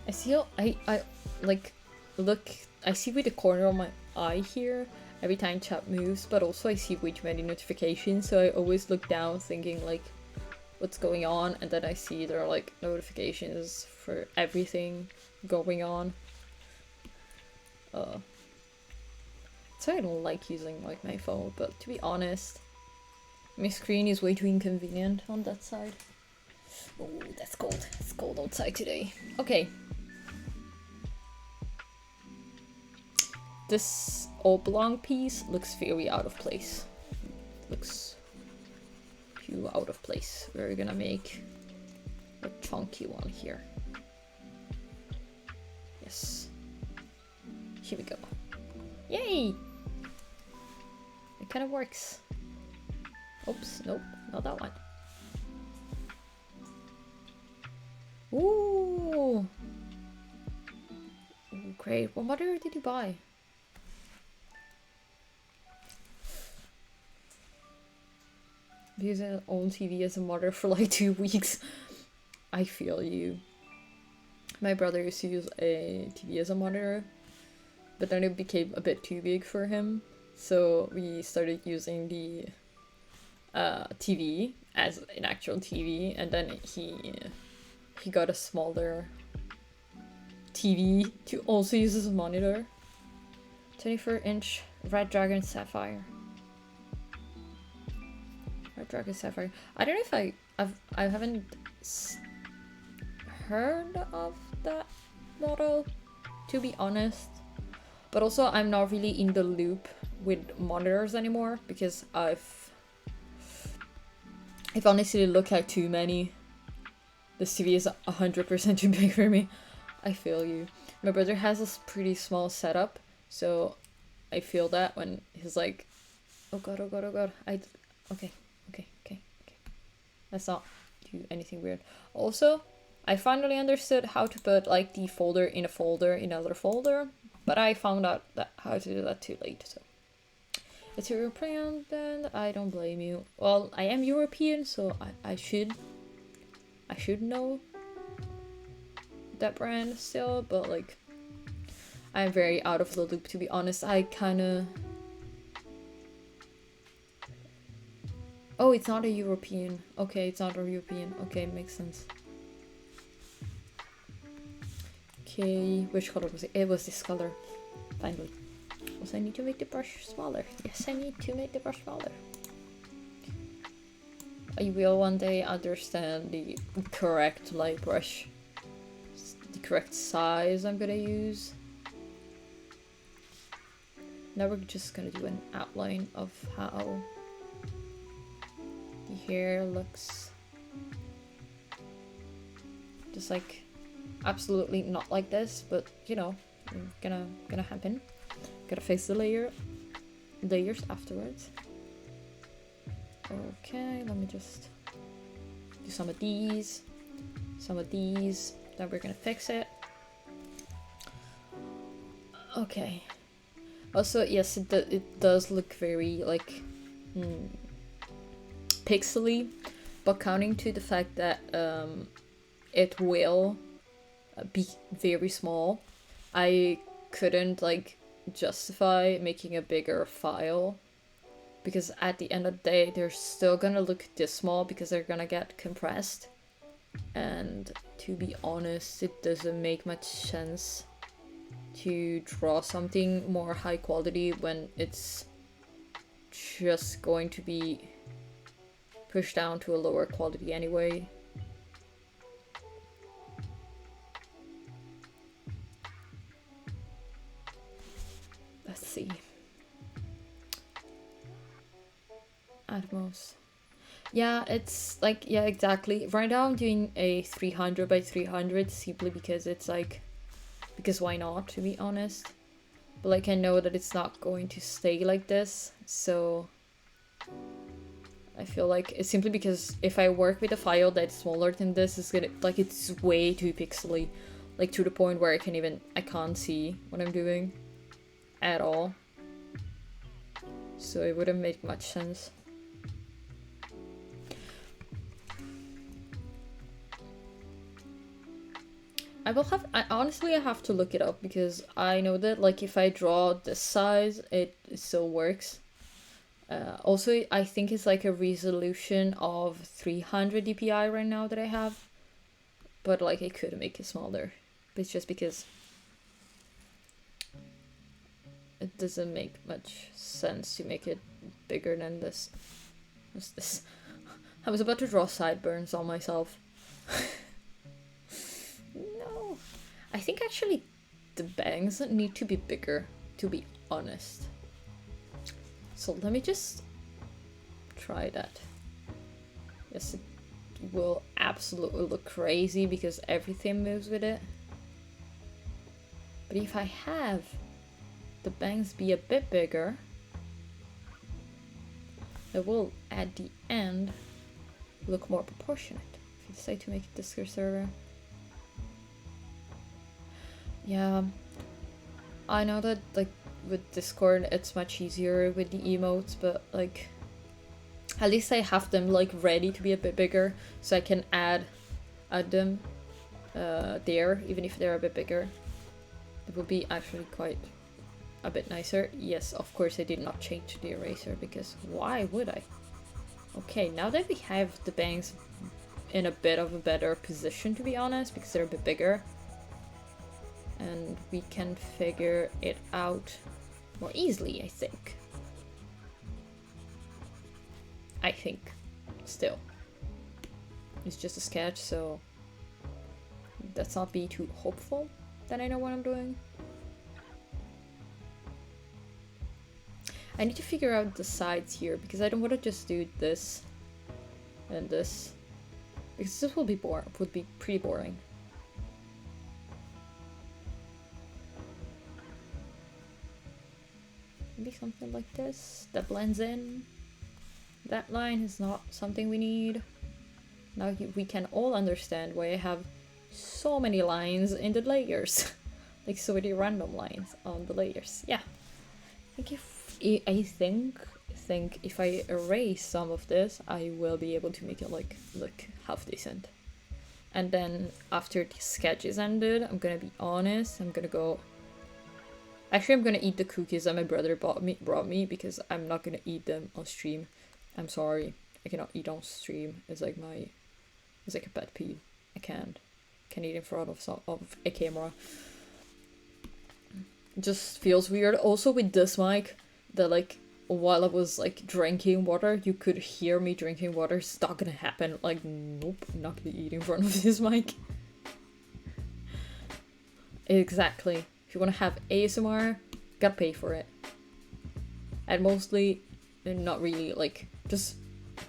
I see I like look, I see with the corner of my eye here every time chat moves, but also I see way too many notifications, so I always look down thinking like what's going on, and then I see there are like notifications for everything going on. So I don't like using like my phone, but to be honest, my screen is way too inconvenient on that side. Oh, that's cold. It's cold outside today. Okay. This oblong piece looks very out of place. we're gonna make a chunky one here. Yes. Here we go. Yay! It kind of works. Oops, nope, not that one. Ooh! Ooh, great. What monitor did you buy? Using an old TV as a monitor for like 2 weeks. I feel you. My brother used to use a TV as a monitor, but then it became a bit too big for him. So we started using the TV as an actual TV, and then he got a smaller TV to also use as a monitor. 24-inch Red Dragon Sapphire. Red Dragon Sapphire. I don't know if I haven't heard of that model, to be honest. But also I'm not really in the loop with monitors anymore because I've honestly looked at too many. This TV is 100% too big for me. I feel you. My brother has a pretty small setup, so I feel that when he's like, oh god, oh god, oh god. Okay. Let's not do anything weird. Also, I finally understood how to put like the folder in a folder in another folder, but I found out that how to do that too late, so. It's European, then I don't blame you. Well, I am European, so I should know that brand still, but like I'm very out of the loop, to be honest. I kinda... Oh, it's not a European. Okay, it's not a European. Okay, makes sense. Okay, which color was it? It was this color. Finally. Also, I need to make the brush smaller. Yes, I need to make the brush smaller. I will one day understand the correct light brush. The correct size I'm gonna use. Now we're just gonna do an outline of how the hair looks. Just like absolutely not like this, but you know, gonna happen. Gotta fix the layers afterwards. Okay, let me just do some of these, then we're gonna fix it. Okay. Also, yes, it does look very like pixely, but counting to the fact that it will be very small, I couldn't like justify making a bigger file, because at the end of the day they're still gonna look this small because they're gonna get compressed, and to be honest it doesn't make much sense to draw something more high quality when it's just going to be pushed down to a lower quality anyway. Let's see. Atmos. Yeah, it's like, yeah, exactly. Right now I'm doing a 300 by 300 simply because it's like, because why not, to be honest. But like I know that it's not going to stay like this, so I feel like it's simply because if I work with a file that's smaller than this, it's gonna, like, it's way too pixely, like to the point where I can't see what I'm doing at all. So it wouldn't make much sense. I honestly have to look it up, because I know that like if I draw this size, it still works. Also, I think it's like a resolution of 300 dpi right now that I have, but like I could make it smaller, but it's just because it doesn't make much sense to make it bigger than this. What's this? I was about to draw sideburns on myself. No. I think actually the bangs need to be bigger, to be honest. So let me just try that. Yes, it will absolutely look crazy because everything moves with it. But if I have the bangs be a bit bigger, it will at the end look more proportionate. If you decide to make it Discord server. Yeah, I know that like with Discord it's much easier with the emotes, but like at least I have them like ready to be a bit bigger, so I can add them there, even if they're a bit bigger. It would be actually quite a bit nicer. Yes, of course I did not change the eraser, because why would I? Okay, now that we have the bangs in a bit of a better position, to be honest, because they're a bit bigger, and we can figure it out more easily, I think. Still. It's just a sketch, so let's not be too hopeful that I know what I'm doing. I need to figure out the sides here, because I don't want to just do this and this, because this would be pretty boring. Maybe something like this that blends in. That line is not something we need. Now we can all understand why I have so many lines in the layers. Like so many random lines on the layers. Yeah. I think if I erase some of this, I will be able to make it like look half decent. And then after the sketch is ended, I'm gonna be honest, I'm gonna go. Actually, I'm gonna eat the cookies that my brother brought me, because I'm not gonna eat them on stream. I'm sorry, I cannot eat on stream. It's like a pet peeve. I can't eat in front of a camera. It just feels weird. Also with this mic, that like while I was like drinking water, you could hear me drinking water. It's not gonna happen. Like, nope, I'm not gonna eat in front of this mic. Exactly. If you want to have ASMR, gotta pay for it. And mostly, not really, like, just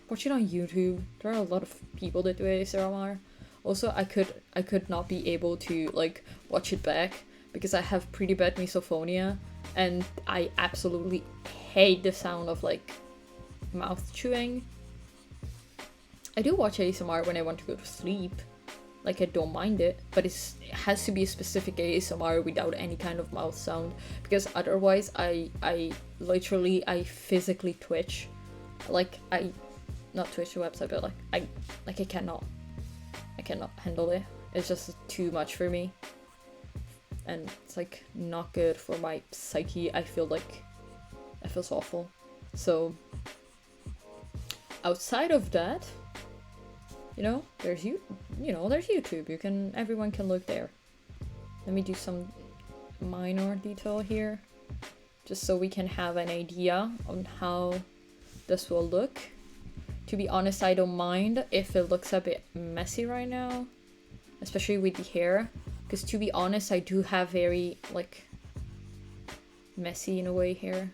watch it on YouTube. There are a lot of people that do ASMR. Also, I could not be able to like watch it back because I have pretty bad misophonia, and I absolutely hate the sound of like mouth chewing. I do watch ASMR when I want to go to sleep. Like, I don't mind it, but it has to be a specific ASMR without any kind of mouth sound, because otherwise I physically twitch. Like, not twitch the website, but I cannot handle it. It's just too much for me, and it's like not good for my psyche. I feel awful. So outside of that, there's YouTube. Everyone can look there. Let me do some minor detail here, just so we can have an idea on how this will look. To be honest, I don't mind if it looks a bit messy right now, especially with the hair, because to be honest, I do have very like messy in a way hair.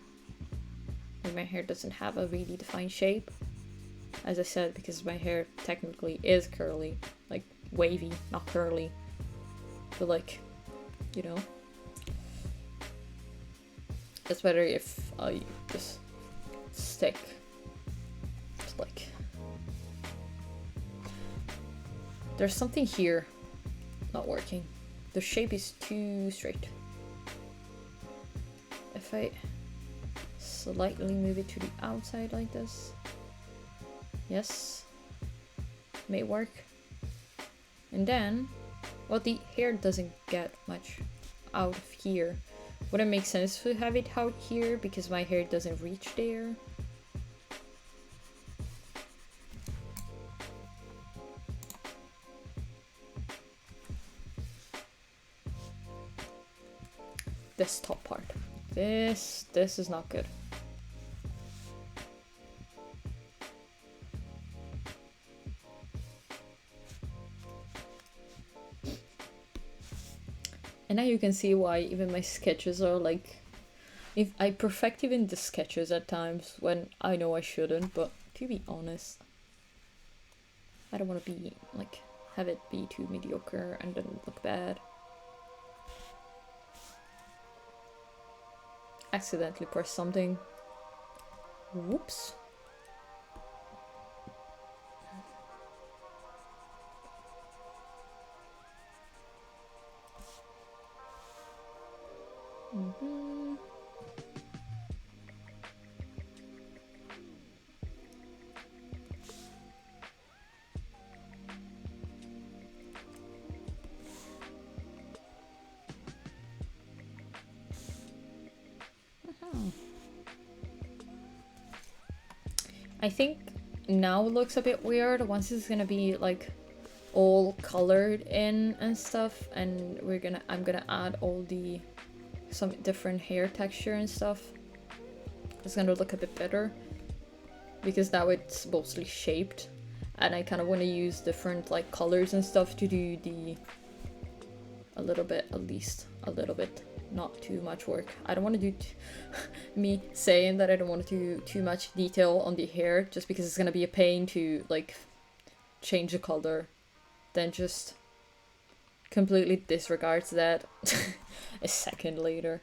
Like, my hair doesn't have a really defined shape. As I said, because my hair technically is curly, like wavy, not curly. But like, it's better if I just stick to like. There's something here not working. The shape is too straight. If I slightly move it to the outside like this. Yes, may work. And then, well, the hair doesn't get much out of here. Would it make sense to have it out here because my hair doesn't reach there? This top part. This is not good. And now you can see why even my sketches are like, if I perfect even the sketches at times when I know I shouldn't, but to be honest, I don't want to be like have it be too mediocre and then look bad. Accidentally press something. Whoops. Mm-hmm. I think now it looks a bit weird once it's gonna be like all colored in and stuff, and I'm gonna add all the some different hair texture and stuff. It's gonna look a bit better because now it's mostly shaped, and I kind of want to use different like colors and stuff to do the a little bit, at least a little bit, not too much work. I don't want to do me saying that I don't want to do too much detail on the hair just because it's gonna be a pain to like change the color, then just completely disregards that a second later.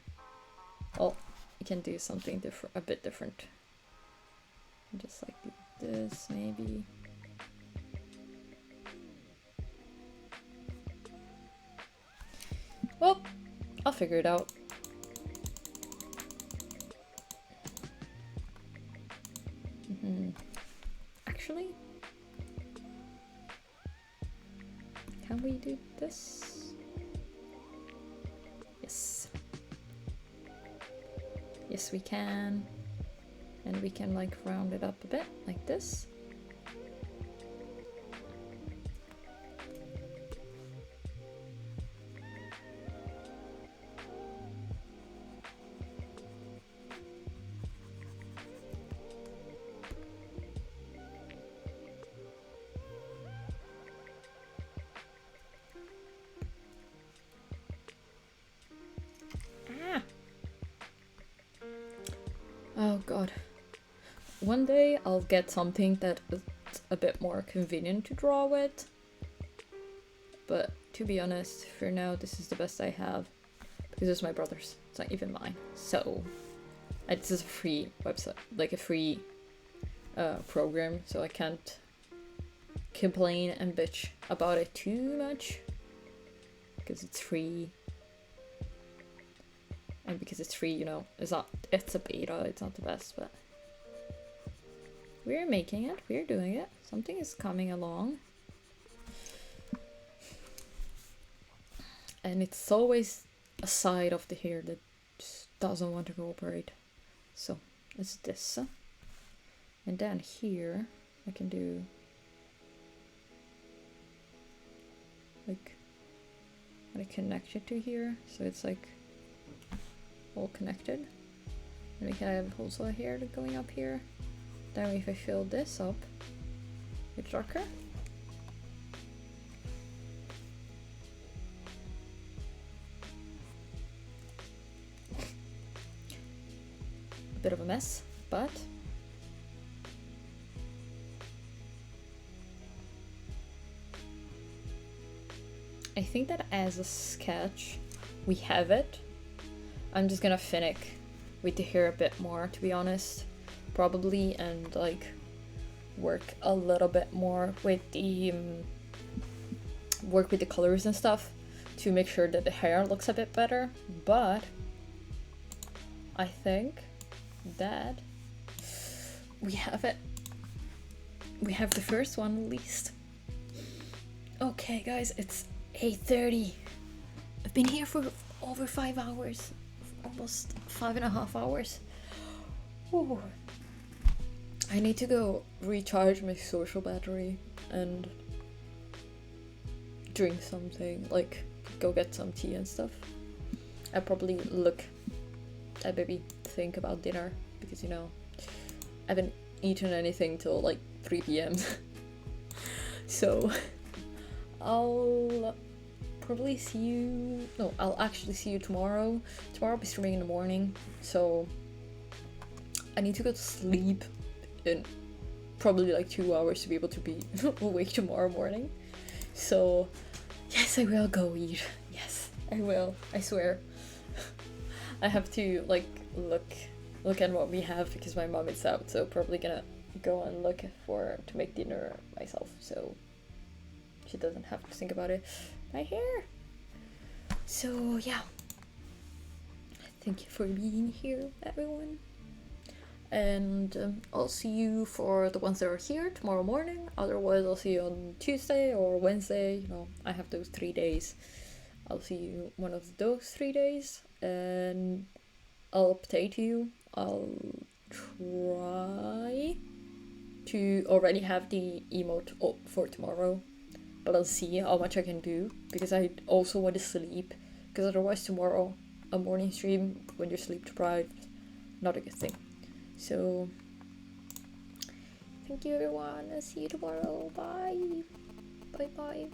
Oh, you can do something different, a bit different. Just like this, maybe. Well, I'll figure it out. Actually, can we do this? Yes. Yes, we can. And we can like round it up a bit, like this. Oh god. One day I'll get something that is a bit more convenient to draw with. But to be honest, for now this is the best I have. Because it's my brother's. It's not even mine. So this is a free website, like a free program, so I can't complain and bitch about it too much. Because it's free. And because it's free, you know, it's a beta, it's not the best, but we're making it, we're doing it. Something is coming along. And it's always a side of the hair that just doesn't want to cooperate. So it's this. And then here I can do like I connect it to here, so it's like all connected. And we can have also a hair going up here. Then if I fill this up with darker, a bit of a mess, but I think that as a sketch we have it. I'm just gonna finick with the hair a bit more, to be honest, probably, and like work a little bit more with the colors and stuff to make sure that the hair looks a bit better. But I think that we have it. We have the first one at least. Okay, guys, it's 8:30. I've been here for over 5 hours. Almost 5.5 hours. Ooh. I need to go recharge my social battery and drink something, like go get some tea and stuff. I probably maybe think about dinner because, you know, I haven't eaten anything till like 3 p.m. So I'll probably see you. No, I'll actually see you tomorrow. Tomorrow I'll be streaming in the morning, so I need to go to sleep in probably like 2 hours to be able to be awake tomorrow morning. So yes, I will go eat. Yes, I will. I swear. I have to like look at what we have because my mom is out, so probably gonna go and look to make dinner myself, so she doesn't have to think about it. My hair. So yeah. Thank you for being here, everyone. And I'll see you for the ones that are here tomorrow morning. Otherwise, I'll see you on Tuesday or Wednesday. You know, I have those 3 days. I'll see you one of those 3 days, and I'll update you. I'll try to already have the emote up for tomorrow, but I'll see how much I can do, because I also want to sleep, because otherwise tomorrow a morning stream when you're sleep deprived, not a good thing. So thank you everyone, I'll see you tomorrow. Bye bye.